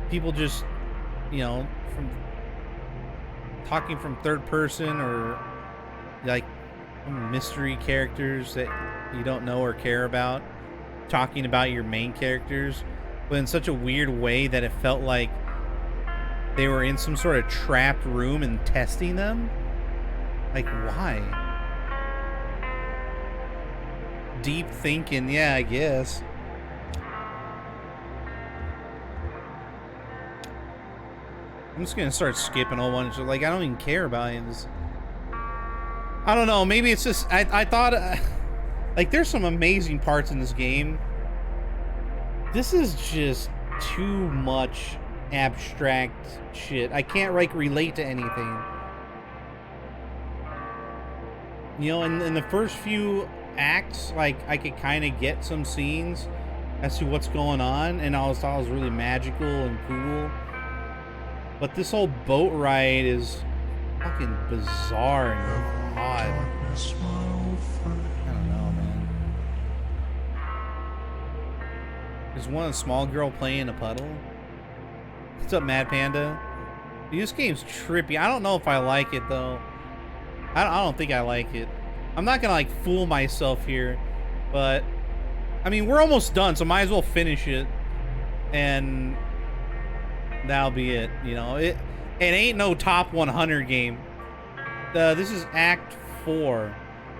people just, you know, from talking from third person, or like mystery characters that you don't know or care about talking about your main characters, but in such a weird way that it felt like They were in some sort of trapped room and testing them? Like, why? Deep thinking, yeah, I guess. I'm just gonna start skipping a whole bunch. Like, I don't even care about it. I don't know, maybe it's just, I thought, like, there's some amazing parts in this game. This is just too much abstract shit. I can't, like, relate to anything. You know, in the first few acts, like, I could kind of get some scenes as to what's going on, and I thought it was really magical and cool. But this whole boat ride is fucking bizarre and odd. I don't know, man. There's one small girl playing in a puddle. What's up, Mad Panda? Dude, this game's trippy. I don't know if I like it, though. I don't think I like it. I'm not gonna, like, fool myself here. But, I mean, we're almost done, so might as well finish it. And that'll be it, you know. It ain't no top 100 game. This is Act 4.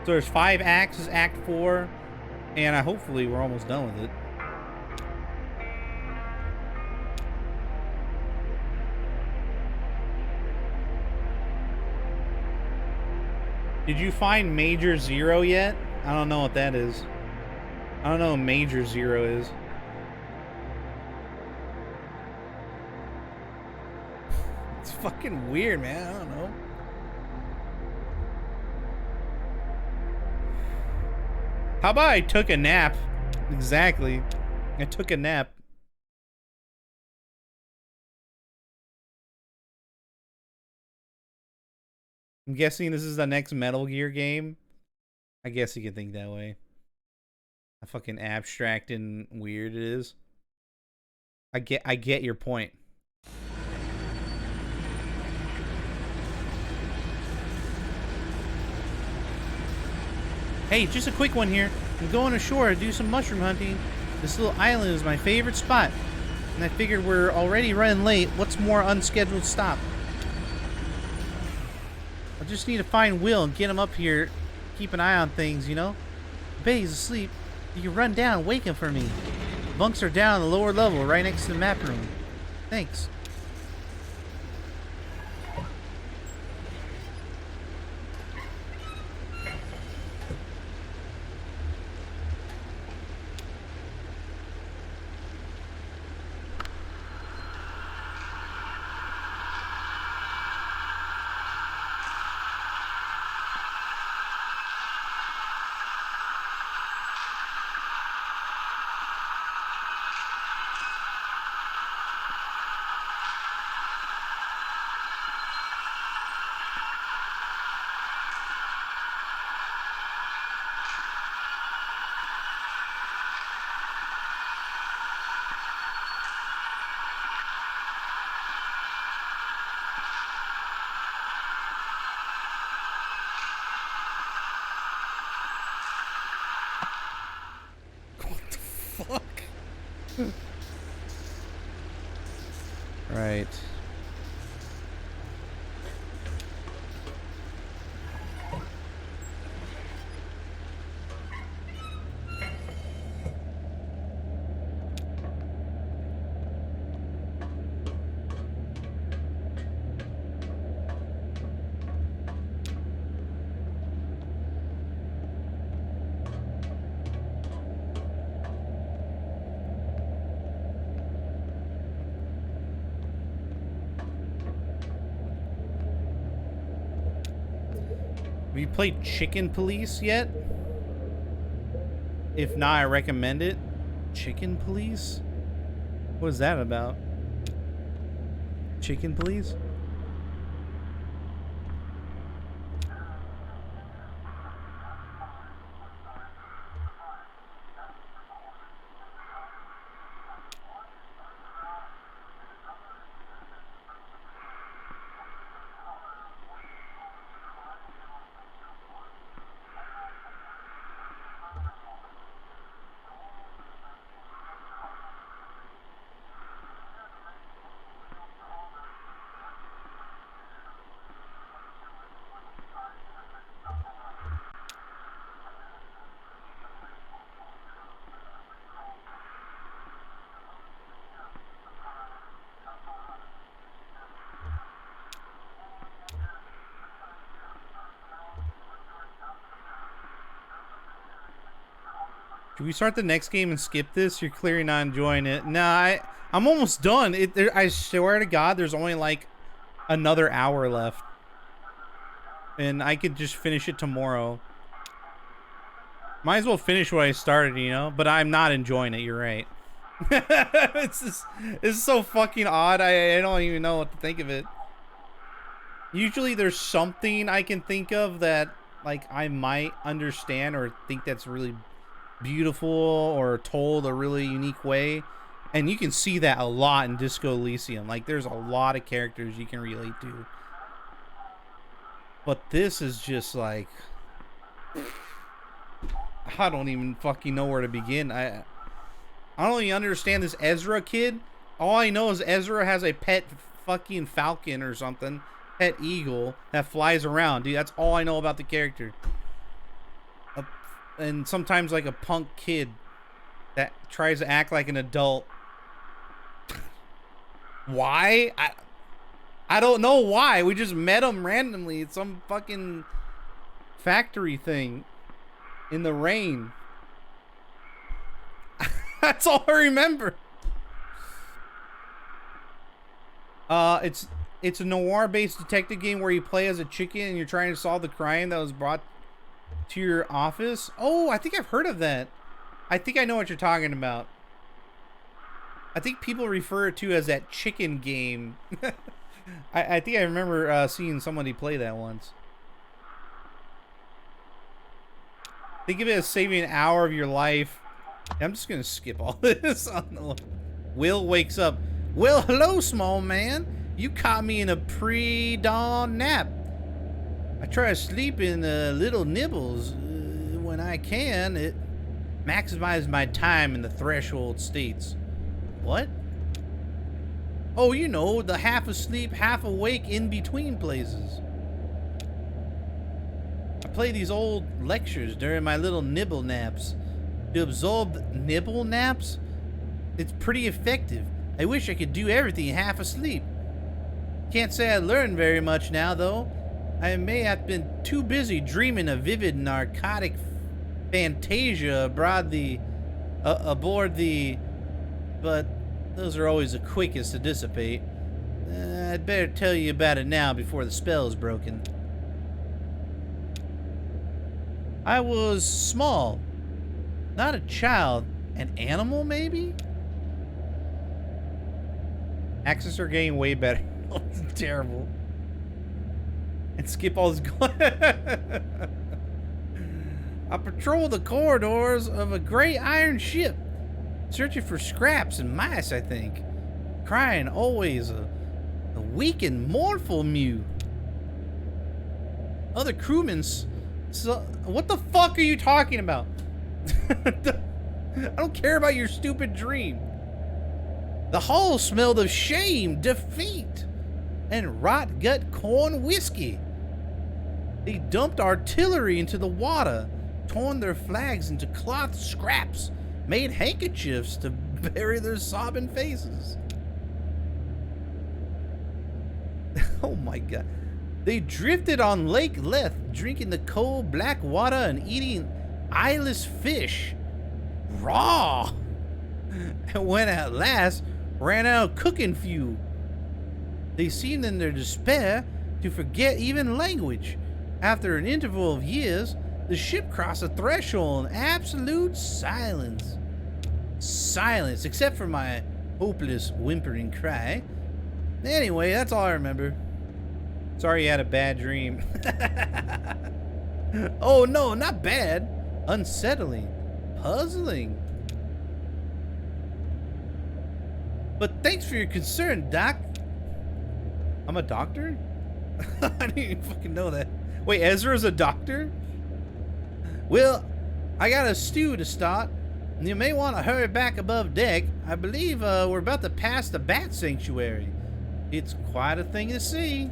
So there's 5 acts, this is Act 4. And hopefully we're almost done with it. Did you find Major Zero yet? I don't know what that is. I don't know what Major Zero is. It's fucking weird, man. I don't know. How about I took a nap? Exactly. I took a nap. I'm guessing this is the next Metal Gear game. I guess you could think that way. How fucking abstract and weird it is. I get your point. Hey, just a quick one here. I'm going ashore to do some mushroom hunting. This little island is my favorite spot. And I figured we're already running late. What's more unscheduled stop? I just need to find Will and get him up here. Keep an eye on things, you know? Bay's asleep. You can run down and wake him for me. Bunks are down on the lower level, right next to the map room. Thanks. Right. Have you played Chicken Police yet? If not, I recommend it. Chicken Police? What is that about? Chicken Police? Should we start the next game and skip this? You're clearly not enjoying it. Nah, I'm almost done. I swear to God, there's only like another hour left. And I could just finish it tomorrow. Might as well finish what I started, you know? But I'm not enjoying it, you're right. It's so fucking odd. I don't even know what to think of it. Usually there's something I can think of that like I might understand or think that's really beautiful or told a really unique way. And you can see that a lot in Disco Elysium. Like there's a lot of characters you can relate to. But this is just like, I don't even fucking know where to begin. I don't even understand this Ezra kid. All I know is Ezra has a pet fucking falcon or something. Pet eagle that flies around. Dude, that's all I know about the character. And sometimes like a punk kid that tries to act like an adult. Why? I don't know why. We just met him randomly. It's some fucking factory thing in the rain. That's all I remember. It's a noir-based detective game where you play as a chicken and you're trying to solve the crime that was brought to your office. Oh, I think I've heard of that. I think I know what you're talking about. I think people refer to it as that chicken game. I think I remember seeing somebody play that once. Think of it as saving an hour of your life. I'm just gonna skip all this. Will wakes up. Well, hello, small man. You caught me in a pre-dawn nap. I try to sleep in little nibbles when I can. It maximizes my time in the threshold states. What? Oh, you know, the half asleep, half awake in between places. I play these old lectures during my little nibble naps. To absorb nibble naps? It's pretty effective. I wish I could do everything half asleep. Can't say I learned very much now, though. I may have been too busy dreaming a vivid narcotic fantasia aboard the... But those are always the quickest to dissipate. I'd better tell you about it now before the spell is broken. I was small. Not a child. An animal, maybe? Access are getting way better. Oh, it's terrible. And skip all this. I patrol the corridors of a great iron ship, searching for scraps and mice, I think. Crying always a weak and mournful mew. Other crewmen... what the fuck are you talking about? I don't care about your stupid dream. The hall smelled of shame, defeat, and rot gut corn whiskey. They dumped artillery into the water, torn their flags into cloth scraps, made handkerchiefs to bury their sobbing faces. Oh my god. They drifted on Lake Leth, drinking the cold black water and eating eyeless fish. Raw! And when at last ran out of cooking fuel. They seemed in their despair to forget even language. After an interval of years, the ship crossed a threshold in absolute silence. Silence, except for my hopeless whimpering cry. Anyway, that's all I remember. Sorry you had a bad dream. Oh no, not bad. Unsettling. Puzzling. But thanks for your concern, Doc. I'm a doctor? I didn't even fucking know that. Wait, Ezra's a doctor? Well, I got a stew to start. You may want to hurry back above deck. I believe we're about to pass the bat sanctuary. It's quite a thing to see.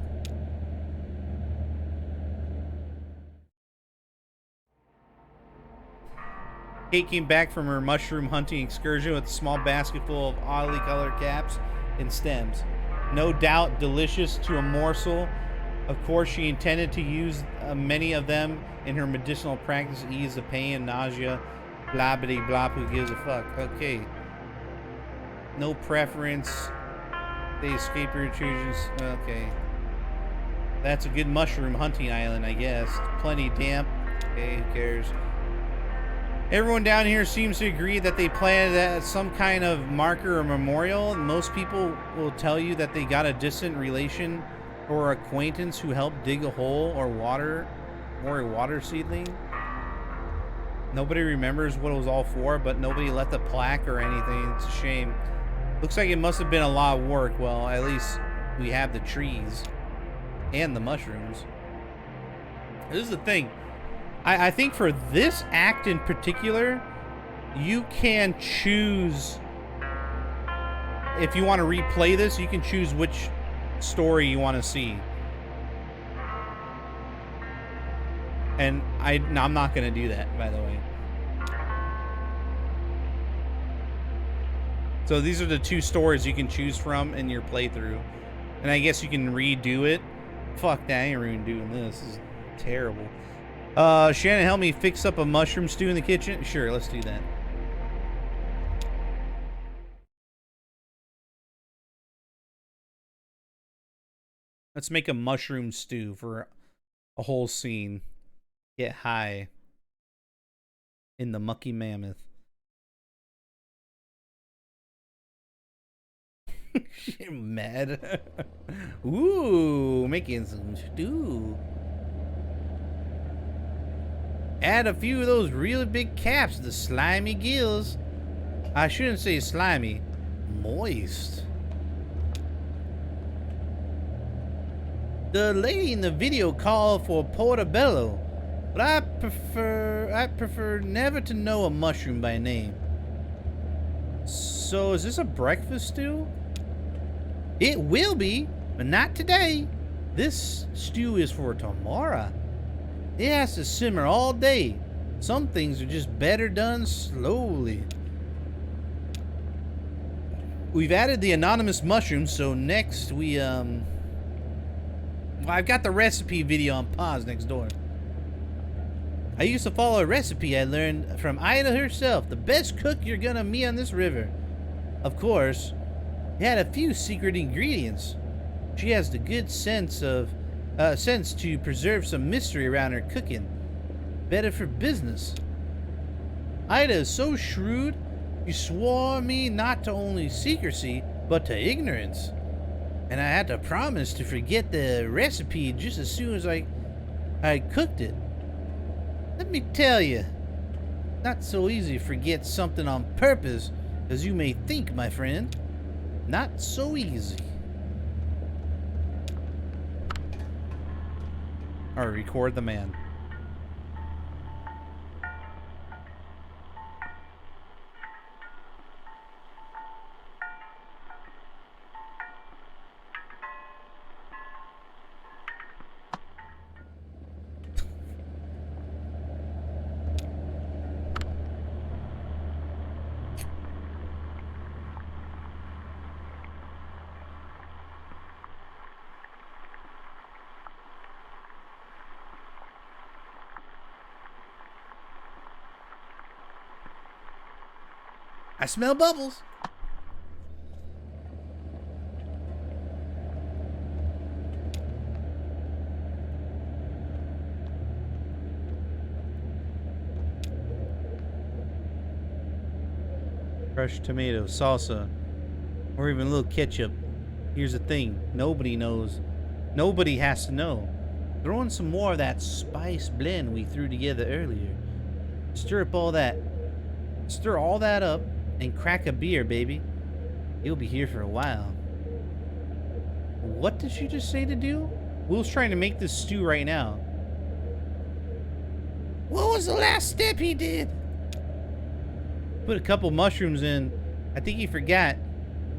Kate came back from her mushroom hunting excursion with a small basket full of oddly colored caps and stems. No doubt delicious to a morsel. Of course, she intended to use many of them in her medicinal practice to ease the pain and nausea Blobbity blop, who gives a fuck? Okay. No preference. They escape your intrusions. Okay. That's a good mushroom hunting island, I guess. Plenty damp. Okay, who cares? Everyone down here seems to agree that they planted some kind of marker or memorial. Most people will tell you that they got a distant relation or acquaintance who helped dig a hole or a water seedling. Nobody remembers what it was all for, but nobody left a plaque or anything. It's a shame. Looks like it must have been a lot of work. Well, at least we have the trees and the mushrooms. This is the thing. I think for this act in particular, you can choose, if you want to replay this, you can choose which story you want to see. And I'm not going to do that, by the way. So these are the two stories you can choose from in your playthrough. And I guess you can redo it. Fuck that, I ain't even doing this. This is terrible. Shannon, help me fix up a mushroom stew in the kitchen? Sure, let's do that. Let's make a mushroom stew for a whole scene. Get high in the mucky mammoth. I'm mad. Ooh, making some stew. Add a few of those really big caps to the slimy gills. I shouldn't say slimy. Moist. The lady in the video called for portobello, but I prefer never to know a mushroom by name. So is this a breakfast stew? It will be, but not today. This stew is for tomorrow. It has to simmer all day. Some things are just better done slowly. We've added the anonymous mushrooms, so next we, well, I've got the recipe video on pause next door. I used to follow a recipe I learned from Ida herself, the best cook you're gonna meet on this river. Of course, it had a few secret ingredients. She has the good sense to preserve some mystery around her cooking. Better for business. Ida is so shrewd, she swore me not to only secrecy, but to ignorance. And I had to promise to forget the recipe just as soon as I cooked it. Let me tell you, not so easy to forget something on purpose as you may think, my friend. Not so easy. Alright, record the man. I smell bubbles. Crushed tomato, salsa, or even a little ketchup. Here's the thing, nobody knows. Nobody has to know. Throw in some more of that spice blend we threw together earlier. Stir all that up and crack a beer, baby. You'll be here for a while. What did she just say to do? Will's trying to make this stew right now. What was the last step he did? Put a couple mushrooms in. I think he forgot.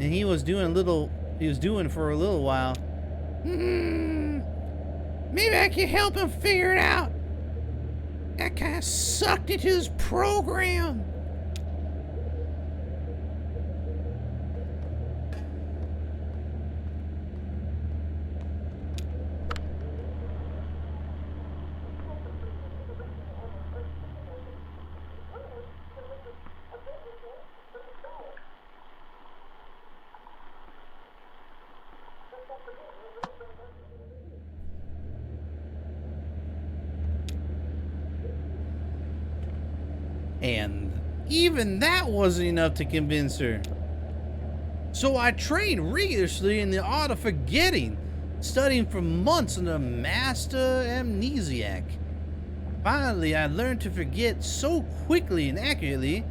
And he was doing for a little while. Maybe I can help him figure it out. That kind of sucked into his program. And even that wasn't enough to convince her. So I trained rigorously in the art of forgetting, studying for months under a master amnesiac. Finally, I learned to forget so quickly and accurately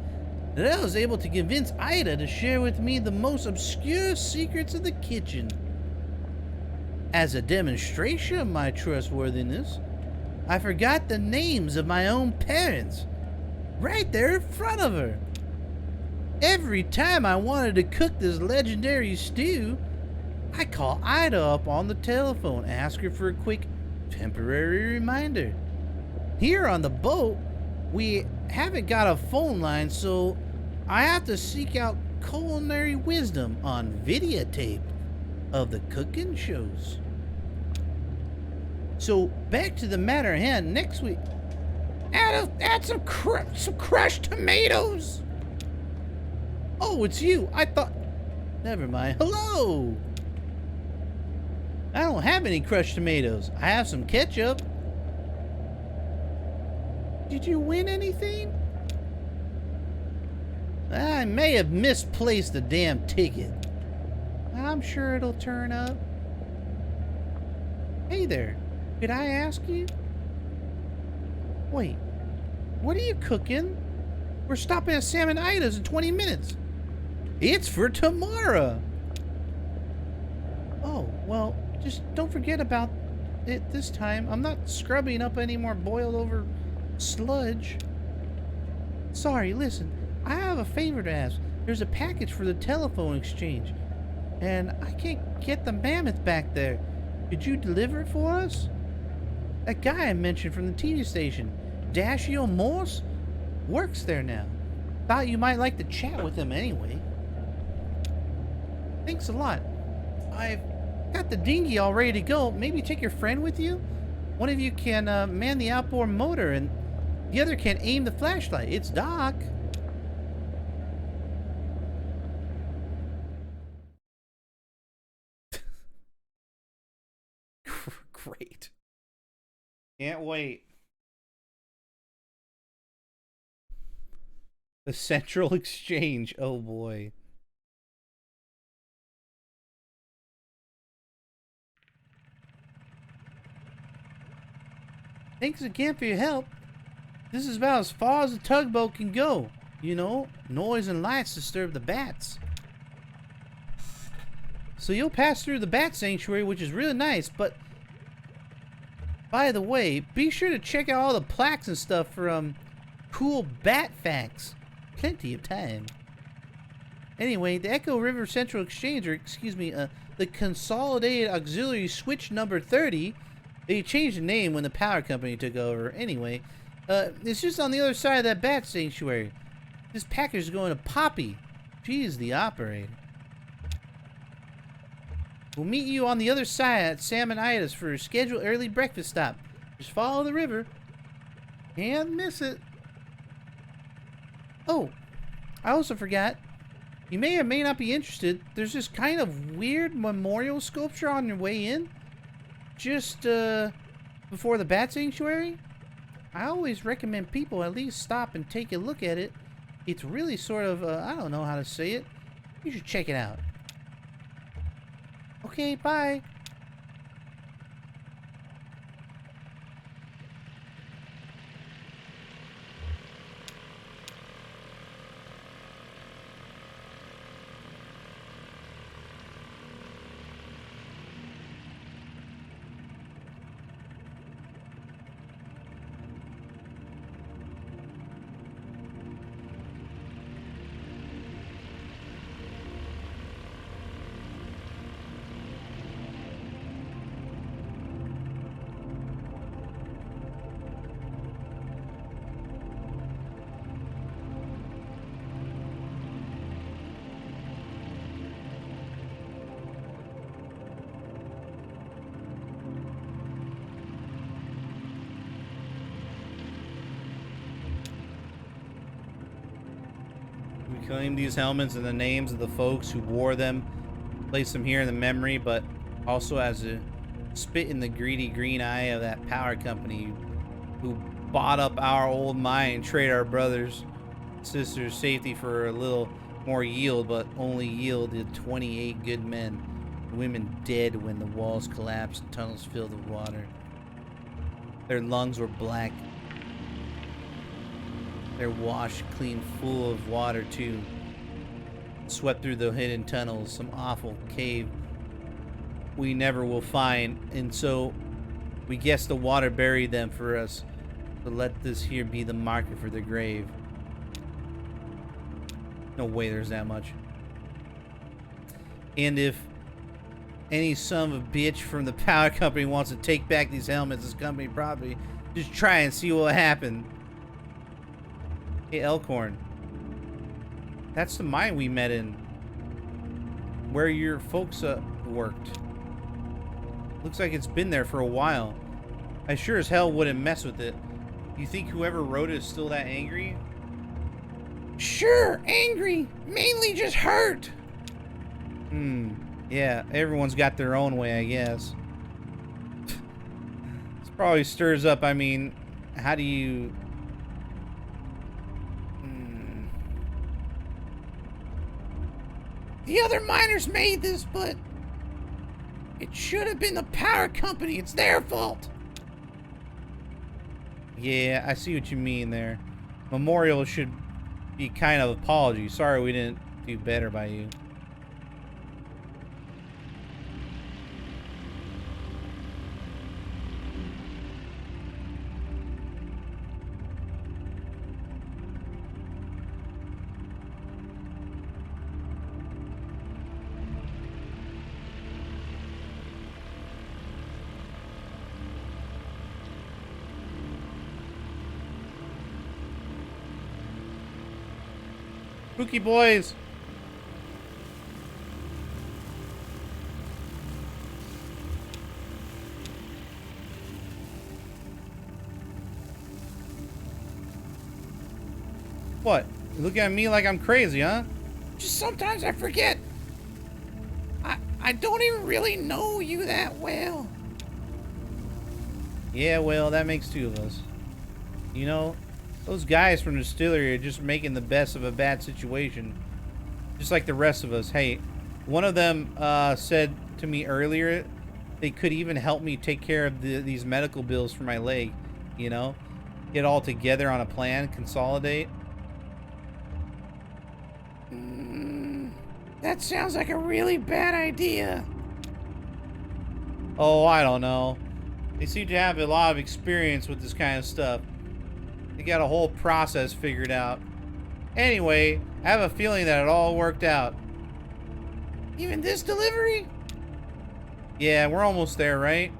that I was able to convince Ida to share with me the most obscure secrets of the kitchen. As a demonstration of my trustworthiness, I forgot the names of my own parents, right there in front of her. Every time I wanted to cook this legendary stew, I call Ida up on the telephone, ask her for a quick temporary reminder. Here on the boat, we haven't got a phone line, so I have to seek out culinary wisdom on videotape of the cooking shows. So back to the matter at hand. Next week, add some crushed tomatoes. Oh, it's you. I thought. Never mind. Hello. I don't have any crushed tomatoes. I have some ketchup. Did you win anything? I may have misplaced the damn ticket. I'm sure it'll turn up. Hey there. Could I ask you? Wait. What are you cooking? We're stopping at Sam and Ida's in 20 minutes. It's for tomorrow. Oh, well, just don't forget about it this time. I'm not scrubbing up any more boiled over sludge. Sorry, listen. I have a favor to ask. There's a package for the telephone exchange, and I can't get the mammoth back there. Could you deliver it for us? That guy I mentioned from the TV station, Dashio Morse, works there now. Thought you might like to chat with him anyway. Thanks a lot. I've got the dinghy all ready to go. Maybe take your friend with you? One of you can man the outboard motor, and the other can aim the flashlight. It's Doc. Great. Can't wait. The Central Exchange. Oh boy. Thanks again for your help. This is about as far as a tugboat can go. You know, noise and lights disturb the bats. So you'll pass through the bat sanctuary, which is really nice, but by the way, be sure to check out all the plaques and stuff for cool bat facts. Plenty of time. Anyway, the Echo River Central Exchange, or excuse me, the Consolidated Auxiliary Switch number 30, they changed the name when the power company took over. Anyway, it's just on the other side of that bat sanctuary. This package is going to Poppy. She's the operator. We'll meet you on the other side at Sam and Ida's for a scheduled early breakfast stop. Just follow the river. Can't miss it. Oh, I also forgot. You may or may not be interested. There's this kind of weird memorial sculpture on your way in. Just before the bat sanctuary. I always recommend people at least stop and take a look at it. It's really sort of, I don't know how to say it. You should check it out. Okay, bye. We claim these helmets and the names of the folks who wore them, place them here in the memory, but also as a spit in the greedy green eye of that power company who bought up our old mine and traded our brothers. Sister's safety for a little more yield, but only yielded 28 good men. The women dead when the walls collapsed and tunnels filled with water. Their lungs were black. They're washed clean full of water too. Swept through the hidden tunnels, some awful cave we never will find, and so we guess the water buried them for us. So let this here be the marker for their grave. No way there's that much. And if any son of a bitch from the power company wants to take back these helmets as company property, just try and see what will happen. Hey, Elkhorn. That's the mine we met in. Where your folks worked. Looks like it's been there for a while. I sure as hell wouldn't mess with it. You think whoever wrote it is still that angry? Sure, angry. Mainly just hurt. Yeah, everyone's got their own way, I guess. This probably stirs up, I mean, how do you... The other miners made this, but it should have been the power company. It's their fault. Yeah, I see what you mean there. Memorial should be kind of apology. Sorry we didn't do better by you. Spooky boys. What? You looking at me like I'm crazy, huh? Just sometimes I forget. I don't even really know you that well. Yeah, well, that makes two of us. You know, those guys from the distillery are just making the best of a bad situation. Just like the rest of us. Hey, one of them said to me earlier they could even help me take care of these medical bills for my leg. You know? Get all together on a plan, consolidate. That sounds like a really bad idea. Oh, I don't know. They seem to have a lot of experience with this kind of stuff. They got a whole process figured out. Anyway, I have a feeling that it all worked out. Even this delivery? Yeah, we're almost there, right?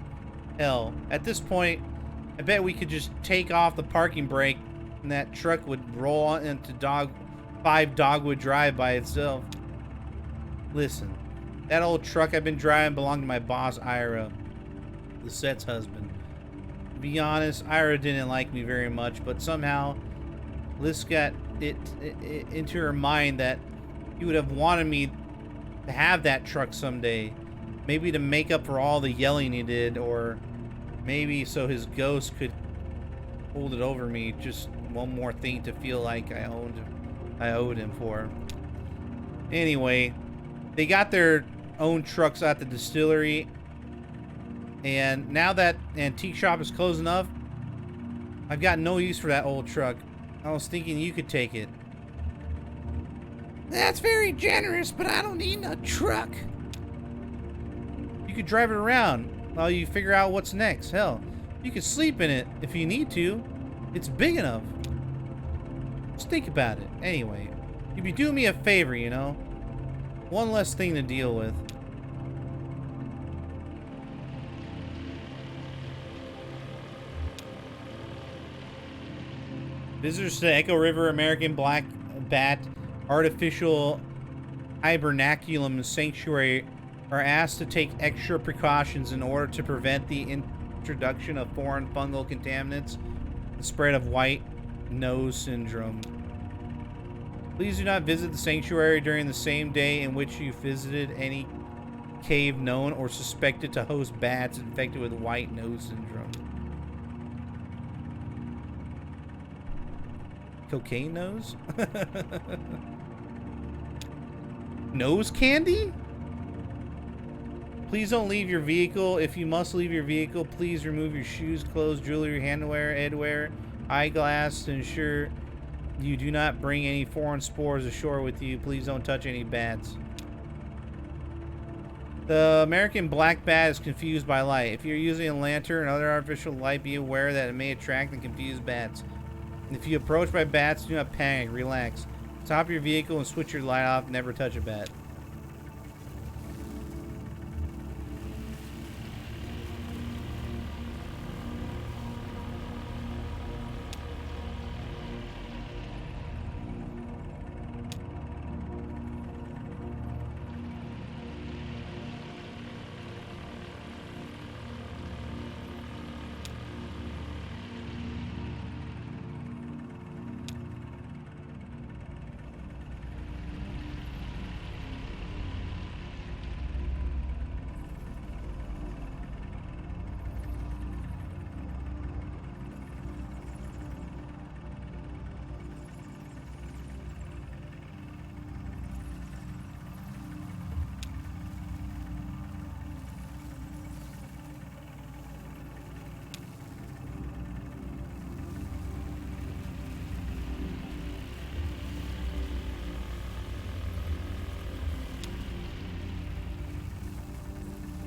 Hell, at this point, I bet we could just take off the parking brake and that truck would roll on into 5 Dogwood Drive by itself. Listen, that old truck I've been driving belonged to my boss, Ira, Lisette's husband. To be honest, Ira didn't like me very much, but somehow Liz got it into her mind that he would have wanted me to have that truck someday. Maybe to make up for all the yelling he did, or maybe so his ghost could hold it over me. Just one more thing to feel like I owed him for. Anyway, they got their own trucks at the distillery, and now that antique shop is closing up, I've got no use for that old truck. I was thinking you could take it. That's very generous, but I don't need a truck. You could drive it around while you figure out what's next. Hell, you could sleep in it if you need to. It's big enough. Just think about it. Anyway, you'd be doing me a favor, you know? One less thing to deal with. Visitors to Echo River American Black Bat Artificial Hibernaculum Sanctuary are asked to take extra precautions in order to prevent the introduction of foreign fungal contaminants and the spread of white nose syndrome. Please do not visit the sanctuary during the same day in which you visited any cave known or suspected to host bats infected with white nose syndrome. Cocaine nose? Nose candy? Please don't leave your vehicle. If you must leave your vehicle, please remove your shoes, clothes, jewelry, handwear, headwear, eyeglass to ensure you do not bring any foreign spores ashore with you. Please don't touch any bats. The American black bat is confused by light. If you're using a lantern or other artificial light, be aware that it may attract and confuse bats. If you approach by bats, do not panic. Relax. Stop your vehicle and switch your light off. Never touch a bat.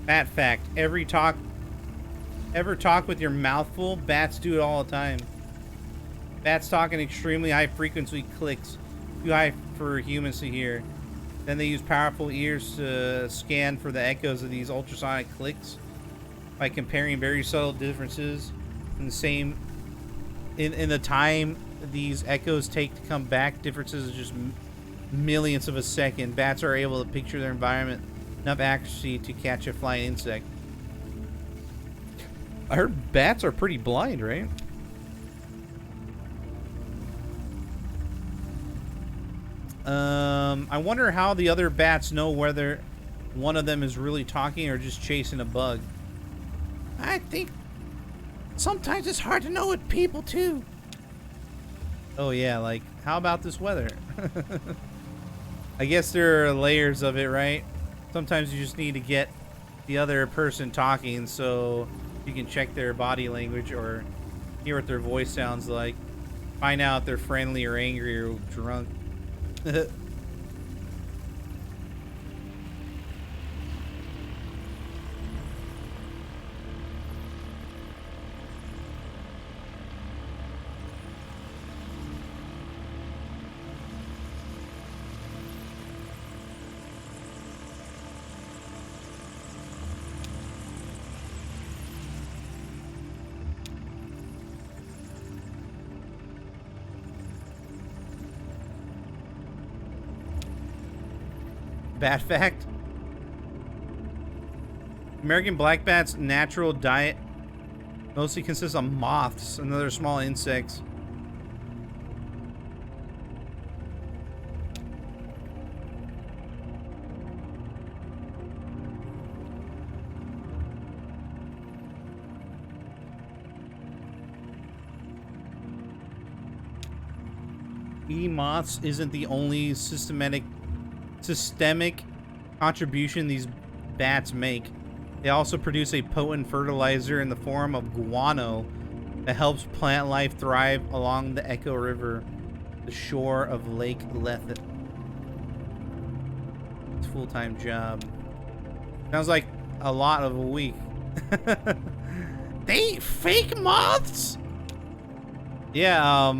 Bat fact, ever talk with your mouth full? Bats do it all the time. Bats talk in extremely high frequency clicks, too high for humans to hear. Then they use powerful ears to scan for the echoes of these ultrasonic clicks by comparing very subtle differences in the time these echoes take to come back. Differences of just millionths of a second. Bats are able to picture their environment enough accuracy to catch a flying insect. I heard bats are pretty blind, right? I wonder how the other bats know whether one of them is really talking or just chasing a bug. I think sometimes it's hard to know with people too. Oh yeah, like how about this weather? I guess there are layers of it, right? Sometimes you just need to get the other person talking so you can check their body language or hear what their voice sounds like. Find out if they're friendly or angry or drunk. Bat fact. American black bat's natural diet mostly consists of moths and other small insects. Eating moths isn't the only systemic contribution these bats make. They also produce a potent fertilizer in the form of guano that helps plant life thrive along the Echo River, the shore of Lake Lethe. It's a full-time job. Sounds like a lot of a week. They eat fake moths? Yeah,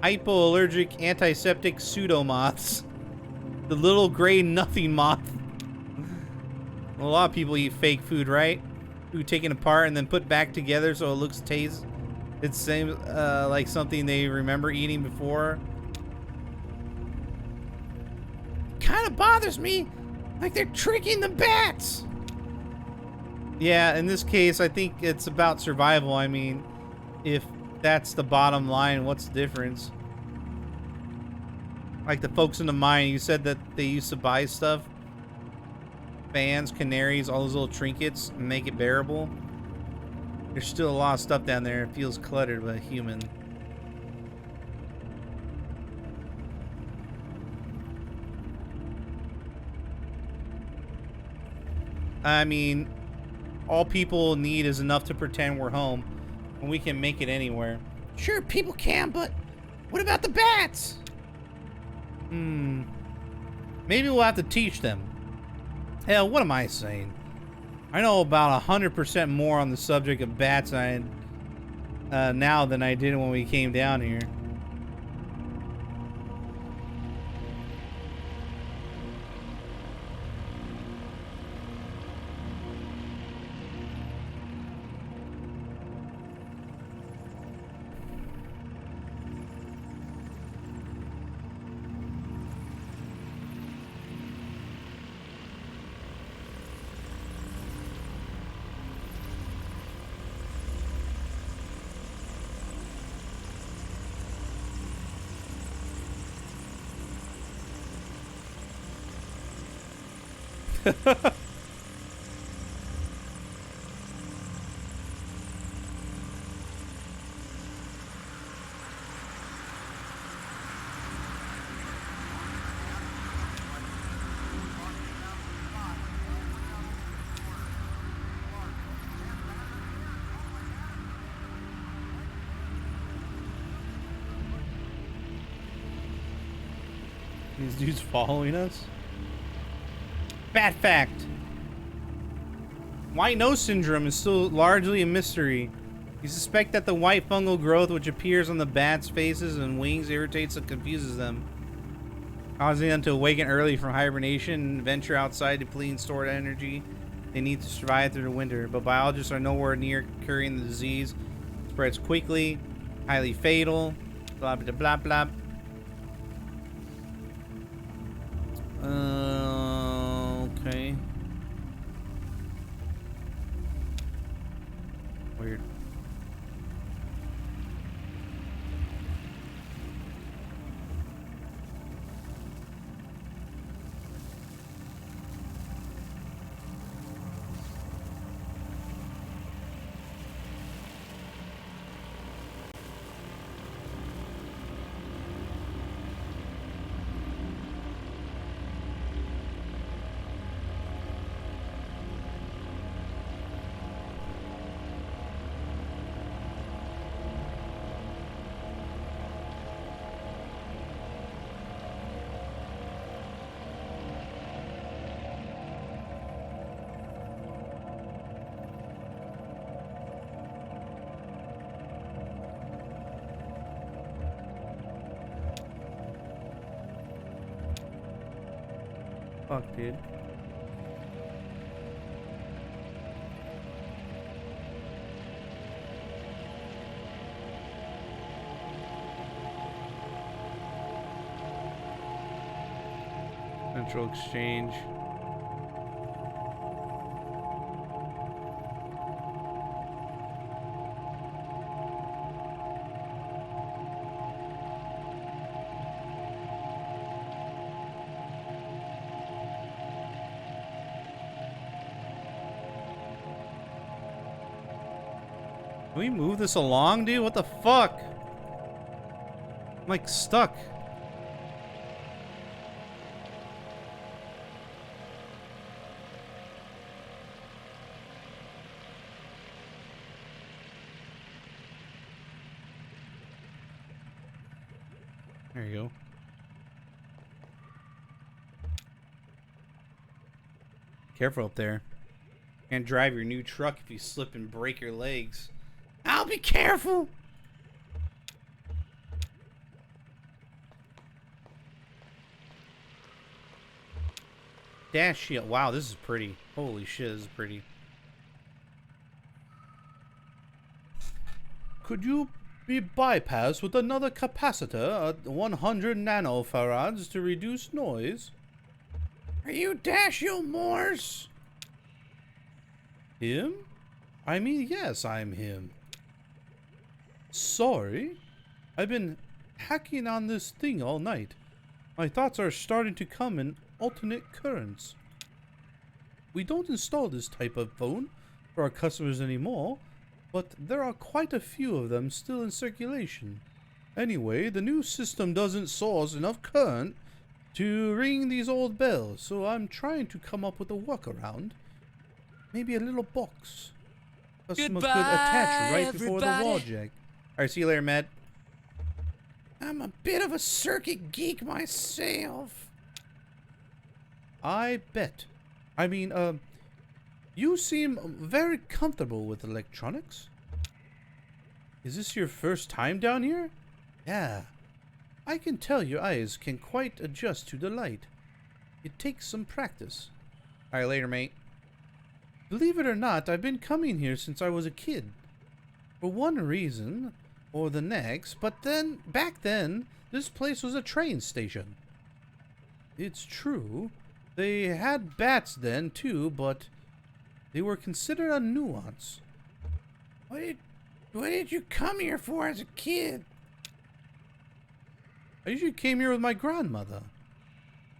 hypoallergic antiseptic pseudomoths. The little gray nothing moth. A lot of people eat fake food, right? Food taken apart and then put back together so it looks it's same like something they remember eating before. Kind of bothers me, like they're tricking the bats. Yeah, in this case, I think it's about survival. I mean, if that's the bottom line, what's the difference? Like the folks in the mine, you said that they used to buy stuff, fans, canaries, all those little trinkets, and make it bearable. There's still a lot of stuff down there. It feels cluttered by a human. I mean, all people need is enough to pretend we're home, and we can make it anywhere. Sure, people can, but what about the bats? Maybe we'll have to teach them. Hell, what am I saying? I know about 100% more on the subject of bats now than I did when we came down here. These dudes following us? Bad fact. White nose syndrome is still largely a mystery. You suspect that the white fungal growth which appears on the bats' faces and wings irritates and confuses them, causing them to awaken early from hibernation and venture outside to clean stored energy they need to survive through the winter. But biologists are nowhere near curing the disease. It spreads quickly, highly fatal, blah blah blah blah. Okay. Weird. Fuck, dude. Central Exchange. Can we move this along, dude? What the fuck? I'm like stuck. There you go. Careful up there. Can't drive your new truck if you slip and break your legs. I'll be careful. Dash shield. Wow, this is pretty. Holy shit, this is pretty. Could you be bypassed with another capacitor at 100 nanofarads to reduce noise? Are you Dashiell Morse? Him? I mean, yes, I'm him. Sorry, I've been hacking on this thing all night. My thoughts are starting to come in alternate currents. We don't install this type of phone for our customers anymore, but there are quite a few of them still in circulation. Anyway, the new system doesn't source enough current to ring these old bells, so I'm trying to come up with a workaround. Maybe a little box. Customer Goodbye, could attach right before the everybody. wall jack. Alright, see you later, Matt. I'm a bit of a circuit geek myself. I bet. I mean, you seem very comfortable with electronics. Is this your first time down here? Yeah. I can tell your eyes can quite adjust to the light. It takes some practice. Alright, later, mate. Believe it or not, I've been coming here since I was a kid. For one reason or the next, but then, back then, this place was a train station. It's true. They had bats then, too, but they were considered a nuisance. What did you come here for as a kid? I usually came here with my grandmother.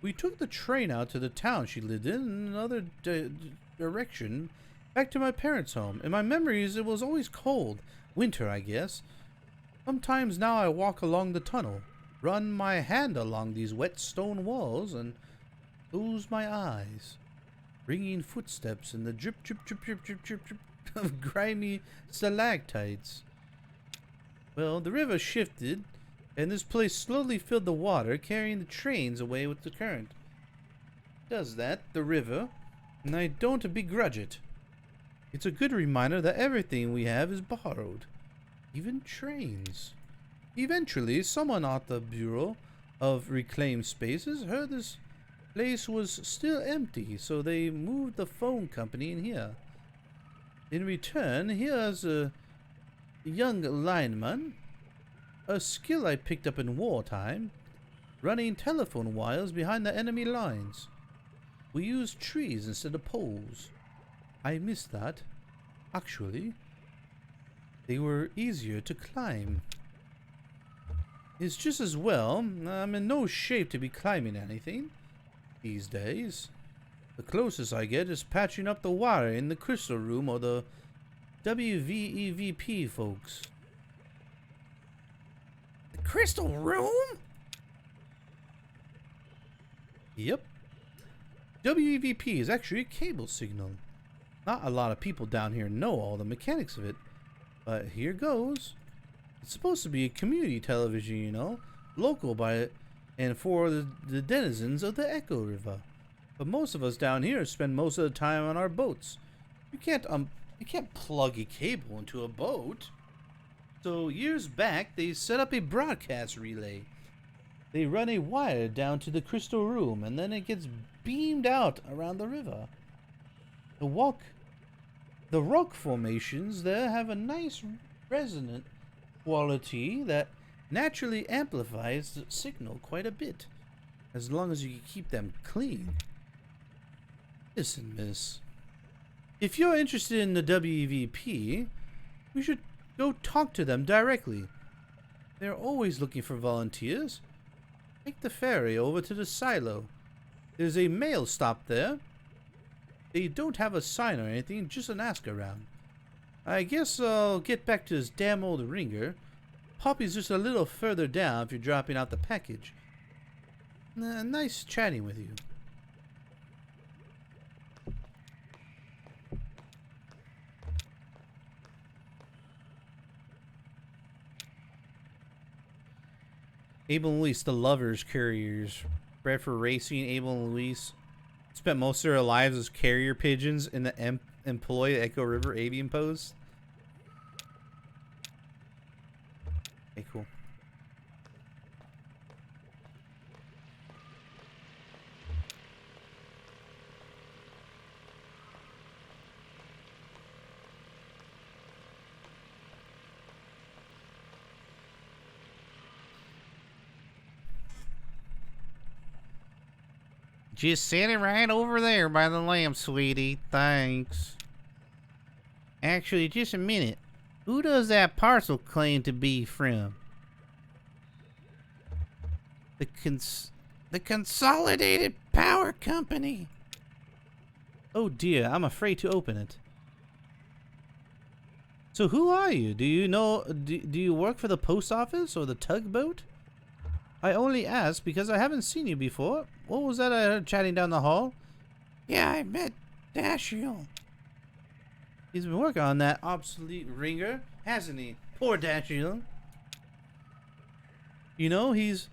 We took the train out to the town she lived in another direction, back to my parents' home. In my memories, it was always cold. Winter, I guess. Sometimes now I walk along the tunnel, run my hand along these wet stone walls, and close my eyes, ringing footsteps in the drip, drip, drip, drip, drip, drip, drip of grimy stalactites. Well, the river shifted, and this place slowly filled the water, carrying the trains away with the current. It does that, the river, and I don't begrudge it. It's a good reminder that everything we have is borrowed, even trains. Eventually, someone at the Bureau of Reclaimed Spaces heard this place was still empty, so they moved the phone company in here. In return, here's a young lineman, a skill I picked up in wartime, running telephone wires behind the enemy lines. We used trees instead of poles. I miss that. Actually, they were easier to climb. It's just as well. I'm in no shape to be climbing anything these days. The closest I get is patching up the wire in the crystal room or the WVEVP folks. The crystal room? Yep. WEVP is actually a cable signal. Not a lot of people down here know all the mechanics of it, but here goes. It's supposed to be a community television, you know, local by and for the denizens of the Echo River. But most of us down here spend most of the time on our boats. You can't plug a cable into a boat. So years back, they set up a broadcast relay. They run a wire down to the crystal room, and then it gets beamed out around the river. The rock formations there have a nice resonant quality that naturally amplifies the signal quite a bit, as long as you keep them clean. Listen, miss. If you're interested in the WEVP, we should go talk to them directly. They're always looking for volunteers. Take the ferry over to the silo. There's a mail stop there. They don't have a sign or anything, just an ask around. I guess I'll get back to this damn old ringer. Poppy's just a little further down if you're dropping out the package. Nice chatting with you. Abel and Luis, the lovers carriers. Bred for racing, Abel and Luis spent most of their lives as carrier pigeons in the employ Echo River Avian Post. Okay, cool. Just sitting right over there by the lamp, sweetie. Thanks. Actually, just a minute. Who does that parcel claim to be from? The Consolidated Power Company. Oh dear, I'm afraid to open it. So who are you? Do you know, do you work for the post office or the tugboat? I only ask because I haven't seen you before. What was that I heard chatting down the hall? Yeah, I met Dashiell. He's been working on that obsolete ringer, hasn't he? Poor Dashiell. You know, he's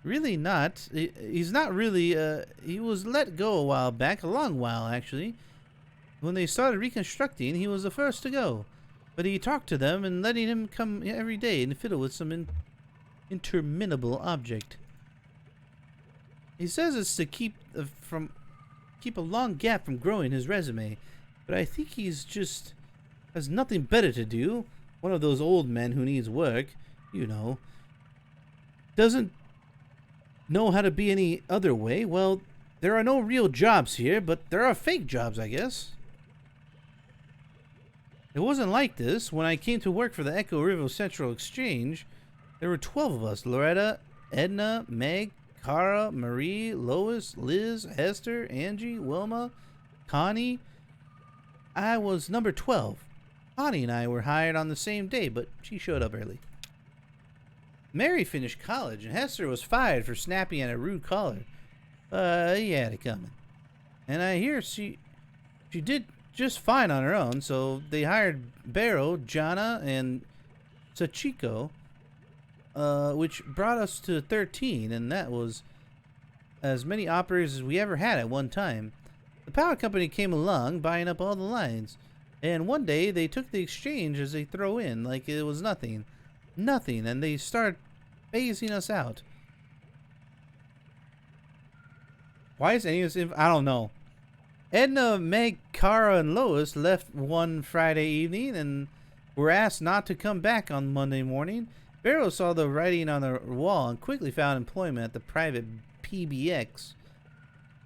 really not. He's not really. He was let go a while back, a long while actually. When they started reconstructing, he was the first to go. But he talked to them and letting him come every day and fiddle with some interminable object. He says it's to keep a long gap from growing his resume, but I think he's just has nothing better to do. One of those old men who needs work, you know. Doesn't know how to be any other way. Well, there are no real jobs here, but there are fake jobs, I guess. It wasn't like this when I came to work for the Echo River Central Exchange. There were 12 of us: Loretta, Edna, Meg, Cara, Marie, Lois, Liz, Hester, Angie, Wilma, Connie. I was number 12. Connie and I were hired on the same day, but she showed up early. Mary finished college, and Hester was fired for snapping at a rude caller. He had it coming. And I hear she did just fine on her own, so they hired Barrow, Jana, and Sachiko, which brought us to 13, and that was as many operators as we ever had at one time. The power company came along, buying up all the lines, and one day they took the exchange as they throw in, like it was nothing. Nothing, and they start phasing us out. Why is any of this I don't know. Edna, Meg, Cara, and Lois left one Friday evening and were asked not to come back on Monday morning. Barrow saw the writing on the wall and quickly found employment at the private PBX.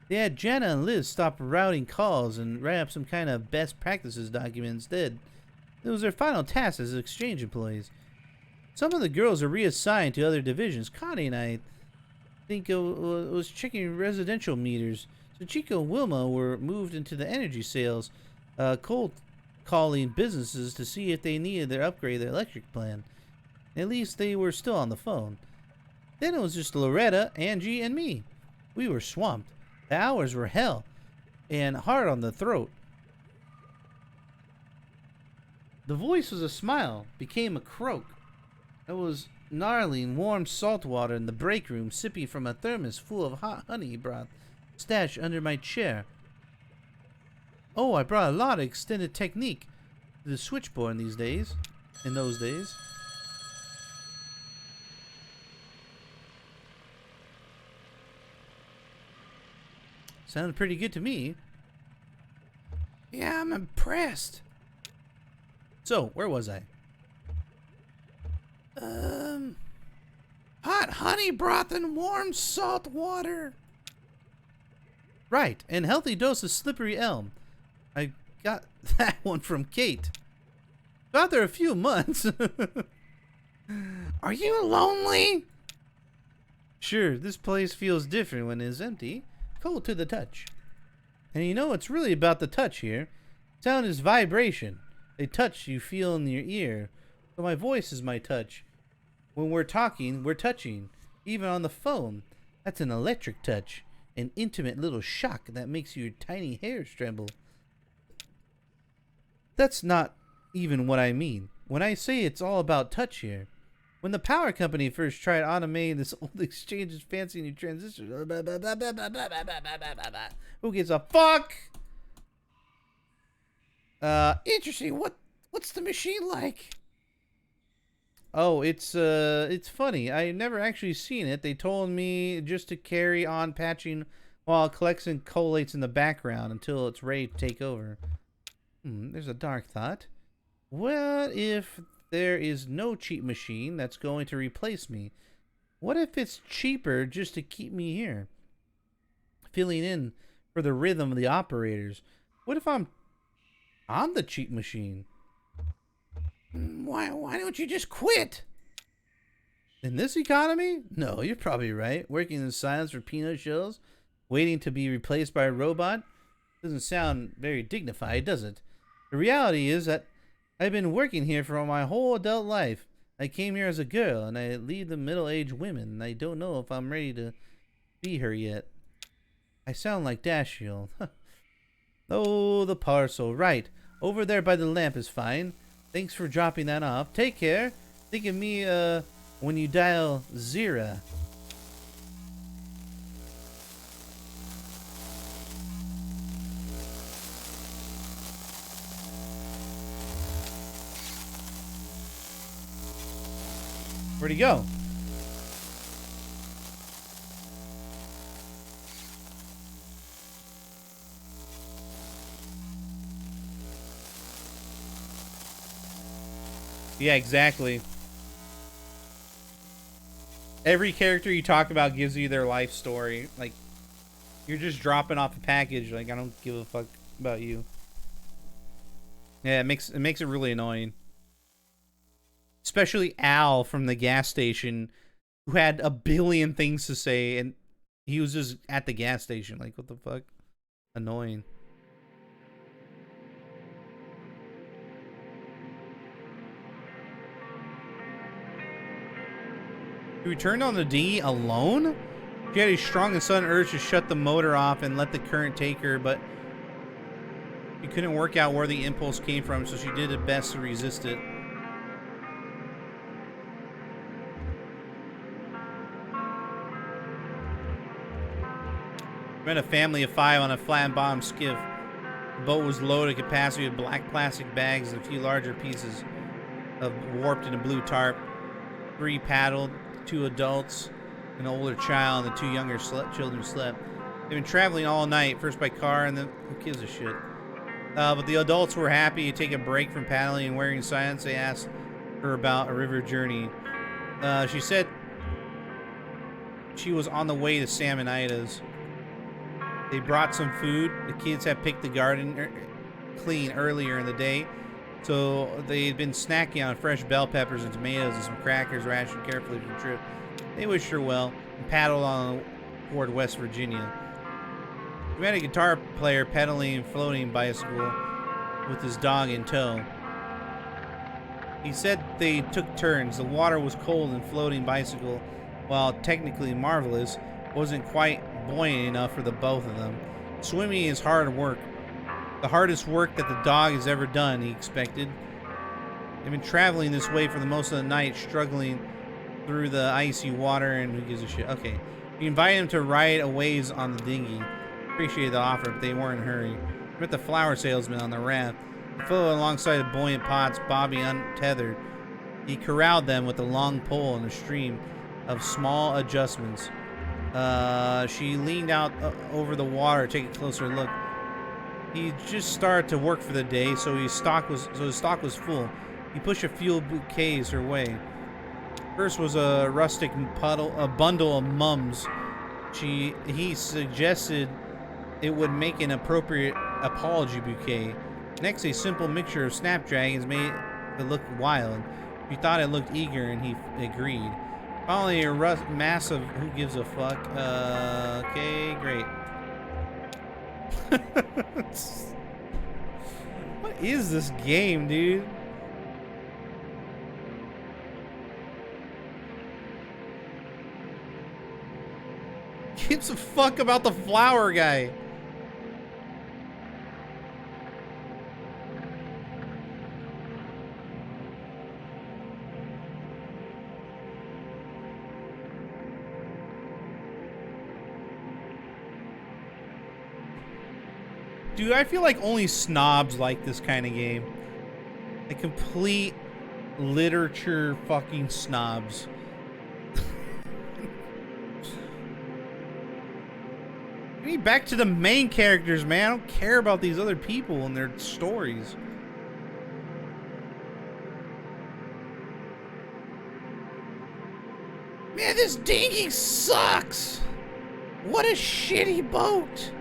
They had Jana and Liz stop routing calls and write up some kind of best practices document instead. It was their final task as exchange employees. Some of the girls are reassigned to other divisions. Connie and I think was checking residential meters. So Chico and Wilma were moved into the energy sales, cold calling businesses to see if they needed to upgrade their electric plan. At least they were still on the phone. Then it was just Loretta, Angie, and me. We were swamped. The hours were hell and hard on the throat. The voice was a smile, became a croak. I was gnarling warm salt water in the break room, sipping from a thermos full of hot honey broth stashed under my chair. Oh, I brought a lot of extended technique to the switchboard these days. In those days. Sounded pretty good to me. Yeah, I'm impressed. So, where was I? Hot honey broth and warm salt water. Right, and healthy dose of slippery elm. I got that one from Kate. Got there a few months. Are you lonely? Sure, this place feels different when it's empty. Cold to the touch. And you know, it's really about the touch here. Sound is vibration. A touch you feel in your ear. So my voice is my touch. When we're talking, we're touching. Even on the phone. That's an electric touch. An intimate little shock that makes your tiny hairs tremble. That's not even what I mean. When I say it's all about touch here. When the power company first tried automating this old exchange's fancy new transistor. Who gives a fuck? Interesting. What's the machine like? Oh, it's funny. I never actually seen it. They told me just to carry on patching while it collects and collates in the background until it's ready to take over. There's a dark thought. What if there is no cheap machine that's going to replace me? What if it's cheaper just to keep me here? Filling in for the rhythm of the operators. What if I'm the cheap machine? Why don't you just quit? In this economy? No, you're probably right. Working in silence for peanut shells, waiting to be replaced by a robot, doesn't sound very dignified, does it? The reality is that I've been working here for my whole adult life. I came here as a girl, and I lead the middle-aged women, and I don't know if I'm ready to be her yet. I sound like Dashiell. Oh, the parcel, right. Over there by the lamp is fine. Thanks for dropping that off. Take care. Think of me, when you dial Zira. Where'd he go? Yeah, exactly. Every character you talk about gives you their life story. Like, you're just dropping off a package. Like, I don't give a fuck about you. Yeah, it makes it really annoying. Especially Al from the gas station, who had a billion things to say, and he was just at the gas station. Like, what the fuck? Annoying. He returned on the dinghy alone? She had a strong and sudden urge to shut the motor off and let the current take her, but she couldn't work out where the impulse came from, so she did her best to resist it. We met a family of 5 on a flat-bottom skiff. The boat was loaded to capacity with black plastic bags and a few larger pieces of warped and blue tarp. 3 paddled, 2 adults, an older child, and the 2 younger children slept. They've been traveling all night, first by car, and then who gives a shit? But the adults were happy to take a break from paddling and wearing silence. They asked her about a river journey. She said she was on the way to Salmonida's. They brought some food. The kids had picked the garden clean earlier in the day, so they had been snacking on fresh bell peppers and tomatoes and some crackers rationed carefully for the trip. They wished her well and paddled on toward West Virginia. We met a guitar player pedaling and floating bicycle with his dog in tow. He said they took turns. The water was cold and floating bicycle, while technically marvelous, wasn't quite buoyant enough for the both of them. Swimming is hard work. The hardest work that the dog has ever done, he expected. They've been traveling this way for the most of the night, struggling through the icy water, and who gives a shit? Okay. We invited him to ride a ways on the dinghy. Appreciated the offer, but they weren't in a hurry. We met the flower salesman on the raft. He floated alongside of buoyant pots, Bobby untethered. He corralled them with a long pole in a stream of small adjustments. She leaned out over the water to take a closer look. He just started to work for the day, so his stock was full. He pushed a few bouquets her way. First was a rustic bundle of mums. He suggested it would make an appropriate apology bouquet. Next, a simple mixture of snapdragons made it look wild. She thought it looked eager, and he agreed. Finally, a mass of who gives a fuck. Okay, great. What is this game, dude? Gives a fuck about the flower guy. Dude, I feel like only snobs like this kind of game. Like complete literature fucking snobs. I need back to the main characters, man. I don't care about these other people and their stories. Man, this dinghy sucks. What a shitty boat.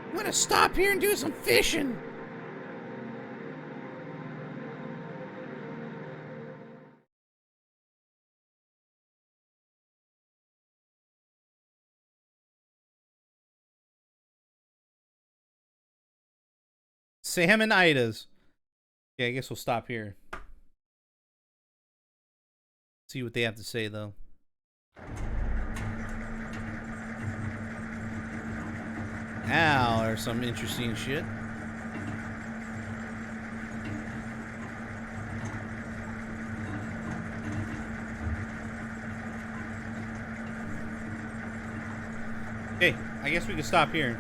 I'm gonna stop here and do some fishing. Salmonidas. Yeah, I guess we'll stop here. See what they have to say, though. Now there's some interesting shit. Okay, I guess we can stop here.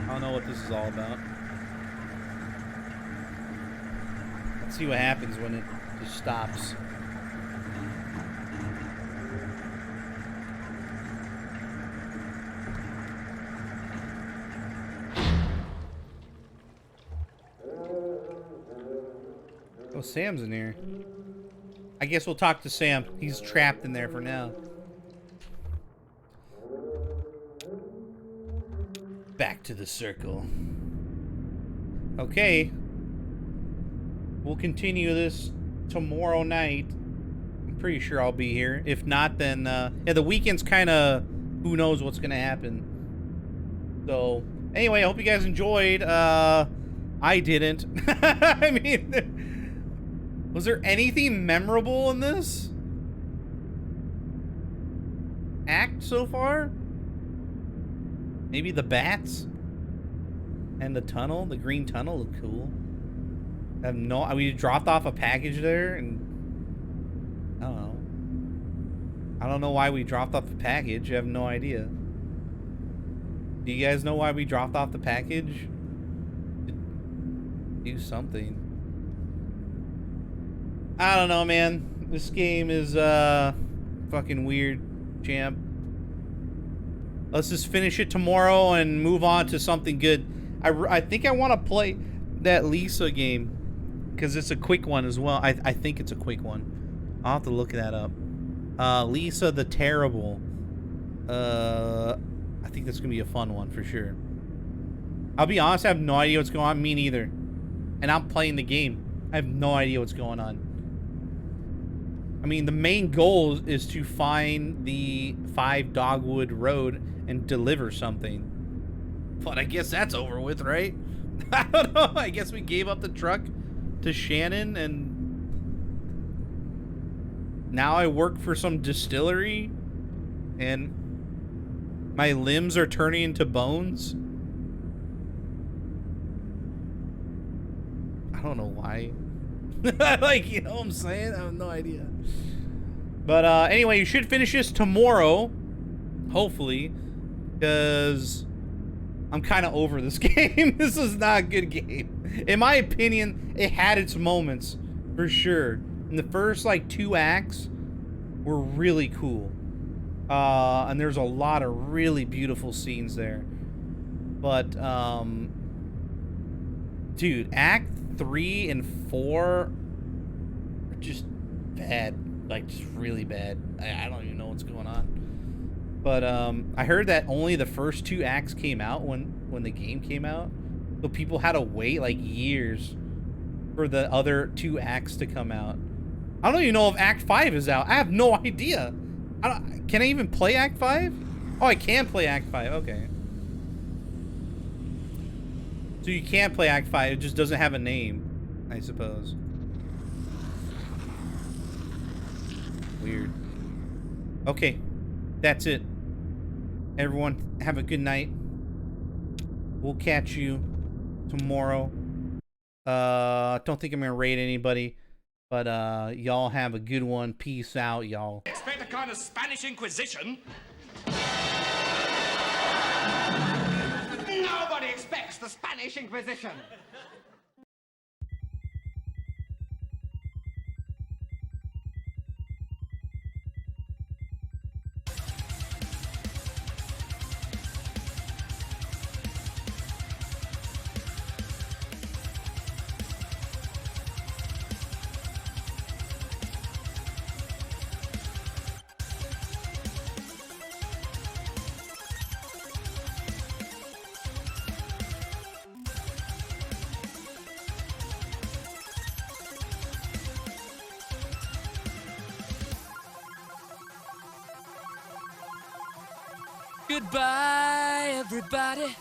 I don't know what this is all about. Let's see what happens when it just stops. Oh, Sam's in here. I guess we'll talk to Sam. He's trapped in there for now. Back to the circle. Okay. We'll continue this tomorrow night. I'm pretty sure I'll be here. If not, then, yeah, the weekend's kind of... Who knows what's going to happen. So, anyway, I hope you guys enjoyed. I didn't. I mean... Was there anything memorable in this act so far? Maybe the bats and the tunnel, the green tunnel look cool. I have no. We dropped off a package there, and I don't know. I don't know why we dropped off the package. I have no idea. Do you guys know why we dropped off the package? Do something. I don't know, man. This game is fucking weird, champ. Let's just finish it tomorrow and move on to something good. I think I want to play that Lisa game because it's a quick one as well. I think it's a quick one. I'll have to look that up. Lisa the Terrible. I think that's gonna be a fun one for sure. I'll be honest, I have no idea what's going on. Me neither. And I'm playing the game. I have no idea what's going on. I mean, the main goal is to find the 5 Dogwood Road and deliver something. But I guess that's over with, right? I don't know. I guess we gave up the truck to Shannon, and now I work for some distillery, and my limbs are turning into bones. I don't know why. Like, you know what I'm saying? I have no idea. But anyway, you should finish this tomorrow, hopefully, because I'm kind of over this game. This is not a good game. In my opinion, it had its moments, for sure. And the first, like, 2 acts were really cool. And there's a lot of really beautiful scenes there. But, dude, Act 3 and 4 are just bad. Like, just really bad. I don't even know what's going on. But I heard that only the first 2 acts came out when the game came out. So people had to wait like years for the other 2 acts to come out. I don't even know if Act 5 is out. I have no idea. Can I even play Act 5? Oh, I can play Act 5. Okay. So you can play Act 5, it just doesn't have a name, I suppose. Weird. Okay, that's it. Everyone, have a good night. We'll catch you tomorrow. Don't think I'm gonna raid anybody, but y'all have a good one. Peace out, y'all. Expect a kind of Spanish Inquisition? Nobody expects the Spanish Inquisition. Goodbye, everybody.